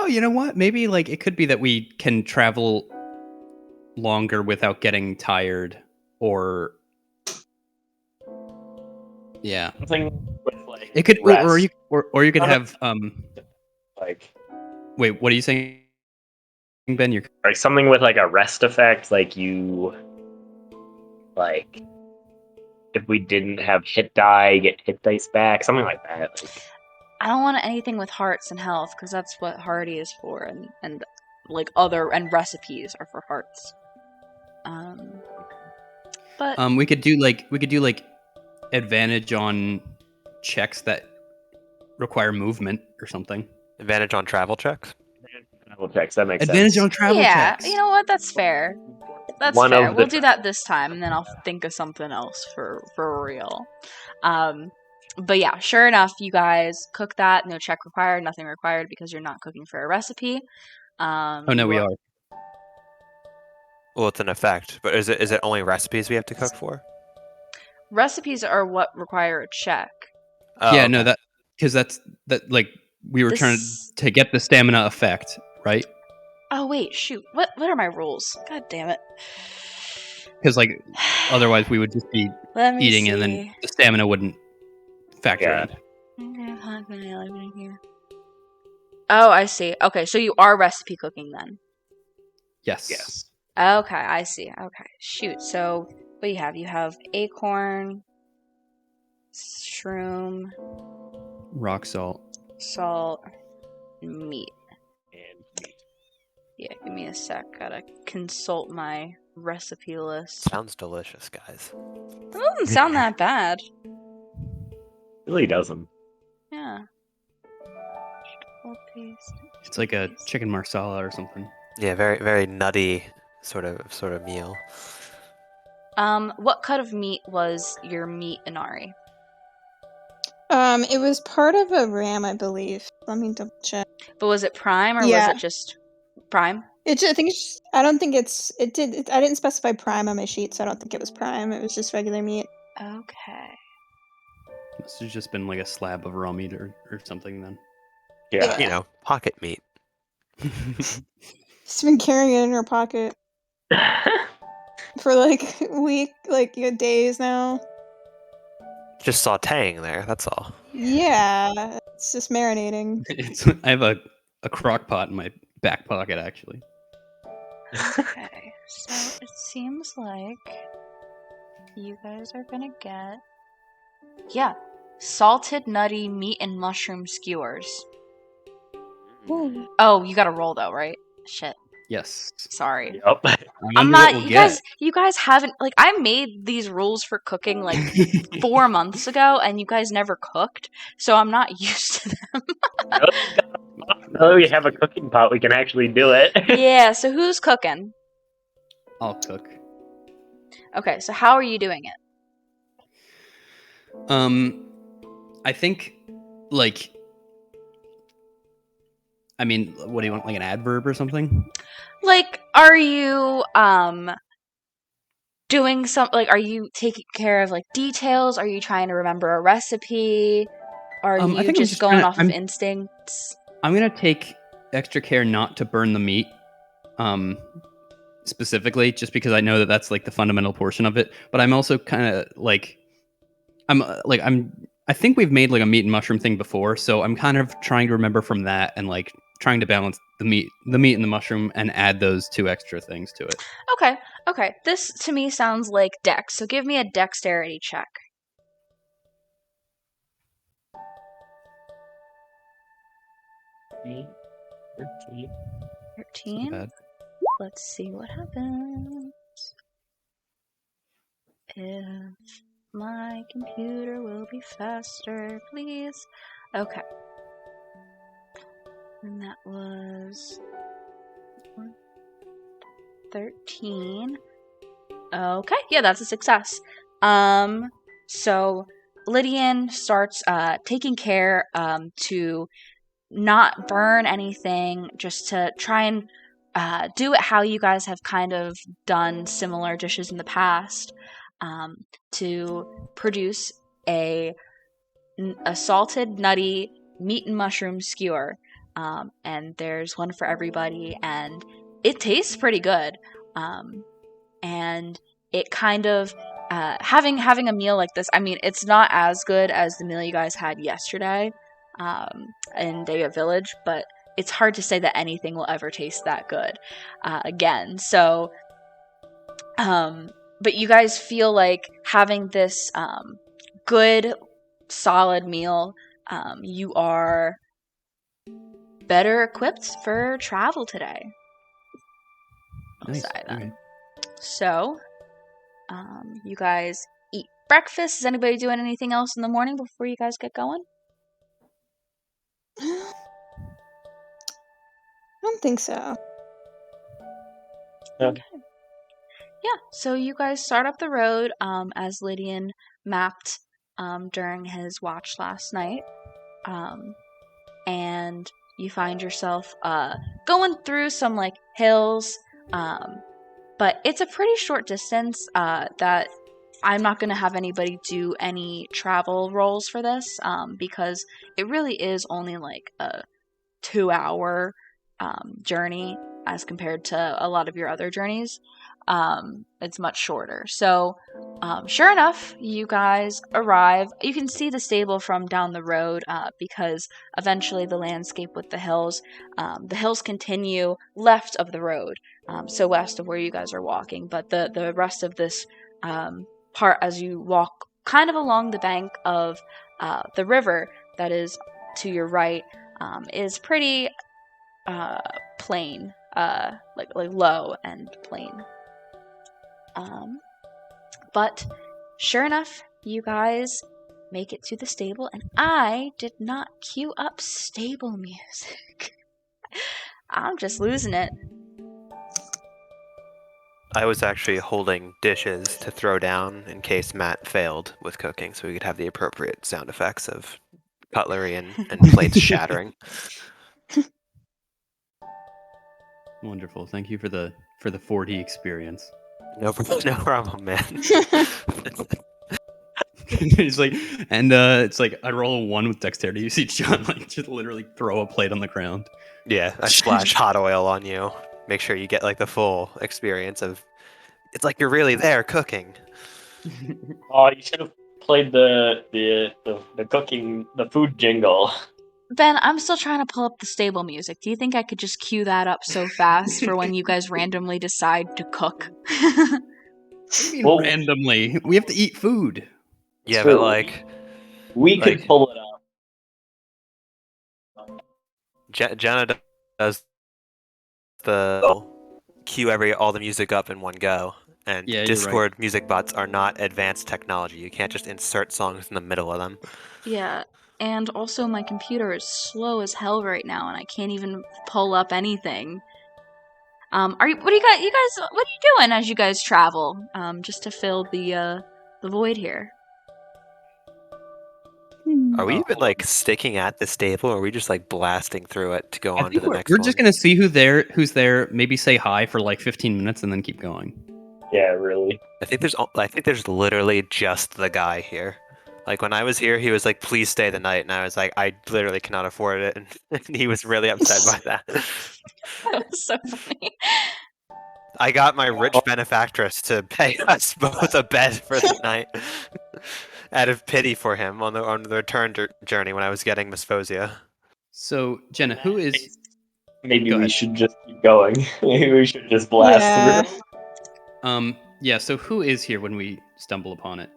you know what? Maybe like it could be that we can travel longer without getting tired or yeah. Something with like It could rest. or you could have like wait, what are you saying, Ben? You're like something with like a rest effect, like you like if we didn't have hit die, get hit dice back, something like that. Like, I don't want anything with hearts and health because that's what Hardy is for, and like other and recipes are for hearts. But we could do like advantage on checks that require movement or something. Advantage on travel checks. travel checks, that makes Advantage sense. on travel yeah, checks. you know what? That's fair. That's One fair. of We'll the do that this time, and then I'll think of something else for real. But yeah, sure enough, you guys cook that. No check required, nothing required because you're not cooking for a recipe. Oh no, we are. Well, it's an effect, but is it only recipes we have to cook for? Recipes are what require a check. Oh, Yeah, okay. no, that because that like we were trying to get the stamina effect, right? Oh wait, shoot. What are my rules? God damn it. Because like otherwise we would just be Let me eating see. and then the stamina wouldn't factor in. Oh, I see. Okay, so you are recipe cooking then. Yes. Yes. Okay, I see. Okay, shoot. So what do you have? You have acorn, shroom, Rock salt. salt, and meat. And meat. Yeah, give me a sec. Gotta consult my recipe list. Sounds delicious, guys. That doesn't sound that bad. Really doesn't. Yeah. Vegetable paste. It's like a chicken marsala or something. Yeah, very very nutty sort of meal. What cut of meat was your meat, Inari? It was part of a ram, I believe. Let me double check. But was it prime or Yeah. was it just prime? I think it's. I don't think it's. It did. I didn't specify prime on my sheet, so I don't think it was prime. It was just regular meat. Okay. This has just been like a slab of raw meat or something then. Yeah. You know, pocket meat. She's been carrying it in her pocket for like days now. Just sautéing there, that's all. Yeah, it's just marinating. I have a crock pot in my back pocket actually. Okay. So it seems like you guys are gonna get salted nutty meat and mushroom skewers. Ooh. Oh, you gotta roll though, right? Shit. Yes. Sorry. Yep. I'm Wonder not. what we'll You guys haven't like. I made these rules for cooking like 4 months ago, and you guys never cooked, so I'm not used to them. Oh, we have a cooking pot. We can actually do it. Yeah. So who's cooking? I'll cook. Okay. So how are you doing it? I think like I mean, what do you want, like an adverb or something? Like, are you doing are you taking care of like details? Are you trying to remember a recipe? Are I you think I'm just just going gonna- off of instincts? I'm gonna take extra care not to burn the meat, specifically, just because I know that that's like the fundamental portion of it. But I'm also kind of like, I think we've made like a meat and mushroom thing before, so I'm kind of trying to remember from that and like trying to balance the meat and the mushroom, and add those two extra things to it. Okay. This to me sounds like dex. So give me a dexterity check. Me? 13. 13. Bad. Let's see what happens. If my computer will be faster, please. Okay. And that was 13. Okay, yeah, that's a success. So Lydian starts taking care to not burn anything, just to try and do it how you guys have kind of done similar dishes in the past, to produce a salted, nutty meat and mushroom skewer. And there's one for everybody, and it tastes pretty good. And it kind of having a meal like this. I mean, it's not as good as the meal you guys had yesterday in Deya Village, but it's hard to say that anything will ever taste that good again. So, but you guys feel like having this good, solid meal. You are better equipped for travel today. I'll Nice. say that. Okay. So, you guys eat breakfast. Is anybody doing anything else in the morning before you guys get going? I don't think so. Yeah. Okay. Yeah, so you guys start up the road as Lydian mapped during his watch last night. And you find yourself going through some like hills, but it's a pretty short distance that I'm not going to have anybody do any travel rolls for this because it really is only like a 2-hour journey as compared to a lot of your other journeys. It's much shorter. So, sure enough, you guys arrive. You can see the stable from down the road because eventually the landscape with the hills continue left of the road, so west of where you guys are walking. But the rest of this part, as you walk kind of along the bank of the river that is to your right, is pretty plain, like low and plain. But sure enough, you guys make it to the stable, and I did not queue up stable music. I'm just losing it. I was actually holding dishes to throw down in case Matt failed with cooking, so we could have the appropriate sound effects of cutlery and plates shattering. Wonderful. Thank you for the 4D experience. No problem, man. It's like, and it's like I roll a 1 with dexterity. You see John like just literally throw a plate on the ground. Yeah, I splash hot oil on you. Make sure you get like the full experience of. It's like you're really there cooking. Oh, you should have played the cooking, the food jingle. Ben, I'm still trying to pull up the stable music. Do you think I could just cue that up so fast for when you guys randomly decide to cook? What do you mean Well, randomly? We have to eat food. Yeah, True. but like we could like- pull it up. Jenna does the cue all the music up in one go, and Yeah, you're right. Discord music bots are not advanced technology. You can't just insert songs in the middle of them. Yeah, and also my computer is slow as hell right now, and I can't even pull up anything. What are you doing as you guys travel? Just to fill the void here. Are we even like sticking at the stable, or are we just like blasting through it to go I on to think the we're, next we're one? just gonna see who's there. Maybe say hi for like 15 minutes and then keep going. Yeah, really. I think there's literally just the guy here. Like when I was here, he was like, "Please stay the night," and I was like, "I literally cannot afford it," and he was really upset by that. That was so funny. I got my rich benefactress to pay us both a bed for the night, out of pity for him on the return journey when I was getting Misphosia. So Jenna, who is? Maybe Go we ahead. should just keep going. Maybe we should just blast Yeah. through. Yeah. So who is here when we stumble upon it?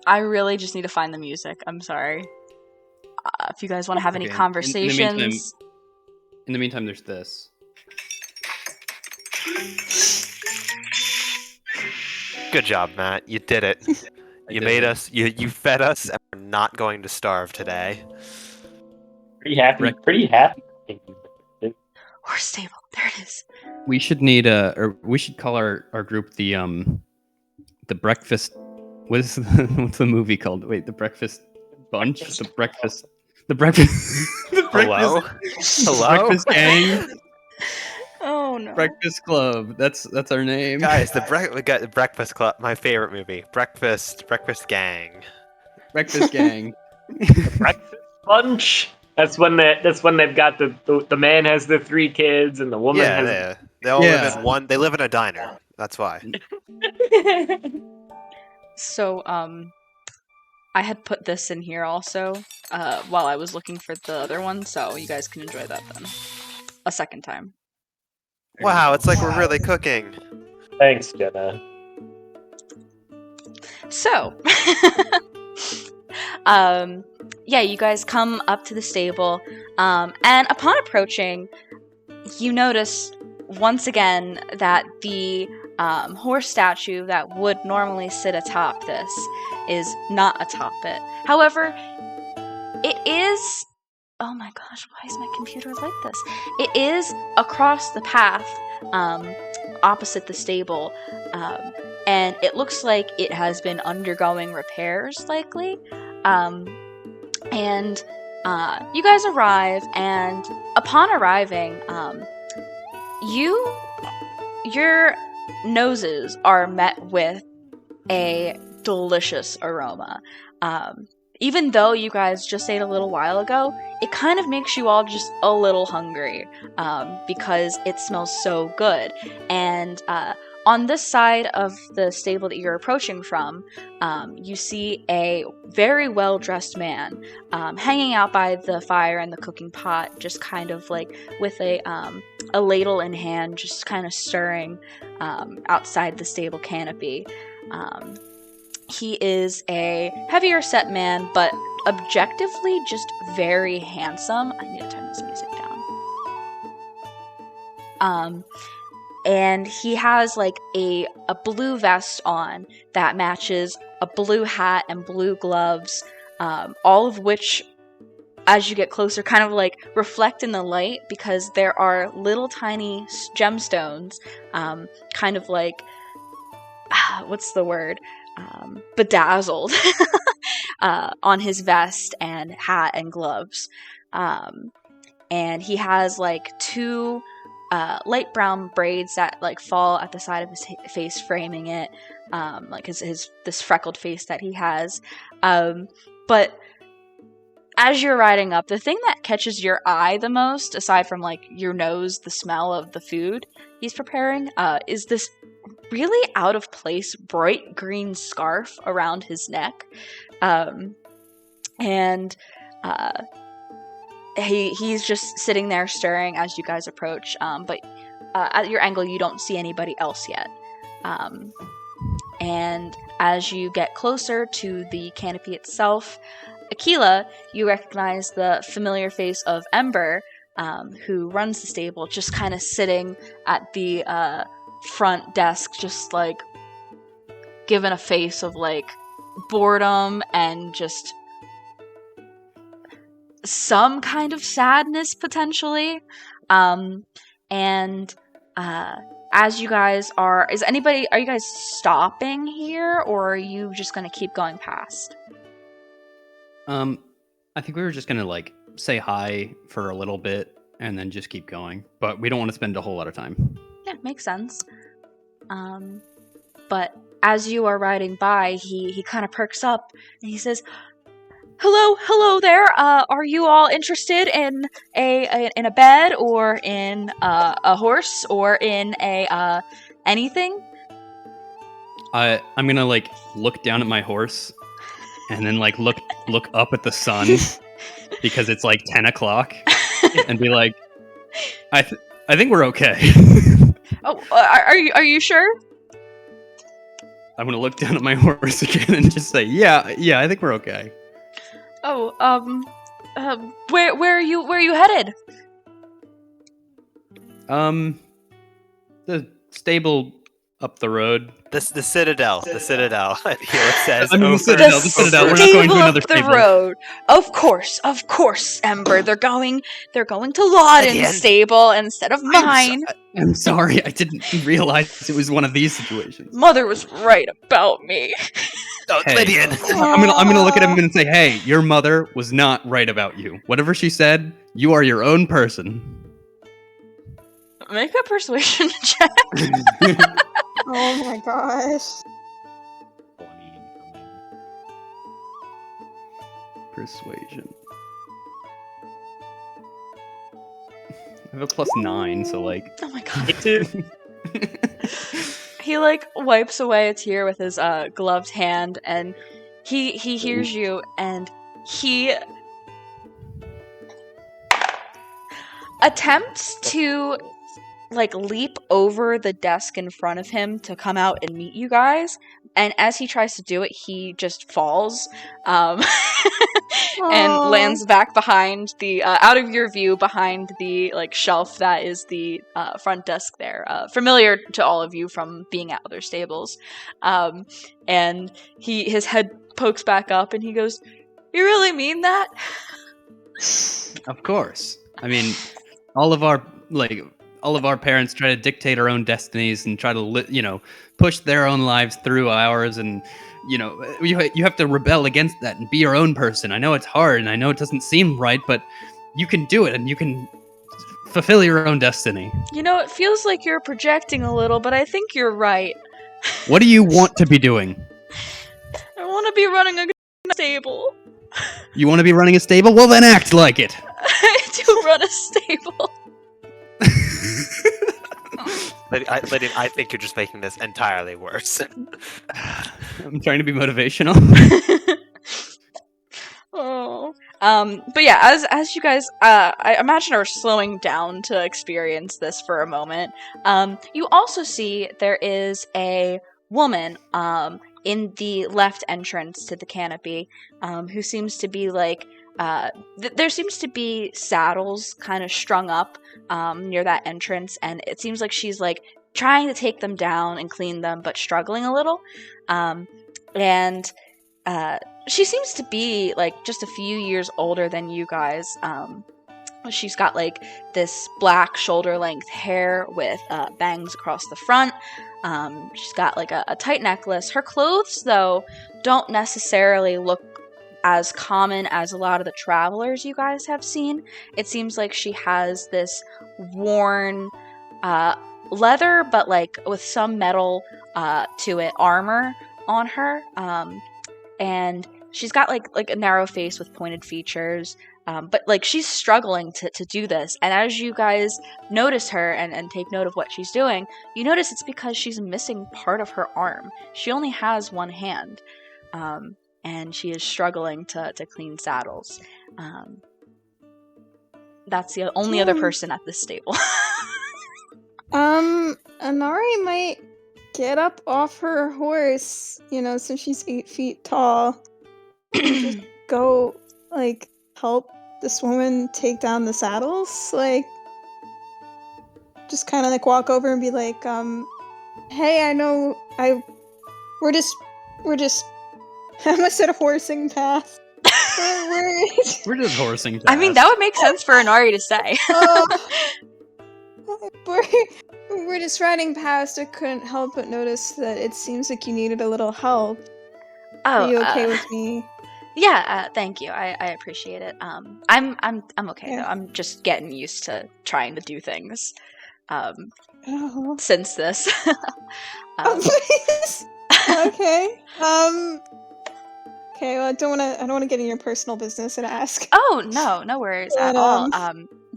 I really just need to find the music. I'm sorry. If you guys want to have any Okay, conversations. In the meantime, there's this. Good job, Matt. You did it. You did made it. us. You fed us, and we're not going to starve today. Pretty happy. Correct. Pretty happy. Horse stable. There it is. We should we should call our group the breakfast. What's the movie called? Wait, the breakfast bunch, the breakfast, the Hello? Hello? breakfast gang, Oh no. breakfast club. That's our name, Guys, we got the Breakfast Club, my favorite movie. Breakfast Gang. breakfast gang. Breakfast bunch. That's when they've got the man has the 3 kids and the woman Yeah, has. they all live Yeah. in one. They live in a diner. That's why. So, I had put this in here also, while I was looking for the other one, so you guys can enjoy that then. A second time. Wow, it's like we're really cooking. Thanks, Jenna. So, yeah, you guys come up to the stable, and upon approaching, you notice once again that the horse statue that would normally sit atop this is not atop it. However, it is. Oh my gosh, why is my computer like this? It is across the path, opposite the stable, and it looks like it has been undergoing repairs, likely. And you guys arrive, and upon arriving, your noses are met with a delicious aroma. Even though you guys just ate a little while ago, it kind of makes you all just a little hungry, because it smells so good. And on this side of the stable that you're approaching from, you see a very well-dressed man hanging out by the fire and the cooking pot, just kind of like with a ladle in hand, just kind of stirring outside the stable canopy. He is a heavier set man, but objectively just very handsome. I need to turn this music down. And he has like a blue vest on that matches a blue hat and blue gloves, all of which, as you get closer, kind of like reflect in the light because there are little tiny gemstones, kind of like, what's the word? Bedazzled on his vest and hat and gloves. And he has like 2 light brown braids that like fall at the side of his face, framing it, like his this freckled face that he has. But as you're riding up, the thing that catches your eye the most, aside from like your nose, the smell of the food he's preparing, is this really out of place bright green scarf around his neck. He's just sitting there stirring as you guys approach, but at your angle you don't see anybody else yet. And as you get closer to the canopy itself, Aquila, you recognize the familiar face of Ember, who runs the stable, just kind of sitting at the front desk, just like given a face of like boredom and just some kind of sadness potentially. As you guys are you guys stopping here, or are you just gonna keep going past? I think we were just gonna like say hi for a little bit and then just keep going, but we don't want to spend a whole lot of time. Yeah, makes sense. But as you are riding by, he kind of perks up and he says, hello there. Are you all interested in a bed or in a horse or in a anything?" I'm gonna like look down at my horse and then like look up at the sun because it's like 10 o'clock and be like, I think we're okay. Oh, are you sure? I'm gonna look down at my horse again and just say, yeah, I think we're okay. Oh, where are you headed? The stable up the road. The Citadel. The Citadel. Here it says. I mean, the over- Citadel. The Citadel. We're not going to another Stable up stable. the road. Of course, Ember. They're going to Lawden's Again? stable instead of mine. I'm sorry. I didn't realize it was one of these situations. Mother was right about me. Oh, Hey. Lydian. I'm gonna look at him and say, "Hey, your mother was not right about you. Whatever she said, you are your own person." Make a persuasion check. Oh my gosh. Persuasion. I have a +9, so like. Oh my god. Me too. He like wipes away a tear with his gloved hand, and he hears you, and he attempts to like leap over the desk in front of him to come out and meet you guys. And as he tries to do it, he just falls and Aw. lands back behind the out of your view, behind the like shelf that is the front desk there, familiar to all of you from being at other stables. And his head pokes back up, and he goes, "You really mean that?" Of course. I mean, all of our parents try to dictate our own destinies and try to push their own lives through ours, and you have to rebel against that and be your own person. I know it's hard and I know it doesn't seem right, but you can do it and you can fulfill your own destiny. It feels like you're projecting a little, but I think you're right. What do you want to be doing? I want to be running a stable. You want to be running a stable? Well, then act like it. I do run a stable. Lydian, I think you're just making this entirely worse. I'm trying to be motivational. Oh. But yeah, as you guys, I imagine are slowing down to experience this for a moment. You also see there is a woman, in the left entrance to the canopy, who seems to be like, there seems to be saddles kind of strung up, near that entrance, and it seems like she's like trying to take them down and clean them, but struggling a little. And she seems to be like just a few years older than you guys. She's got like this black shoulder length hair with bangs across the front. She's got like a tight necklace. Her clothes, though, don't necessarily look as common as a lot of the travelers you guys have seen. It seems like she has this worn leather, but like with some metal to it, armor on her. And she's got like a narrow face with pointed features. But like she's struggling to do this. And as you guys notice her and take note of what she's doing, you notice it's because she's missing part of her arm. She only has one hand. And she is struggling to clean saddles. That's the only other person at this stable. Anari might get up off her horse, since she's 8 feet tall. And just go, help this woman take down the saddles. Just kind of, walk over and be like, hey, we're just I almost said horsing past. We're just horsing past. I mean, that would make sense for Inari to say. We're just riding past. I couldn't help but notice that it seems like you needed a little help. Are you okay with me? Yeah, thank you. I appreciate it. I'm okay Yeah. though. I'm just getting used to trying to do things. Oh. Since this. Oh, please. Okay. Okay. Well, I don't want to get in your personal business and ask. Oh no worries But, at all.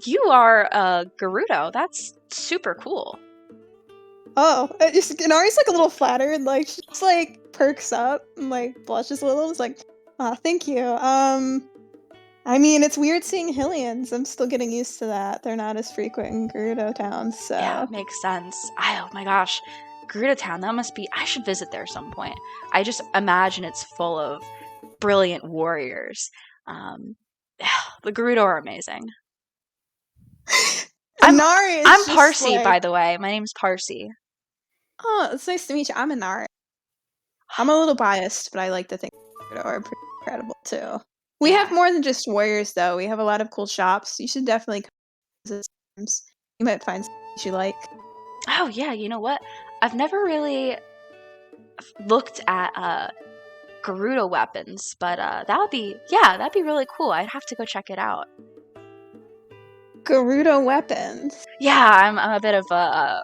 You are a Gerudo. That's super cool. Oh, Inari's like a little flattered. Like she just like perks up and like blushes a little. It's like, thank you. I mean, it's weird seeing Hylians. I'm still getting used to that. They're not as frequent in Gerudo towns, so. Yeah, makes sense. Oh my gosh. Gerudo Town, that must be... I should visit there some point. I just imagine it's full of brilliant warriors. The Gerudo are amazing. Inari is I'm just Parsi, like, by the way. My name's Parsi. oh, it's nice to meet you. I'm Inari. I'm a little biased, but I like to think Gerudo are pretty incredible too. We have more than just warriors, though. We have a lot of cool shops. You should definitely come visit sometimes. You might find something you like. Oh, yeah, you know what? I've never really looked at Gerudo weapons, but that'd be really cool. I'd have to go check it out. Gerudo weapons. Yeah, I'm a bit of a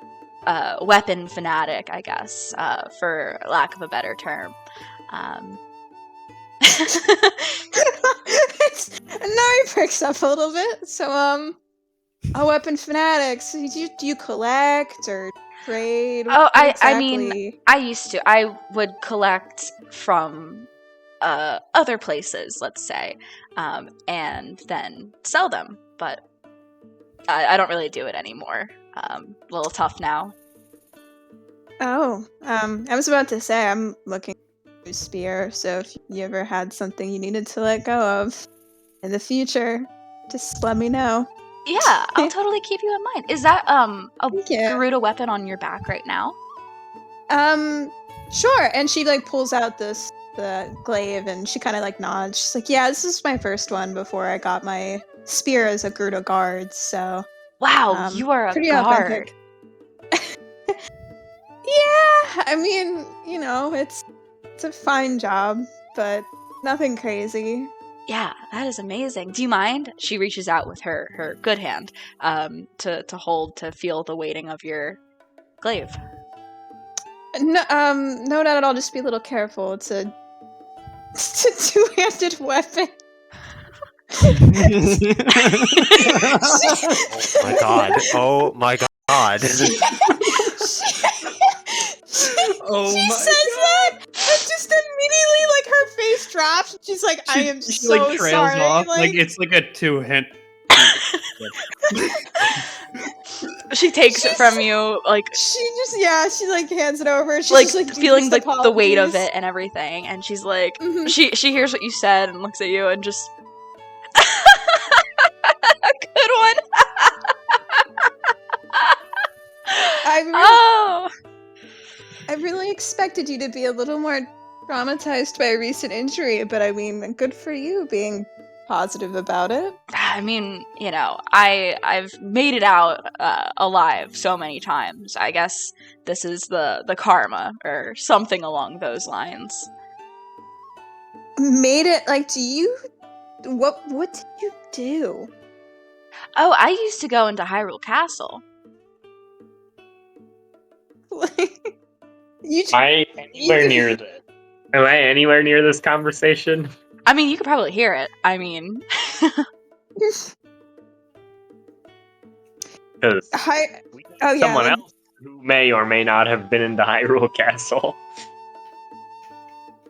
weapon fanatic, I guess, for lack of a better term. Inari perks up a little bit. So, a weapon fanatic. So do you collect or trade? Oh, What I mean, I used to. I would collect from other places, let's say, and then sell them. But I don't really do it anymore. A little tough now. Oh, I was about to say I'm looking for a spear. So if you ever had something you needed to let go of in the future, just let me know. Yeah, I'll totally keep you in mind. Is that a Thank you. Gerudo weapon on your back right now? Sure. And she like pulls out the glaive and she kind of like nods. She's like, "Yeah, this is my first one before I got my spear as a Gerudo guard." So wow, you are a pretty guard. Yeah, I mean, you know, it's a fine job, but nothing crazy. Yeah, that is amazing. Do you mind? She reaches out with her good hand to feel the weighting of your glaive. No, not at all. Just be a little careful. It's a two-handed weapon. Oh my god. Oh my god. She says that, and just immediately, like, her face drops. And she's like, "I am she so like trails sorry." off. Like it's like a 2-hint. She takes it from you, like she like hands it over. She's like just, like feeling deepest like the weight of apologies. it and everything, and she's like, Mhm. she hears what you said and looks at you and just a good one. I really expected you to be a little more traumatized by a recent injury, but I mean, good for you being positive about it. I mean, you know, I've made it out alive so many times. I guess this is the karma or something along those lines. Made it like, what did you do? Oh, I used to go into Hyrule Castle. Am I anywhere near this? Am I anywhere near this conversation? I mean, you could probably hear it. I mean, Because someone yeah. else who may or may not have been into Hyrule Castle.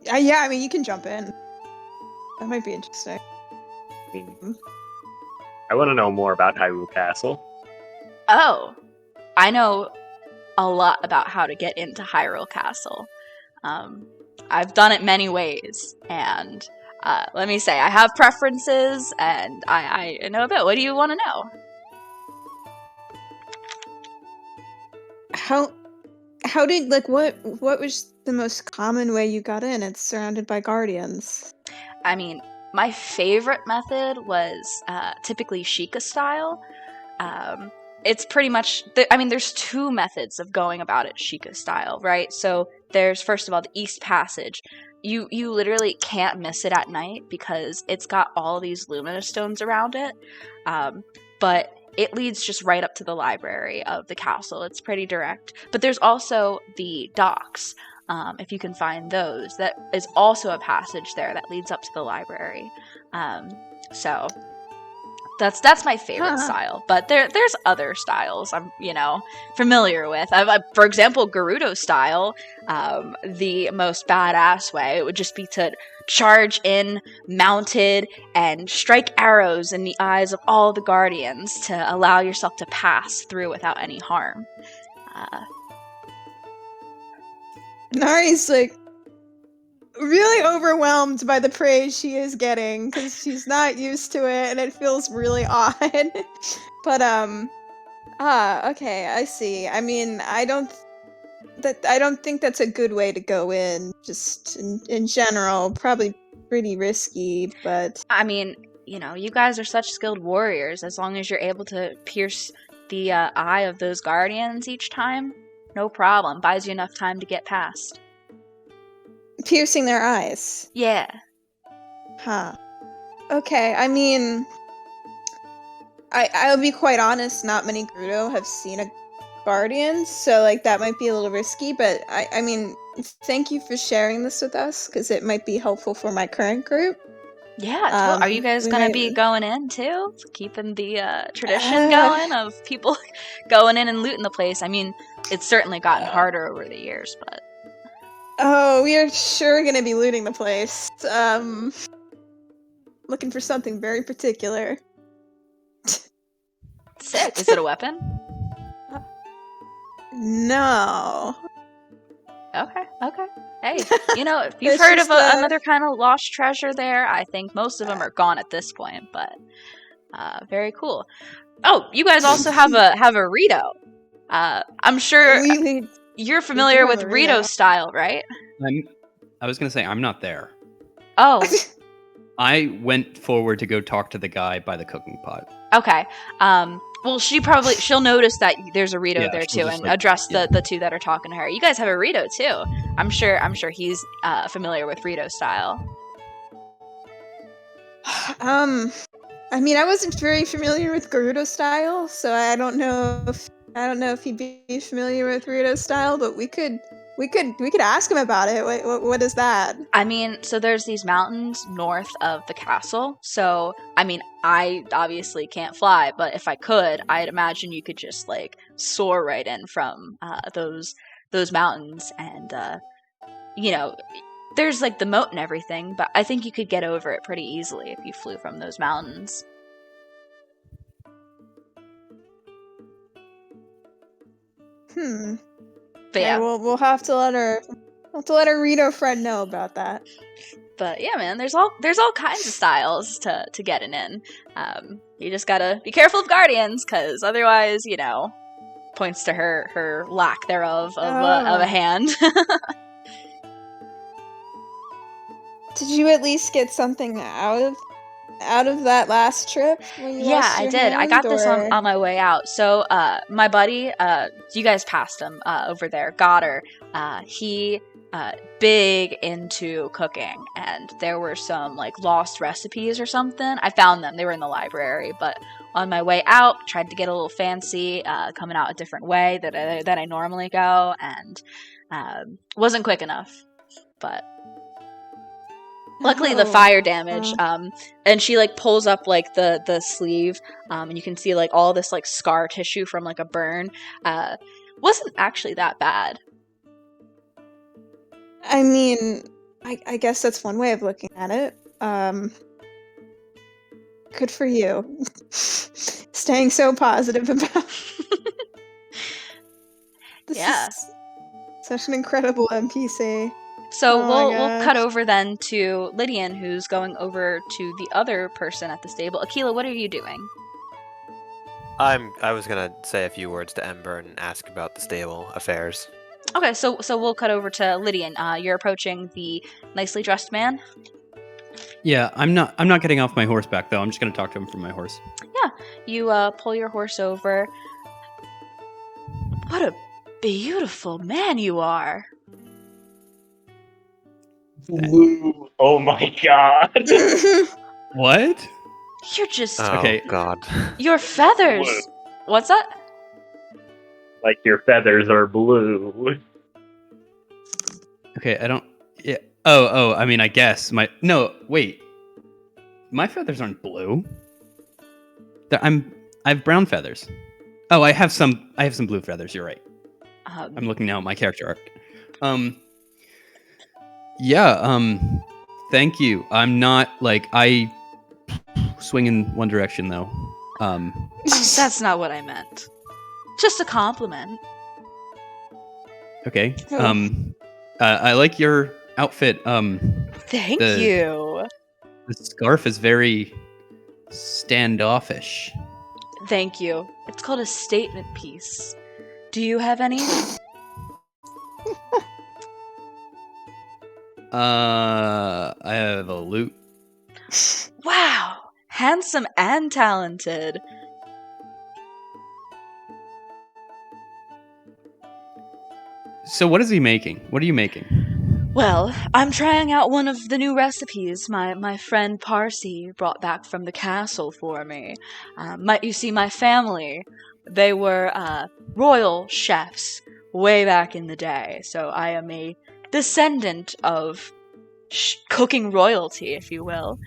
Yeah, I mean, you can jump in. That might be interesting. I mean, I want to know more about Hyrule Castle. oh, I know a lot about how to get into Hyrule Castle. I've done it many ways, and let me say, I have preferences, and I know a bit. What do you want to know? How did, like, what was the most common way you got in? It's surrounded by guardians. I mean, my favorite method was typically Sheikah style. It's pretty much, there's two methods of going about it Sheikah style, right? So there's, first of all, the East Passage. you literally can't miss it at night because it's got all these luminous stones around it. But it leads just right up to the library of the castle. It's pretty direct. But there's also the docks, if you can find those. That is also a passage there that leads up to the library. So that's my favorite style. But there's other styles I'm familiar with. For example, Gerudo style. The most badass way, it would just be to charge in mounted and strike arrows in the eyes of all the guardians to allow yourself to pass through without any harm. Nari's like really overwhelmed by the praise she is getting because she's not used to it and it feels really odd. But okay, I see. I mean, I don't think that's a good way to go in. Just in general, probably pretty risky. But I mean, you guys are such skilled warriors. As long as you're able to pierce the eye of those guardians each time, no problem. Buys you enough time to get past. Piercing their eyes. Yeah. Huh. Okay, I mean, I'll be quite honest. Not many Gerudo have seen a guardian, so like that might be a little risky. But I mean, thank you for sharing this with us because it might be helpful for my current group. Yeah. Are you guys gonna be going in too, keeping the tradition going of people going in and looting the place? I mean, it's certainly gotten harder over the years, but. Oh, we are sure gonna be looting the place. Looking for something very particular. Sick. Is it a weapon? No. Okay. Hey, if you've heard of another kind of lost treasure there, I think most of them are gone at this point, but very cool. Oh, you guys also have a Rito. I'm sure you're familiar with Rito style, right? I was gonna say I'm not there. Oh. I went forward to go talk to the guy by the cooking pot. Okay. Well, she'll notice that there's a Rito there too, and address the two that are talking to her. You guys have a Rito too. I'm sure he's familiar with Rito style. I mean, I wasn't very familiar with Gerudo style, so I don't know if he'd be familiar with Rito style, but we could ask him about it. What is that? I mean, so there's these mountains north of the castle. So, I mean, I obviously can't fly, but if I could, I'd imagine you could just like soar right in from those mountains, and there's like the moat and everything. But I think you could get over it pretty easily if you flew from those mountains. But yeah, we'll have to let our Rito friend know about that. But yeah, man, there's all kinds of styles to getting in. You just gotta be careful of guardians, because otherwise, points to her lack thereof of a hand. Did you at least get something out of that last trip? Yeah, I did. I got this on my way out. So, my buddy, you guys passed him over there, Goddard. He big into cooking, and there were some like lost recipes or something. I found them. They were in the library, but on my way out, tried to get a little fancy, coming out a different way that I normally go, and wasn't quick enough. But luckily, the fire damage, and she like pulls up like the sleeve, and you can see like all this like scar tissue from like a burn. Wasn't actually that bad. I mean, I guess that's one way of looking at it. Good for you. Staying so positive about this is such an incredible NPC. So we'll cut over then to Lydian, who's going over to the other person at the stable. Akila, what are you doing? I was gonna say a few words to Ember and ask about the stable affairs. Okay, so we'll cut over to Lydian. You're approaching the nicely dressed man. Yeah, I'm not getting off my horseback though. I'm just gonna talk to him from my horse. Yeah, you pull your horse over. What a beautiful man you are. Blue. Oh my god. What? You're just Oh Okay. God. your feathers. Blue. What's that? Like your feathers are blue. Okay, I don't. Yeah. Oh. I mean, I guess my. No, wait. My feathers aren't blue. I have brown feathers. Oh, I have some. I have some blue feathers. You're right. I'm looking now at my character arc. Yeah. Thank you. I'm not like I swing in one direction though. That's not what I meant. Just a compliment. Okay. Oh. I like your outfit. Thank The- you. The scarf is very standoffish. Thank you. It's called a statement piece. Do you have any? I have a lute. Wow. Handsome and talented. So what is he making? What are you making? Well, I'm trying out one of the new recipes my friend Parsi brought back from the castle for me. You see, my family, they were royal chefs way back in the day, so I am a descendant of cooking royalty, if you will.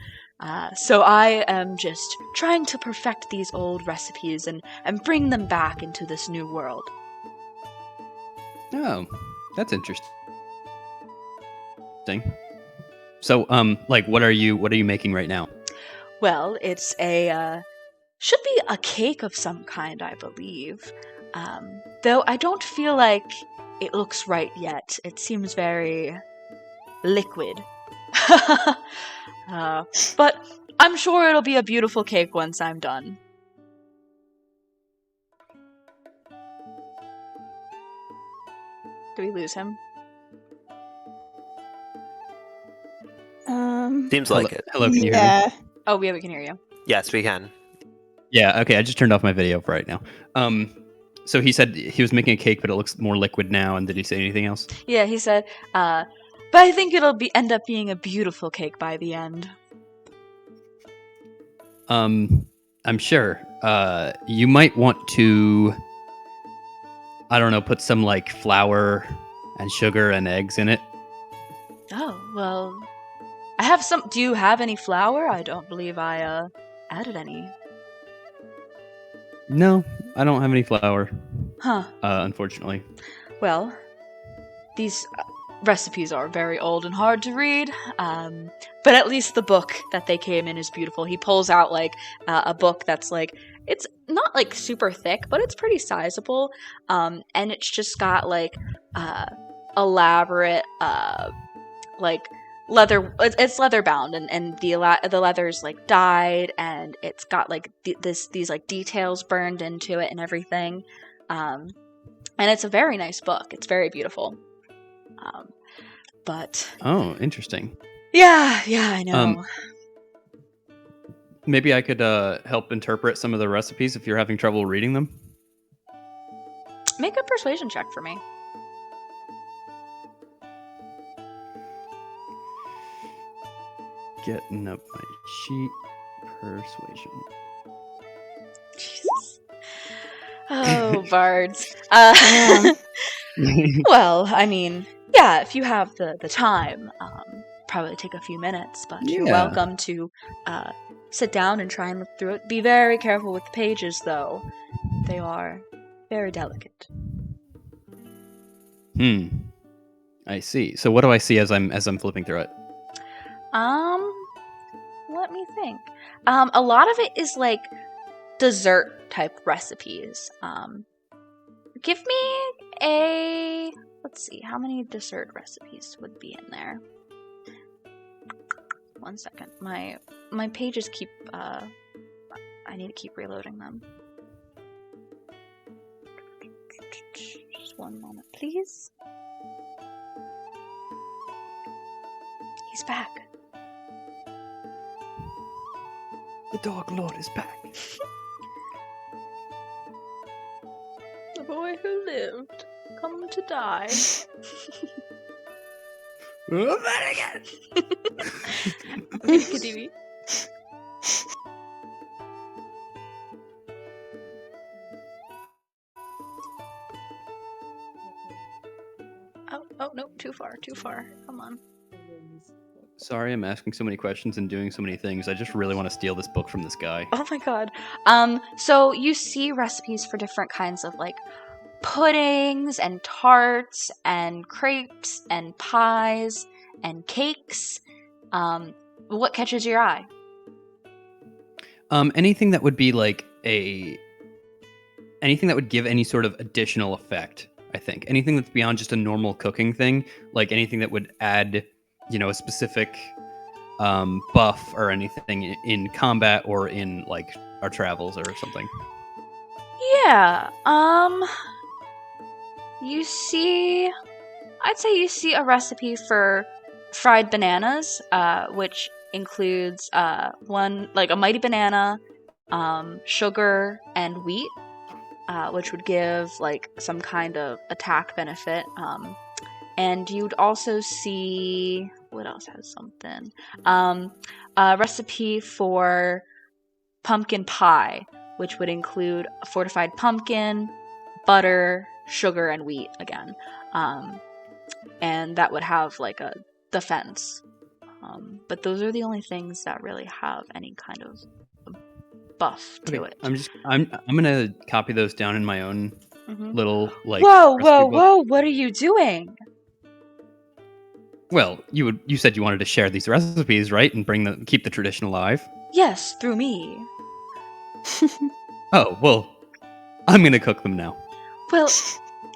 So I am just trying to perfect these old recipes and bring them back into this new world. Oh, that's interesting. So, like, what are you making right now? Well, it's a should be a cake of some kind, I believe. Though I don't feel like it looks right yet. It seems very liquid. But I'm sure it'll be a beautiful cake once I'm done. Do we lose him? Seems like it. Hello, can you hear me? Yeah. Oh, yeah, we can hear you. Yes, we can. Yeah. Okay, I just turned off my video for right now. So he said he was making a cake, but it looks more liquid now. And did he say anything else? Yeah, he said, but I think it'll end up being a beautiful cake by the end. I'm sure. You might want to, I don't know, put some like flour and sugar and eggs in it. Oh, well, I have some. Do you have any flour? I don't believe I added any. No, I don't have any flour. Huh. Unfortunately. Well, these recipes are very old and hard to read, but at least the book that they came in is beautiful. He pulls out like a book that's like, it's not like super thick, but it's pretty sizable, and it's just got like elaborate like leather. It's leather bound, and the leather's like dyed, and it's got like these like details burned into it and everything. And it's a very nice book. It's very beautiful. But Oh, interesting. yeah, I know. Maybe I could help interpret some of the recipes if you're having trouble reading them. Make a persuasion check for me. Getting up my sheet. Persuasion. Jesus. Oh, bards. Yeah. Well, I mean, yeah, if you have the time, probably take a few minutes, but you're Yeah. welcome to sit down and try and look through it. Be very careful with the pages, though. They are very delicate. I see. So what do I see as I'm flipping through it? Let me think. A lot of it is like dessert type recipes. Give me a, let's see, how many dessert recipes would be in there? 1 second. My pages keep I need to keep reloading them. Just 1 moment, please. He's back. The Dog Lord is back. The boy who lived, come to die. Kadimi. Oh no, too far. Come on. Sorry, I'm asking so many questions and doing so many things. I just really want to steal this book from this guy. Oh my god. So you see recipes for different kinds of like puddings and tarts and crepes and pies and cakes. What catches your eye? Anything that would be like anything that would give any sort of additional effect, I think. Anything that's beyond just a normal cooking thing, like anything that would add, a specific buff or anything in combat or in like our travels or something. Yeah. I'd say you see a recipe for fried bananas, which includes one like a mighty banana, sugar and wheat, which would give like some kind of attack benefit. And you'd also see what else has something? A recipe for pumpkin pie, which would include a fortified pumpkin, butter, sugar, and wheat again. And that would have like a defense. But those are the only things that really have any kind of buff to it. I'm gonna copy those down in my own little like. Whoa! recipe book. What are you doing? Well, you said you wanted to share these recipes, right, and keep the tradition alive. Yes, through me. Oh well, I'm gonna cook them now. Well,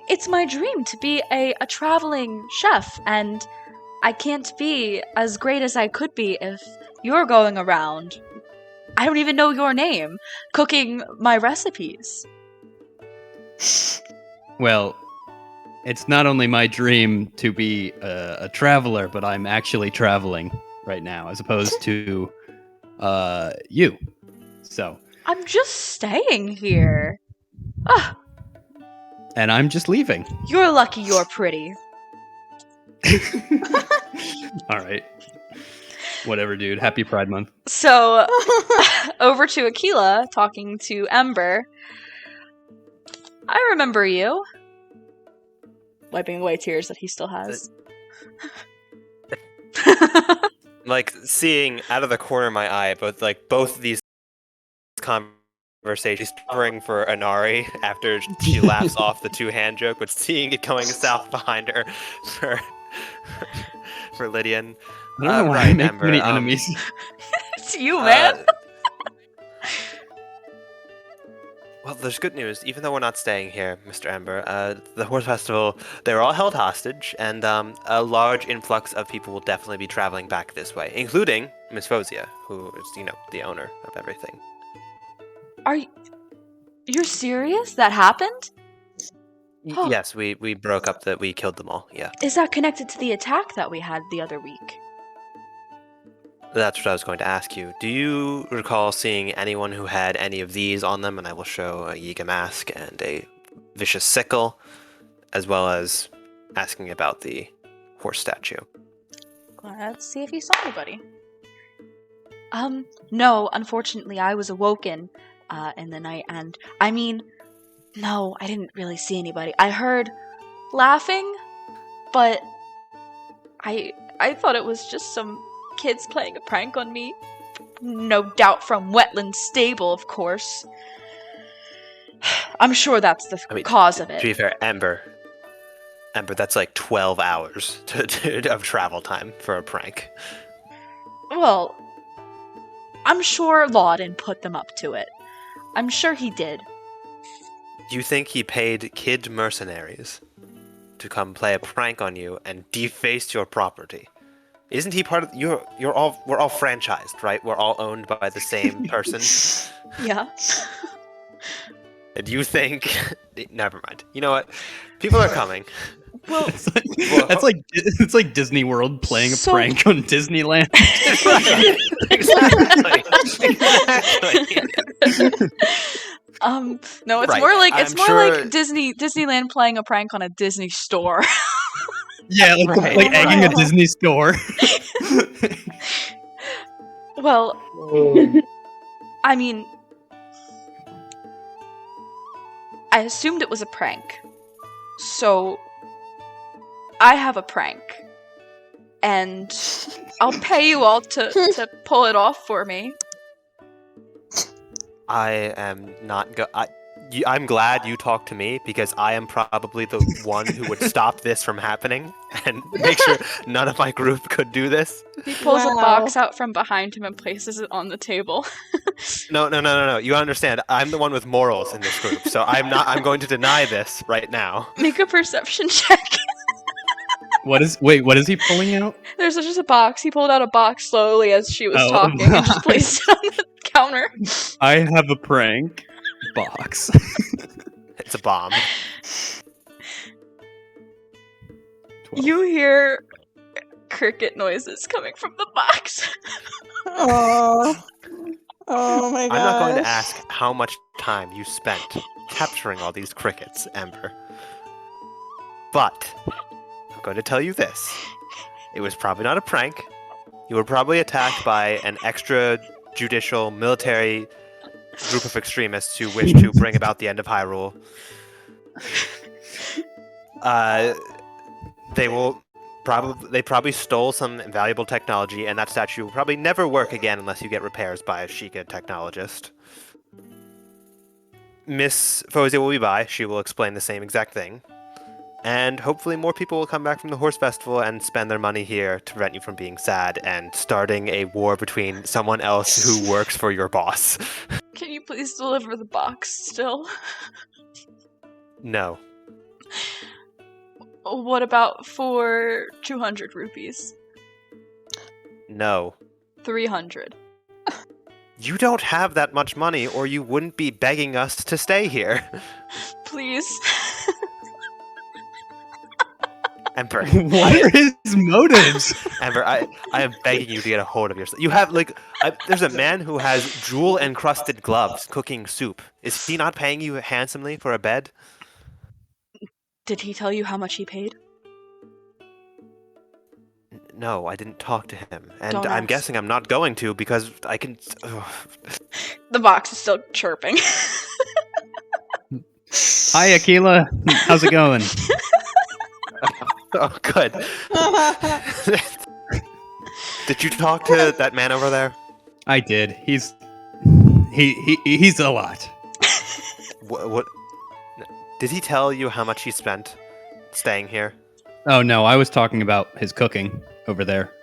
it's my dream to be a traveling chef, and I can't be as great as I could be if you're going around, I don't even know your name, cooking my recipes. Well, it's not only my dream to be a traveler, but I'm actually traveling right now, as opposed to you. So. I'm just staying here. Ugh. And I'm just leaving. You're lucky you're pretty. All right. Whatever, dude. Happy Pride Month. So, over to Aquila, talking to Ember. I remember you. Wiping away tears that he still has. Like, seeing out of the corner of my eye, both of these conversations, covering for Inari after she laughs off the two-hand joke, but seeing it going south behind her for Lydian. I don't know why I make many enemies. It's you, man. Well, there's good news. Even though we're not staying here, Mr. Ember, the Horse Festival, they're all held hostage, and a large influx of people will definitely be traveling back this way, including Miss Fosia, who is, the owner of everything. You're serious? That happened? Yes, we broke up we killed them all, yeah. Is that connected to the attack that we had the other week? That's what I was going to ask you. Do you recall seeing anyone who had any of these on them? And I will show a Yiga mask and a vicious sickle, as well as asking about the horse statue. Let's see if you saw anybody. No, unfortunately I was awoken in the night, and no, I didn't really see anybody. I heard laughing, but I thought it was just some kids playing a prank on me. No doubt from Wetland Stable, of course. I'm sure that's the cause of it. To be fair, Ember, that's like 12 hours of travel time for a prank. Well, I'm sure Lauden put them up to it. I'm sure he did. Do you think he paid kid mercenaries to come play a prank on you and deface your property? Isn't he part of we're all franchised, right? We're all owned by the same person. Yeah. And you think never mind. You know what? People are coming. Well, it's like Disney World playing a prank on Disneyland. Right. Exactly. No, it's Right. more like I'm sure... like Disneyland playing a prank on a Disney store. Yeah, Right. like egging a Disney store. Well, I mean, I assumed it was a prank. So, I have a prank. And I'll pay you all to pull it off for me. I am not I'm glad you talked to me because I am probably the one who would stop this from happening and make sure none of my group could do this. He pulls a Wow. box out from behind him and places it on the table. No. You understand. I'm the one with morals in this group, so I'm going to deny this right now. Make a perception check. What is he pulling out? There's just a box. He pulled out a box slowly as she was Oh, talking and just placed it on the counter. I have a prank box. It's a bomb. 12. You hear cricket noises coming from the box. Oh. Oh my god. I'm not going to ask how much time you spent capturing all these crickets, Ember. But I'm going to tell you this. It was probably not a prank. You were probably attacked by an extrajudicial military group of extremists who wish to bring about the end of Hyrule. They probably stole some valuable technology, and that statue will probably never work again unless you get repairs by a Sheikah technologist. Miss Fozia will be by. She will explain the same exact thing. And hopefully more people will come back from the horse festival and spend their money here to prevent you from being sad and starting a war between someone else who works for your boss. Can you please deliver the box still? No. What about for 200 rupees? No. 300. You don't have that much money, or you wouldn't be begging us to stay here. Please. Emperor. What are his motives? Ember, I am begging you to get a hold of yourself. You have, there's a man who has jewel-encrusted gloves cooking soup. Is he not paying you handsomely for a bed? Did he tell you how much he paid? No, I didn't talk to him. And Don't I'm ask. guessing I'm not going to because I can... The box is still chirping. Hi, Akila. How's it going? Oh, good. Did you talk to that man over there? I did. He's a lot. What? Did he tell you how much he spent staying here? Oh no, I was talking about his cooking over there.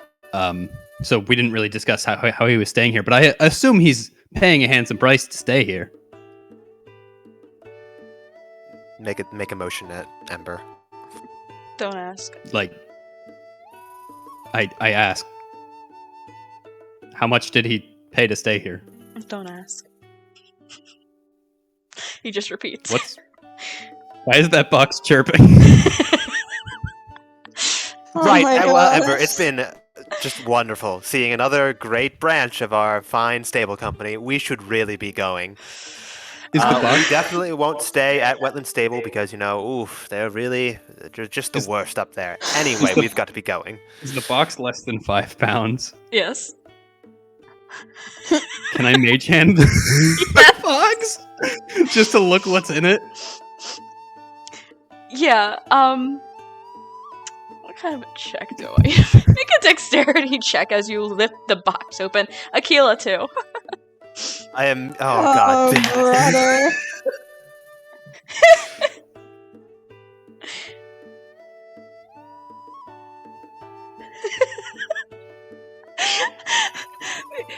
So we didn't really discuss how he was staying here, but I assume he's paying a handsome price to stay here. Make a motion at Ember. Don't ask. Like, I asked, how much did he pay to stay here? Don't ask. He just repeats. Why is that box chirping? Oh Right, my well, gosh. Ember, it's been just wonderful seeing another great branch of our fine stable company. We should really be going. Is the We box definitely won't stay at Wetland Stable because, they're just the worst up there. Anyway, we've got to be going. is the box less than 5 pounds? Yes. Can I mage hand the box just to look what's in it? Yeah, what kind of a check do I make a dexterity check as you lift the box open? Akila too. I am. Oh God. brother.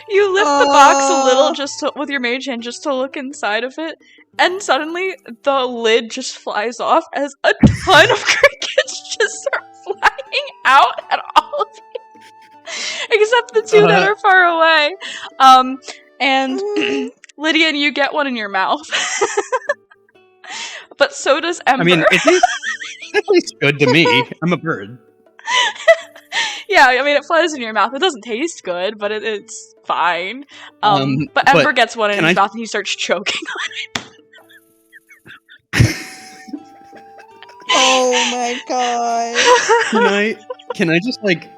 You lift the box a little with your mage hand just to look inside of it, and suddenly the lid just flies off as a ton of crickets just start flying out at all of you. Except the two that are far away. And Lydian, you get one in your mouth. But so does Ember. I mean, it tastes good to me. I'm a bird. Yeah, I mean, it flies in your mouth. It doesn't taste good, but it's fine. But but Ember gets one in can his I- mouth and he starts choking on it. Oh my god. Can I just like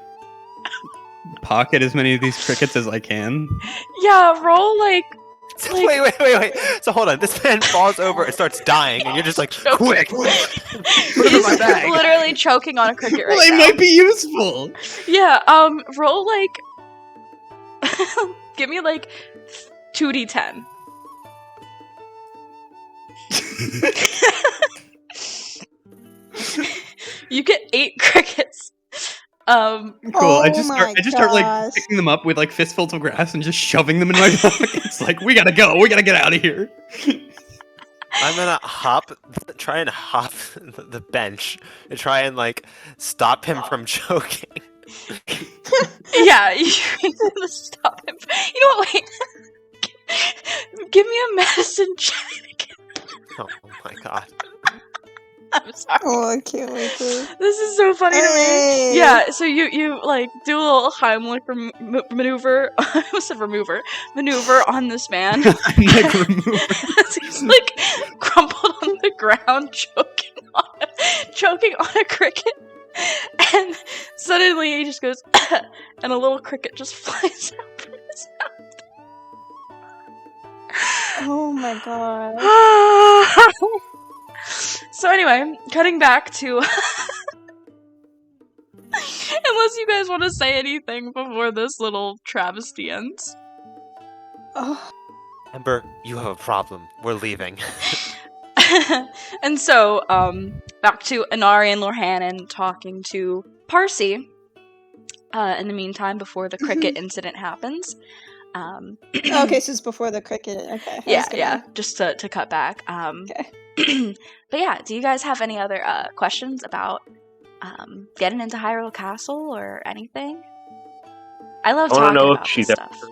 pocket as many of these crickets as I can? Yeah, roll like Wait. So hold on. This man falls over and starts dying, and you're just like, quick! Put it in he's my bag. literally choking on a cricket right Well, they now. might be useful. Yeah, roll like give me like 2d10. You get 8 crickets. Cool. Oh I just start like gosh. picking them up with like fistfuls of grass and just shoving them in my pockets. Like, we gotta go. We gotta get out of here. I'm gonna try and hop the bench and try and like stop him from choking. Yeah, you're gonna stop him. You know what? Wait. Give me a medicine check. Oh my god. I'm sorry. Oh, I can't wait to. This is so funny to me. Hey. Yeah, so you like do a little Heimlich maneuver. I almost said maneuver on this man. Like, remove. He's like crumpled on the ground, choking on a cricket, and suddenly he just goes, and a little cricket just flies out from his Oh my god. mouth. So anyway, cutting back to unless you guys want to say anything before this little travesty ends. Oh. Ember, you have a problem. We're leaving. And so, back to Inari and Lorhannon talking to Parsi. In the meantime, before the cricket incident happens. Okay, so it's before the cricket. Okay. Yeah. Just to cut back. Okay. But yeah, do you guys have any other questions about getting into Hyrule Castle or anything? I love I talking don't know about if she's this ever. stuff.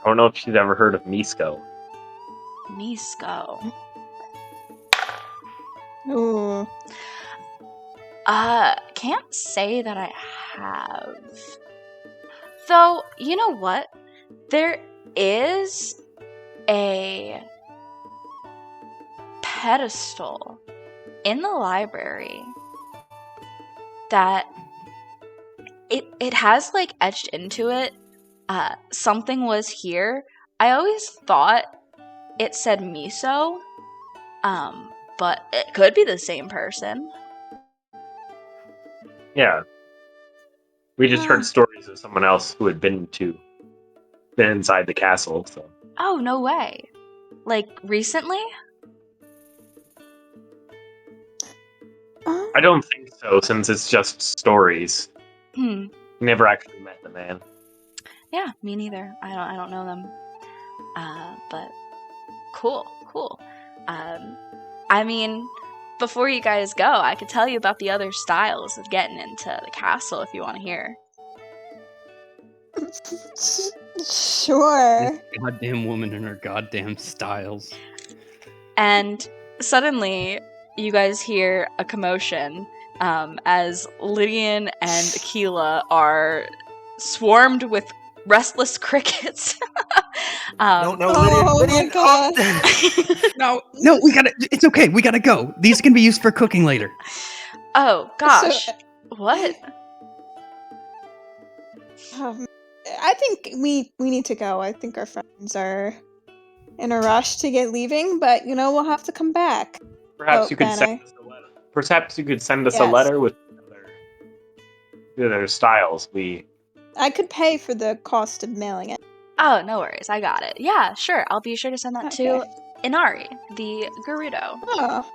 I don't know if she's ever heard of Misko. Misko. Ooh. Can't say that I have. Though, you know what? There is a pedestal in the library that it has like etched into it. Something was here. I always thought it said miso, but it could be the same person. Yeah. We just heard stories of someone else who had been inside the castle, so. Oh, no way. Like, recently? I don't think so, since it's just stories. Hmm. We never actually met the man. Yeah, me neither. I don't know them. But cool. I mean, before you guys go, I could tell you about the other styles of getting into the castle if you want to hear. Sure. This goddamn woman and her goddamn styles. And suddenly, you guys hear a commotion as Lydian and Aquila are swarmed with restless crickets. No, Oh Lydian, my god. No, we gotta. It's okay. We gotta go. These can be used for cooking later. Oh, gosh. What? I think we need to go. I think our friends are in a rush to get leaving, but we'll have to come back. Perhaps you could Bene. send us a letter. Perhaps you could send us a Yes. letter with other styles. I could pay for the cost of mailing it. Oh, no worries. I got it. Yeah, sure. I'll be sure to send that to Okay. Inari, the Gerudo. Oh,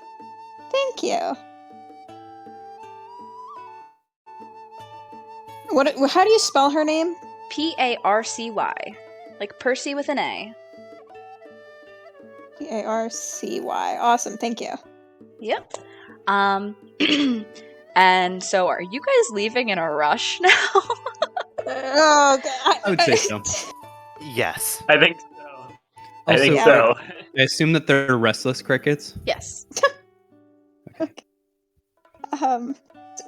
thank you. How do you spell her name? Parcy. Like Percy with an A. Parcy. Awesome, thank you. Yep. And so are you guys leaving in a rush now? Oh, God. I would say so. Yes. I think so. I Also, think yeah. so. I assume that they're restless crickets. Yes.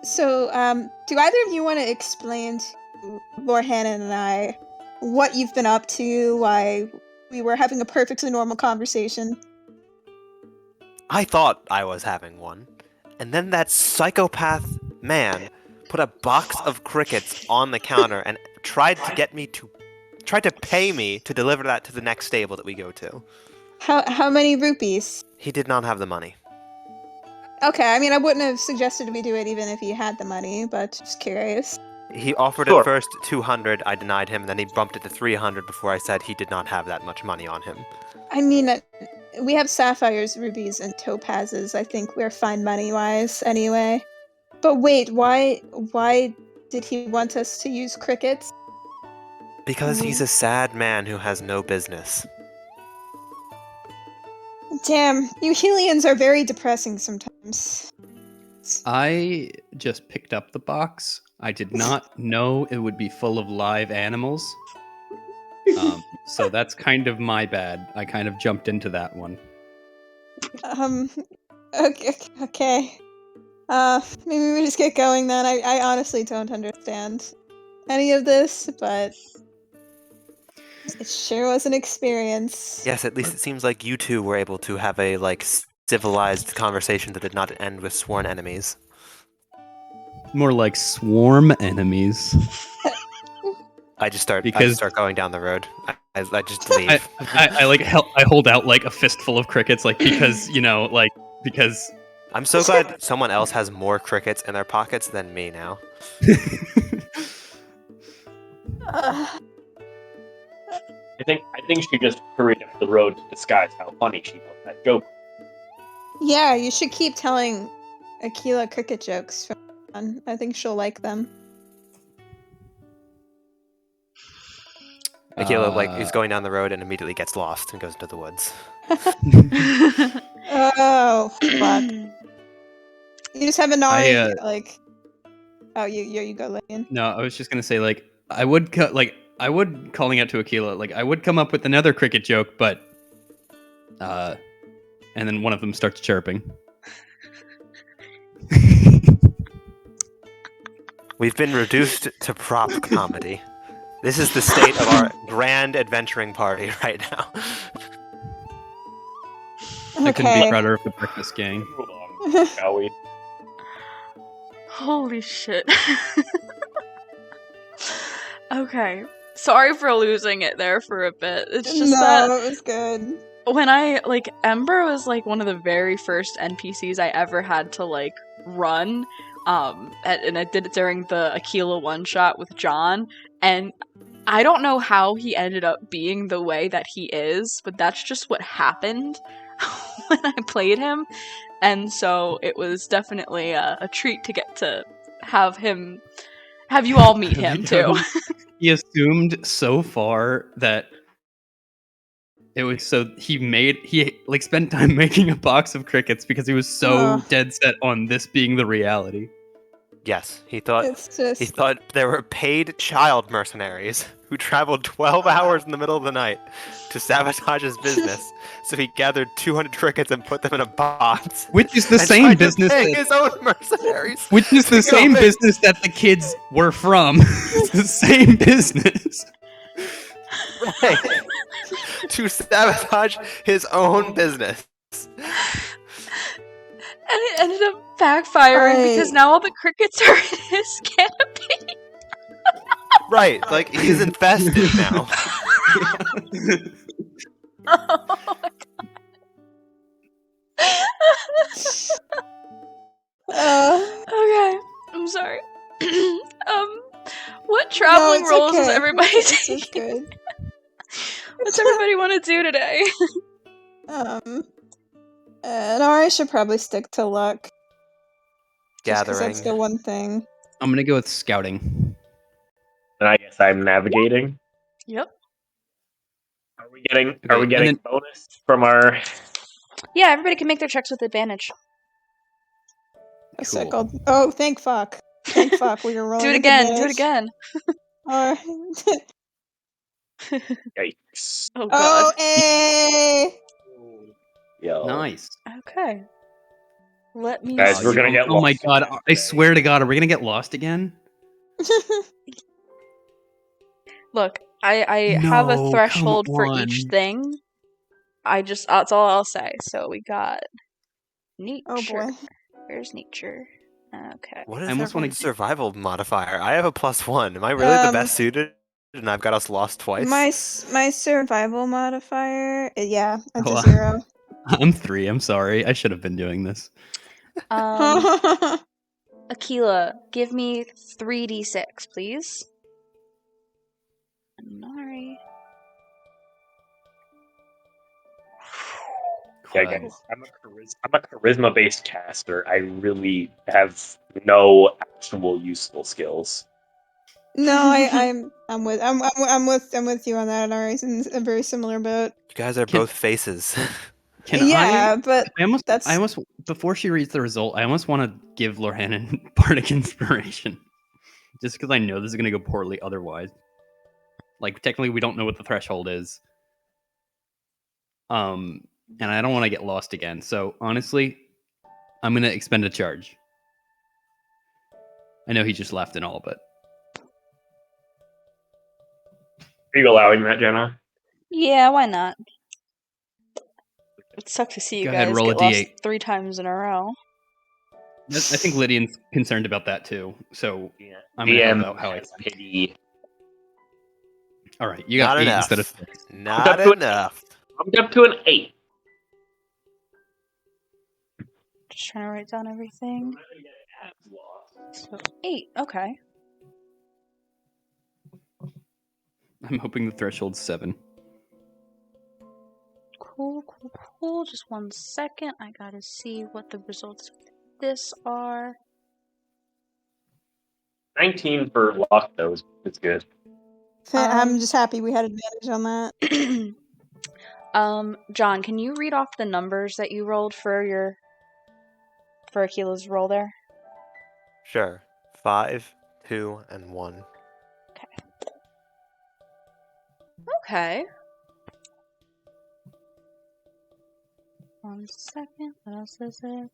So, do either of you want to explain to Lorhannon and I what you've been up to, why we were having a perfectly normal conversation? I thought I was having one. And then that psychopath man put a box of crickets on the counter and tried to pay me to deliver that to the next stable that we go to. How many rupees? He did not have the money. Okay, I mean, I wouldn't have suggested we do it even if he had the money, but just curious. He offered Sure. at first 200, I denied him, and then he bumped it to 300 before I said he did not have that much money on him. I mean, we have sapphires, rubies, and topazes. I think we're fine money-wise anyway. But wait, why did he want us to use crickets? Because he's a sad man who has no business. Damn, you Helians are very depressing sometimes. I just picked up the box. I did not know it would be full of live animals. So that's kind of my bad. I kind of jumped into that one. Okay. Maybe we just get going then. I honestly don't understand any of this, but it sure was an experience. Yes, at least it seems like you two were able to have a, civilized conversation that did not end with sworn enemies. More like swarm enemies. I just start going down the road. I just leave. I hold out like a fistful of crickets, like because because I'm so glad someone else has more crickets in their pockets than me now. I think she just hurried up the road to disguise how funny she thought that joke. Yeah, you should keep telling Akila cricket jokes from now on. I think she'll like them. Akila is going down the road and immediately gets lost and goes into the woods. Oh fuck! You just have Inari Oh, you go, Lillian. No, I was just gonna say I would calling out to Akila, I would come up with another cricket joke, but and then one of them starts chirping. We've been reduced to prop comedy. This is the state of our grand adventuring party right now. I couldn't be prouder of the breakfast gang. Hold on, shall we? Holy shit. Okay. Sorry for losing it there for a bit. It's just that it was good. when Ember was one of the very first NPCs I ever had to run. And I did it during the Aquila one-shot with John, and I don't know how he ended up being the way that he is, but that's just what happened when I played him, and so it was definitely a treat to get to have you all meet him too. He assumed so far that it was he spent time making a box of crickets because he was so dead set on this being the reality. Yes, he thought He thought there were paid child mercenaries who traveled 12 hours in the middle of the night to sabotage his business. So he gathered 200 crickets and put them in a box. Which is the same business that his own mercenaries. Which is the same business that the kids were from. It's the same business. Right. To sabotage his own business. And it ended up backfiring because now all the crickets are in his canopy. Right, he's infested now. Oh my god. Okay, I'm sorry. What traveling roles is everybody taking? Good. What's everybody want to do today? Inari should probably stick to luck. Gathering. That's the one thing. I'm gonna go with scouting. And I guess I'm navigating. Yep. Are we getting bonus from our? Yeah, everybody can make their checks with advantage. Cool. Oh, thank fuck. Thank fuck. We were rolling. Do it again. Do it again. Alright. Yikes! Oh god. Oh, hey! Yo. Nice. Okay. Let me. Guys, we're gonna get Oh my lost god! again I today. swear to God, are we gonna get lost again? Look, I have a No, threshold come for on. each thing. That's all I'll say. So we got neat. Oh sure. boy. Where's nature? Okay. What is I almost wanna everyone's survival modifier? I have a +1. Am I really the best suited? And I've got us lost twice. My survival modifier, yeah, it's Oh, a 0. I'm 3. I'm sorry. I should have been doing this. Aquila, give me 3d6, please. Nari. Yeah, Crud. guys, I'm a charisma-based caster. I really have no actual useful skills. No, I'm with you on that, Ari. It's in a very similar boat. You guys are Can- both faces. Can Yeah, but I almost that's before she reads the result, I almost want to give Lorhannon bardic inspiration, just because I know this is going to go poorly otherwise. Like technically, we don't know what the threshold is, and I don't want to get lost again. So honestly, I'm going to expend a charge. I know he just left and all, but Are you allowing that, Jenna? Yeah, why not? It sucks to see you Go ahead, guys roll a get lost D8. 3 times in a row. I think Lydian's concerned about that too. So Yeah. I'm going to help DM out how I has can. pity. All right, you got Not 8 enough. instead of 6. Not up to it. enough. I'm up to an 8. Just trying to write down everything. So 8, okay. I'm hoping the threshold's 7. Cool. Just 1 second. I gotta see what the results of this are. 19 for luck, though, is good. I'm just happy we had advantage on that. John, can you read off the numbers that you rolled for Aquila's roll there? Sure. 5, 2, and 1. Okay. 1 second. What else is it?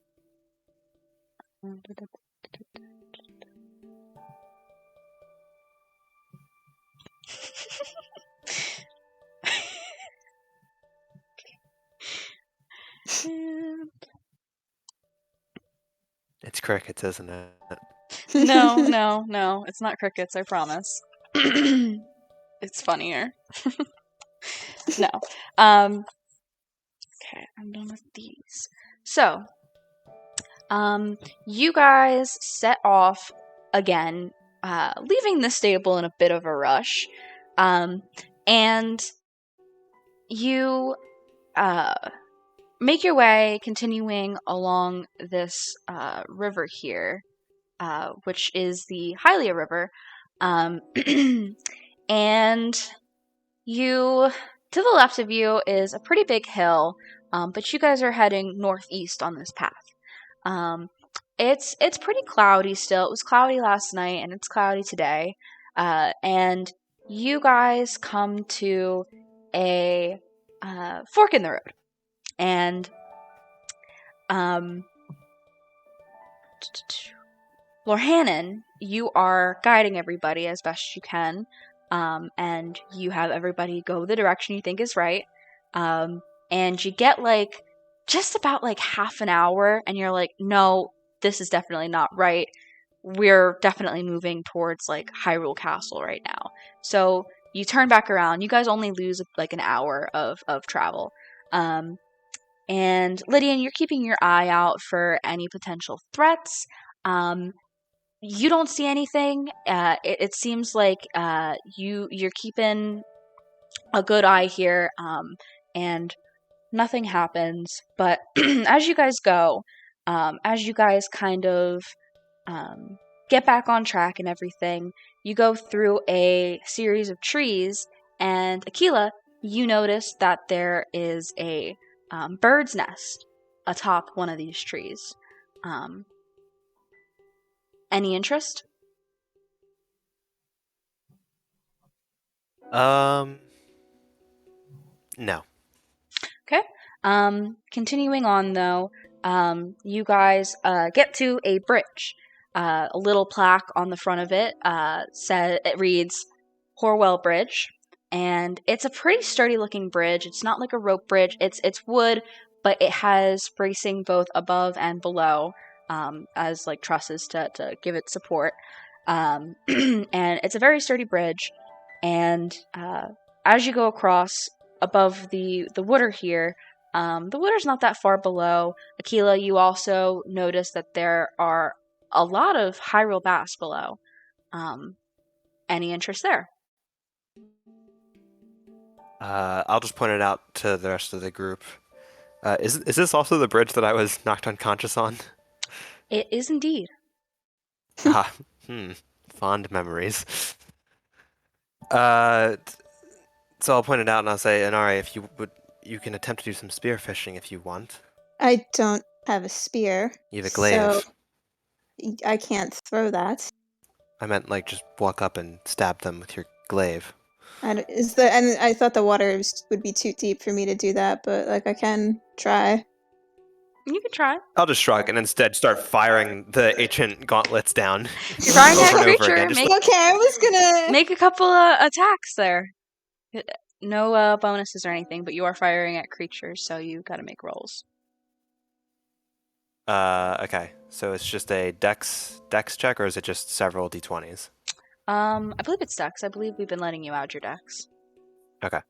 It's crickets, isn't it? No, it's not crickets, I promise. It's funnier. No. Okay, I'm done with these. So, you guys set off again, leaving the stable in a bit of a rush. And you make your way, continuing along this river here, which is the Hylia River. And you, to the left of you, is a pretty big hill, but you guys are heading northeast on this path. It's pretty cloudy still. It was cloudy last night, and it's cloudy today. And you guys come to a fork in the road, and Lorhannon, you are guiding everybody as best you can, and you have everybody go the direction you think is right, and you get just about half an hour, and you're like, no, this is definitely not right. We're definitely moving towards Hyrule Castle right now. So you turn back around. You guys only lose an hour of travel. And Lydian, you're keeping your eye out for any potential threats. You don't see anything. It seems like you're keeping a good eye here, and nothing happens. But as you guys go, as you guys kind of get back on track and everything, you go through a series of trees, and Aquila, you notice that there is a bird's nest atop one of these trees. Any interest? No. Okay. Continuing on though, you guys get to a bridge. A little plaque on the front of it it reads Horwell Bridge, and it's a pretty sturdy looking bridge. It's not like a rope bridge. It's wood, but it has bracing both above and below. as like trusses to give it support. And it's a very sturdy bridge. And as you go across above the water here, the water's not that far below. Aquila, you also notice that there are a lot of Hyrule bass below. Any interest there? I'll just point it out to the rest of the group. Is this also the bridge that I was knocked unconscious on? It is indeed. Fond memories. So I'll point it out and I'll say, Inari, if you would, you can attempt to do some spear fishing if you want. I don't have a spear. You have a glaive. So I can't throw that. I meant like just walk up and stab them with your glaive. And I thought the water would be too deep for me to do that, but like I can try. You can try. I'll just shrug and instead start firing the ancient gauntlets down. You're firing at a over and over creature. again, just Okay, I was gonna Make a couple of attacks there. No bonuses or anything, but you are firing at creatures, so you gotta make rolls. Okay, so it's just a dex check, or is it just several d20s? I believe it's dex. I believe we've been letting you out your dex. Okay.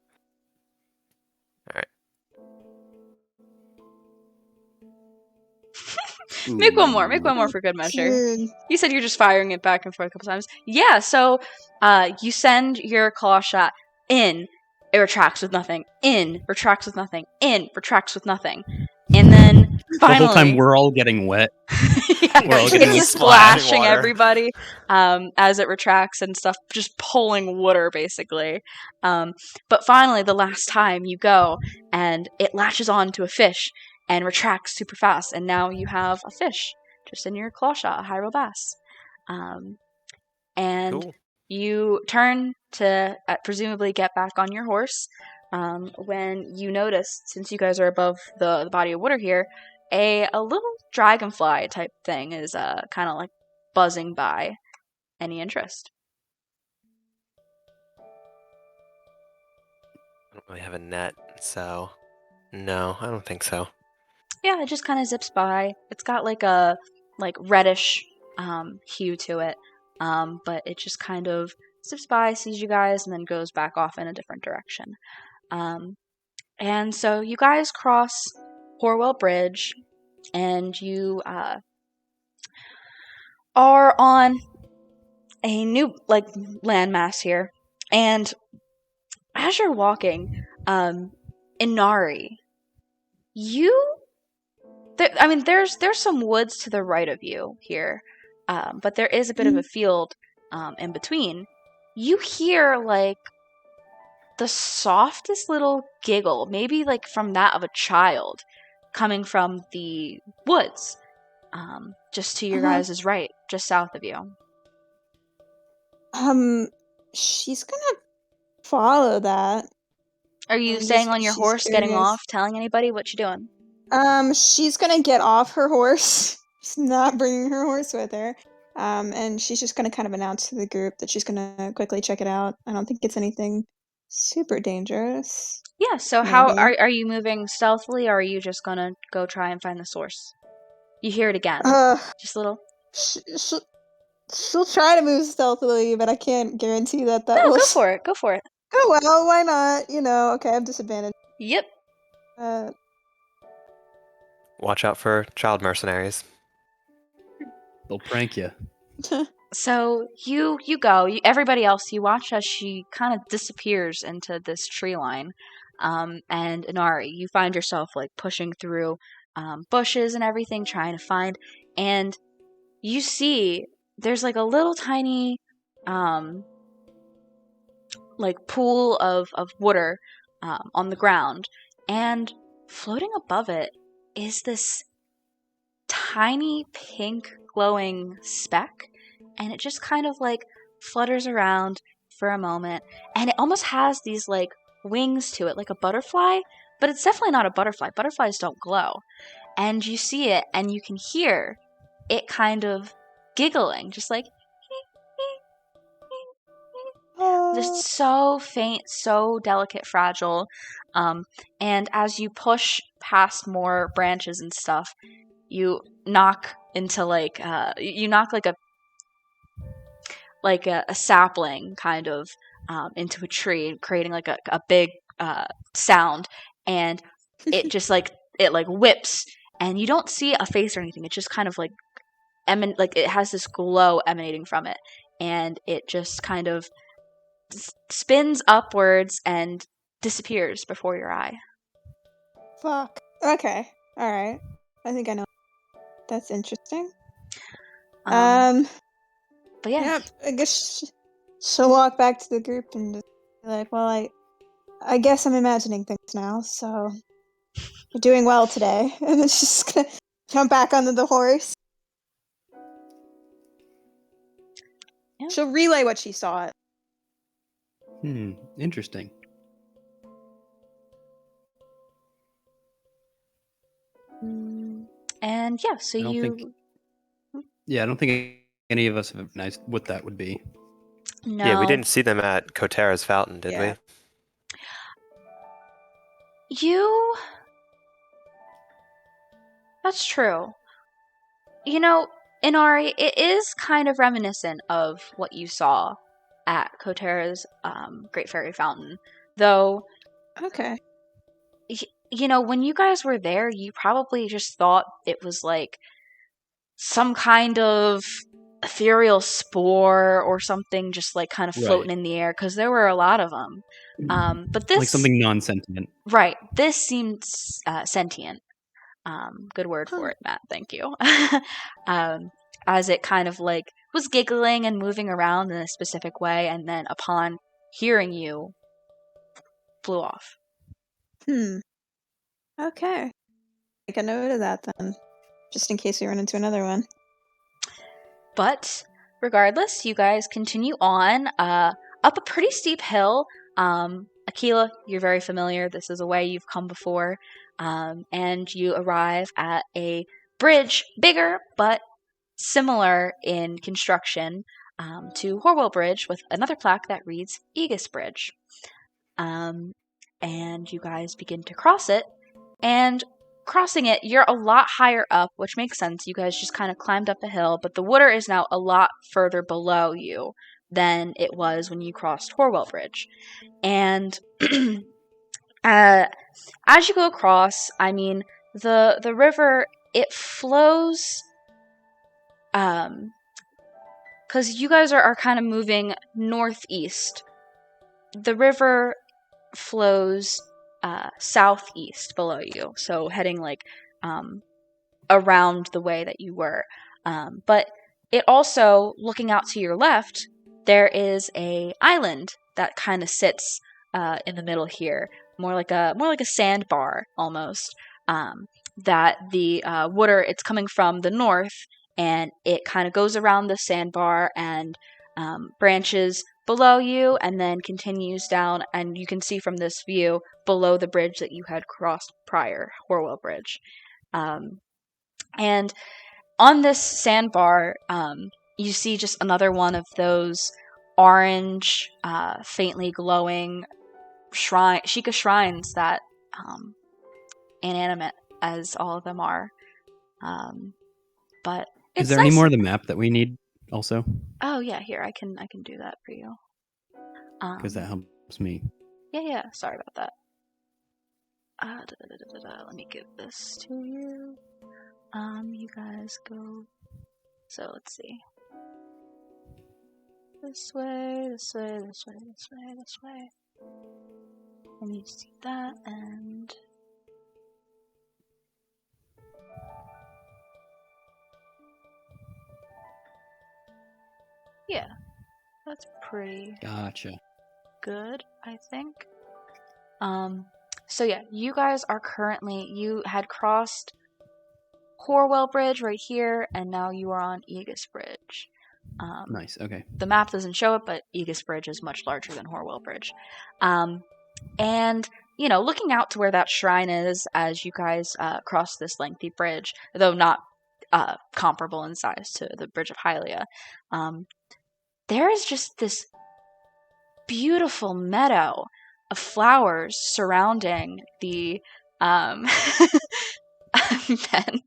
Alright. Make one more. Make one more for good measure. Dude. You said you're just firing it back and forth a couple times. Yeah, so you send your claw shot in, it retracts with nothing. In, retracts with nothing. In, retracts with nothing. And then finally, The whole time we're all getting wet. yeah, We're all getting it's just splashing splashing water. everybody as it retracts and stuff, just pulling water basically. But finally, the last time you go, and it latches on to a fish and retracts super fast, and now you have a fish just in your claw shot, a Hyrule bass. And Cool. you turn to presumably get back on your horse when you notice, since you guys are above the body of water here, a little dragonfly type thing is kind of like buzzing by. Any interest? I don't really have a net, so no, I don't think so. Yeah, it just kind of zips by. It's got like a reddish hue to it, but it just kind of zips by, sees you guys, and then goes back off in a different direction. And so you guys cross Horwell Bridge, and you are on a new landmass here. And as you're walking, Inari, there's some woods to the right of you here, but there is a bit of a field in between. You hear like the softest little giggle, maybe like from that of a child, coming from the woods, just to your guys' right, just south of you. She's gonna follow that. Are you I'm staying just- on your she's horse, getting curious. off, telling anybody what you doing? She's gonna get off her horse. She's not bringing her horse with her. And she's just gonna kind of announce to the group that she's gonna quickly check it out. I don't think it's anything super dangerous. Yeah, so how Maybe. are you moving stealthily, or are you just gonna go try and find the source? You hear it again. Just a little. She'll try to move stealthily, but I can't guarantee that No, will. go for it. Go for it. Oh well, why not? Okay, I have disadvantage. Yep. Watch out for child mercenaries. They'll prank you. So you go. Everybody else, you watch as she kind of disappears into this tree line. And Inari, you find yourself like pushing through bushes and everything, trying to find. And you see there's like a little tiny like pool of water on the ground, and floating above it is this tiny pink glowing speck, and it just kind of like flutters around for a moment, and it almost has these like wings to it, like a butterfly, but it's definitely not a butterfly. Butterflies don't glow. And you see it, and you can hear it kind of giggling, just like just so faint, so delicate, fragile. And as you push past more branches and stuff, you knock into like you knock like a sapling kind of into a tree, creating like a big sound, and it just like whips, and you don't see a face or anything. It's just kind of like like it has this glow emanating from it, and it just kind of spins upwards and disappears before your eye. Fuck. Okay. All right. I think I know. That's interesting. But yeah. Yep. I guess she'll walk back to the group and just be like, "Well, I guess I'm imagining things now. So you're doing well today." And then she's just gonna jump back onto the horse. Yeah. She'll relay what she saw. Interesting. And yeah, so I don't think any of us have recognized what that would be. No. Yeah, we didn't see them at Kotera's fountain, did Yeah. we? That's true. You know, Inari, it is kind of reminiscent of what you saw at Kotera's Great Fairy Fountain. Though, Okay. you know, when you guys were there, you probably just thought it was like some kind of ethereal spore or something just like kind of floating in the air, because there were a lot of them. But this, like something non-sentient. right, this seems sentient. Good word for it, Matt. Thank you. As it kind of like was giggling and moving around in a specific way, and then upon hearing you, flew off. Okay. Make a note of that then, just in case we run into another one. But regardless, you guys continue on up a pretty steep hill. Aquila, you're very familiar. This is a way you've come before. And you arrive at a bridge, bigger but similar in construction to Horwell Bridge, with another plaque that reads Aegis Bridge. And you guys begin to cross it. And crossing it, you're a lot higher up, which makes sense. You guys just kind of climbed up a hill, but the water is now a lot further below you than it was when you crossed Horwell Bridge. And as you go across, I mean, the river, it flows, because you guys are kind of moving northeast. The river flows southeast below you, so heading like around the way that you were. But it also, looking out to your left, there is a island that kind of sits in the middle here, more like a sandbar almost. That the water, it's coming from the north, and it kind of goes around the sandbar and branches below you, and then continues down, and you can see from this view below the bridge that you had crossed prior, Horwell Bridge. And on this sandbar, you see just another one of those orange, faintly glowing Sheikah shrines that, inanimate as all of them are. But is there any more of the map that we need also? Oh yeah, here, I can do that for you. Because that helps me. Yeah, sorry about that. Let me give this to you. You guys go. So let's see. This way, this way, this way, this way, this way. And you see that, and yeah, that's pretty Gotcha. good, I think. So yeah, you guys are currently, you had crossed Horwell Bridge right here, and now you are on Aegis Bridge. Nice, okay. The map doesn't show it, but Aegis Bridge is much larger than Horwell Bridge. And, you know, looking out to where that shrine is as you guys cross this lengthy bridge, though not comparable in size to the Bridge of Hylia, there is just this beautiful meadow of flowers surrounding the Ben.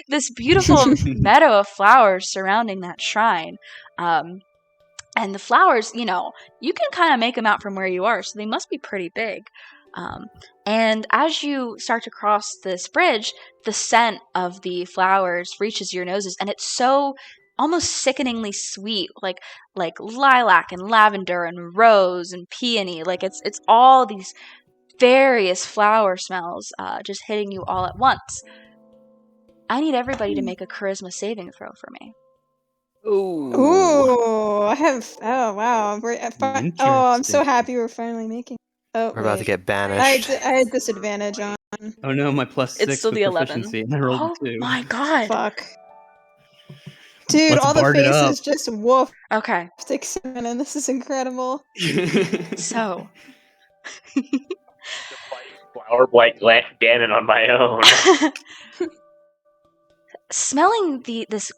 This beautiful meadow of flowers surrounding that shrine. And the flowers, you can kind of make them out from where you are, so they must be pretty big. And as you start to cross this bridge, the scent of the flowers reaches your noses, and it's so almost sickeningly sweet, like lilac and lavender and rose and peony. Like it's all these various flower smells just hitting you all at once. I need everybody to make a charisma saving throw for me. Ooh, I have. Oh wow! I'm so Interesting. happy we're finally making. Oh, We're about to wait. get banished. I had disadvantage on. Oh no, my +6 It's still with the 11. proficiency, and I rolled Oh a 2. my god. Fuck. Dude, Let's all the bard it up. faces just woofed Okay, and this is incredible. so Flower White Ganon on my own. smelling this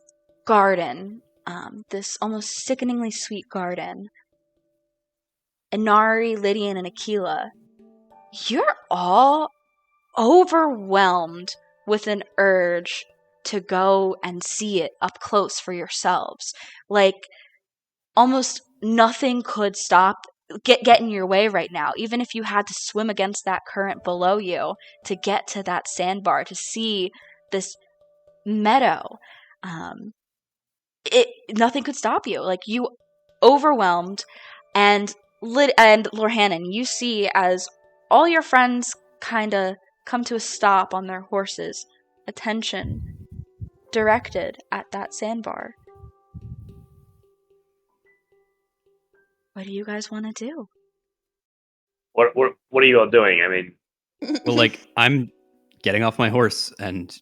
garden, this almost sickeningly sweet garden, Inari, Lydian, and Aquila, you're all overwhelmed with an urge to go and see it up close for yourselves. Like, almost nothing could get in your way right now, even if you had to swim against that current below you to get to that sandbar to see this meadow. Nothing could stop you. Like, you overwhelmed, and Lorhannon, you see as all your friends kind of come to a stop on their horses, attention directed at that sandbar. What do you guys want to do? What are you all doing? I mean, Well, like, I'm getting off my horse, and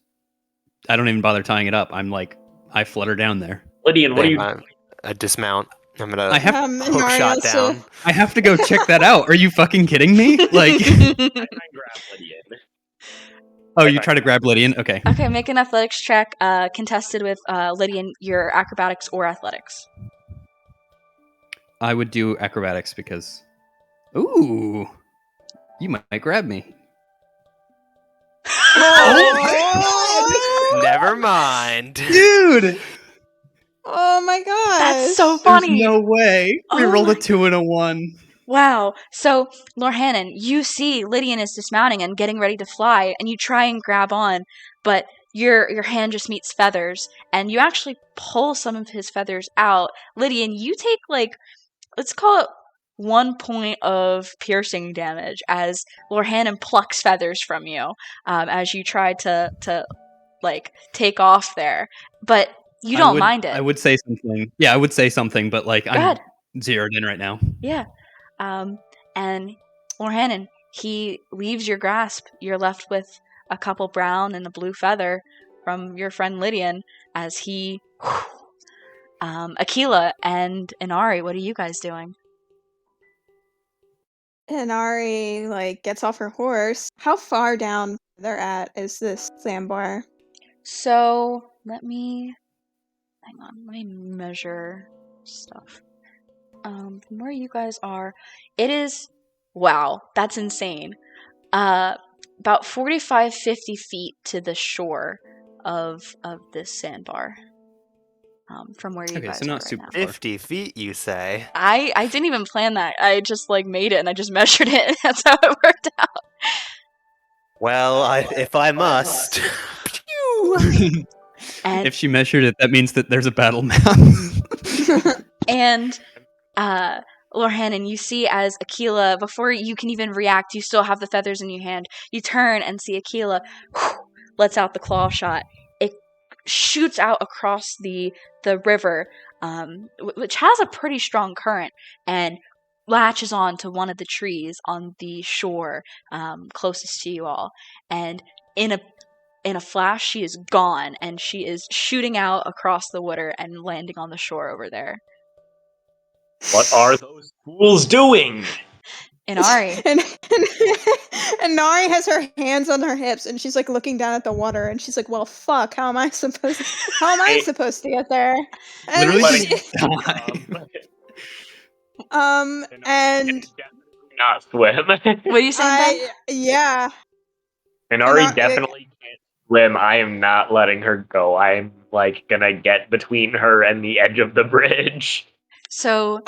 I don't even bother tying it up. I flutter down there. Lydian, what are you? I dismount. I'm gonna I have hook shot down. I have to go check that out. Are you fucking kidding me? Like, I try and grab Lydian. oh, you try to grab Lydian? Okay. Okay, make an athletics check, contested with Lydian, your acrobatics or athletics. I would do acrobatics because, ooh, you might grab me. Never mind. Dude! Oh my god! That's so There's funny! no way. We Oh rolled my- a 2 and a 1. Wow. So, Lorhannon, you see Lydian is dismounting and getting ready to fly, and you try and grab on, but your hand just meets feathers, and you actually pull some of his feathers out. Lydian, you take, let's call it 1 point of piercing damage as Lorhannon plucks feathers from you as you try to take off there. But you don't mind it. I would say something. Yeah, I would say something, but Go I'm ahead. zeroed in right now. Yeah. And Lorhannon, he leaves your grasp. You're left with a couple brown and a blue feather from your friend Lydian as he... Aquila and Inari, what are you guys doing? Inari, gets off her horse. How far down they're at is this sandbar? So, let me measure stuff. From where you guys are, it is, wow, that's insane. About 45, 50 feet to the shore of this sandbar. From where you guys so are not right super now. 50 feet, you say? I didn't even plan that. I just made it and I just measured it, and that's how it worked out. Well, if I must. And If she measured it, that means that there's a battle map. And Lorhannon, you see as Aquila, before you can even react, you still have the feathers in your hand. You turn and see Aquila lets out the claw shot. It shoots out across the river, which has a pretty strong current, and latches on to one of the trees on the shore closest to you all. And in a flash, she is gone, and she is shooting out across the water and landing on the shore over there. What are those fools doing? Inari. and Nari has her hands on her hips, and she's looking down at the water, and she's like, "Well, fuck. How am I supposed to get there?" And Literally she- just die. and Not swim. What are you saying, Ben? yeah. Inari Inari- definitely can't swim. I am not letting her go. I'm like gonna get between her and the edge of the bridge. So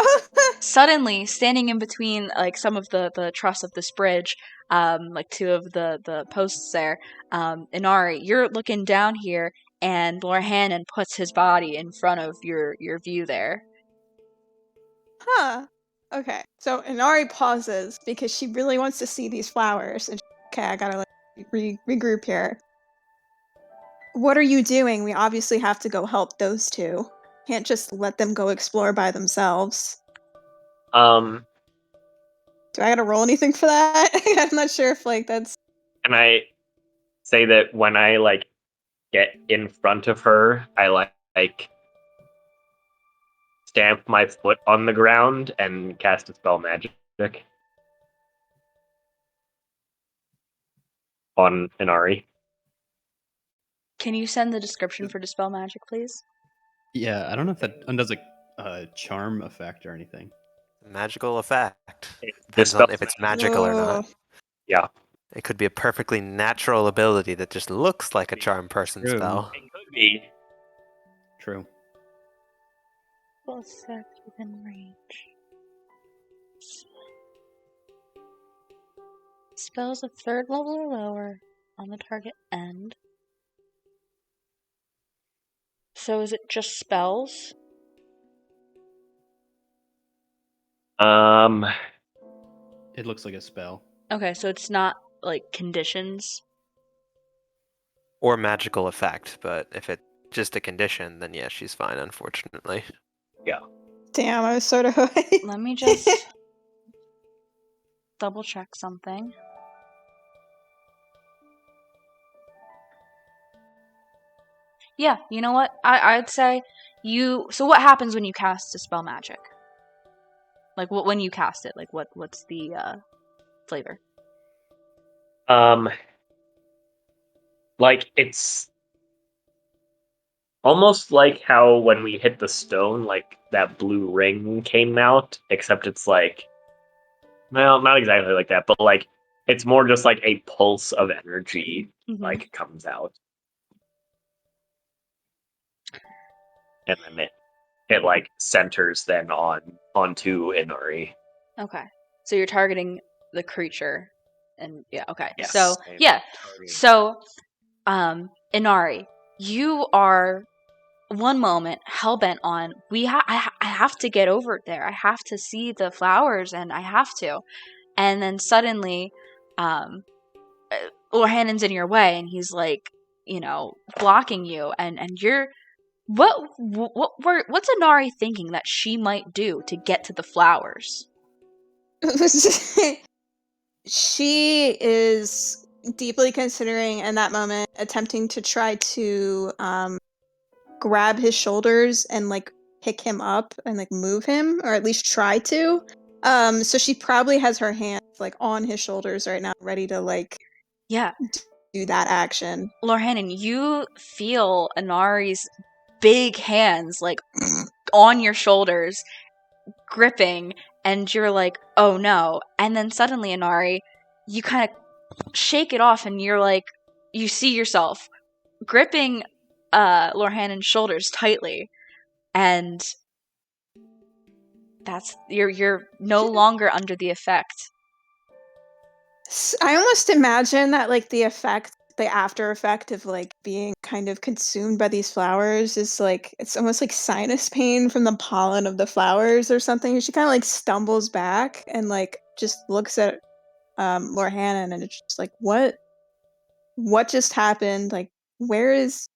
suddenly, standing in between like some of the truss of this bridge, like two of the posts there, Inari, you're looking down here, and Lord Hannon puts his body in front of your view there. Huh. Okay. So Inari pauses because she really wants to see these flowers. And okay, I gotta like regroup here. What are you doing? We obviously have to go help those two. Can't just let them go explore by themselves. Do I gotta roll anything for that? I'm not sure if like that's. Can I say that when I like get in front of her, I like stamp my foot on the ground and cast a spell magic on Inari. Can you send the description for Dispel Magic, please? Yeah, I don't know if that undoes a charm effect or anything. Magical effect. It Depends on dispels if it's magical or not. Yeah, It could be a perfectly natural ability that just looks like a charm person True. spell. it could be. True. Full effect within range. Spells of 3rd level or lower on the target end. So is it just spells? It looks like a spell. Okay, so it's not like conditions. Or magical effect, but if it's just a condition, then yeah, she's fine, unfortunately. Damn, I was sort of. Let me just double check something. Yeah, you know what? I'd say you. So what happens when you cast Dispel Magic? Like when you cast it? Like what's the flavor? Like it's almost like how when we hit the stone, like that blue ring came out, except it's like, well, not exactly like that, but like it's more just like a pulse of energy Mhm. like comes out, and then it like centers then onto Inari. Okay, so you're targeting the creature, and yeah, okay. Yes. So I'm yeah, targeting- so Inari, you are one moment hellbent on I have to get over there. I have to see the flowers, and I have to. And then suddenly, Hannon's in your way, and he's like, blocking you, and you're. What's Inari thinking that she might do to get to the flowers? She is deeply considering in that moment, attempting to try to grab his shoulders and like pick him up and like move him, or at least try to. So she probably has her hands like on his shoulders right now, ready to like Yeah, do that action. Lord Hannon, you feel Inari's big hands like on your shoulders, gripping, and you're like, oh no. And then suddenly, Inari, you kind of shake it off, and you're like, you see yourself gripping Lord Hannon's shoulders tightly, and that's you're no longer under the effect. I almost imagine that like the after effect of like being kind of consumed by these flowers is like it's almost like sinus pain from the pollen of the flowers or something. She kind of like stumbles back and like just looks at Lord Hannon, and it's just like what just happened? Like where is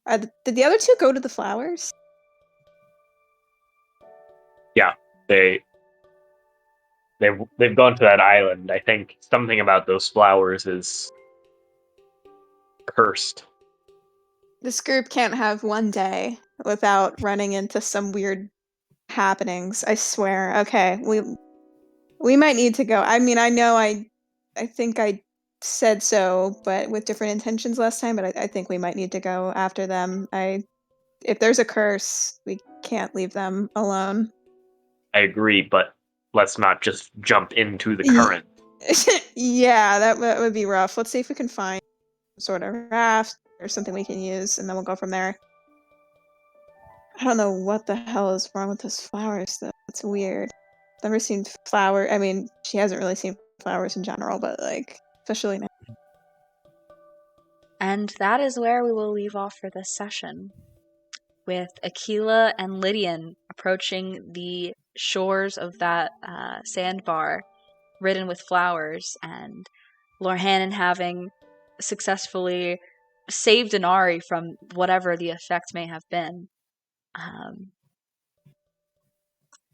did the other two go to the flowers? Yeah, they've gone to that island. I think something about those flowers is cursed. This group can't have one day without running into some weird happenings. I swear. Okay, we might need to go. I mean, I know I think I said so, but with different intentions last time. But I think we might need to go after them. If there's a curse, we can't leave them alone. I agree, but let's not just jump into the Ye- current. Yeah, that would be rough. Let's see if we can find some sort of raft or something we can use, and then we'll go from there. I don't know what the hell is wrong with those flowers, though. It's weird. Never seen flower. I mean, she hasn't really seen flowers in general, but like, especially now. And that is where we will leave off for this session, with Aquila and Lydian approaching the shores of that sandbar ridden with flowers, and Lorhannon having successfully saved Inari from whatever the effect may have been.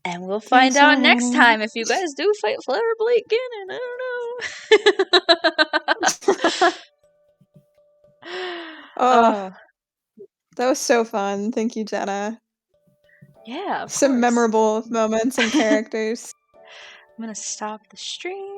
And we'll find out next time if you guys do fight Flower Blade Ganon. I don't know. Oh, that was so fun. Thank you, Jenna. Yeah, of Some course. memorable moments and characters. I'm gonna stop the stream.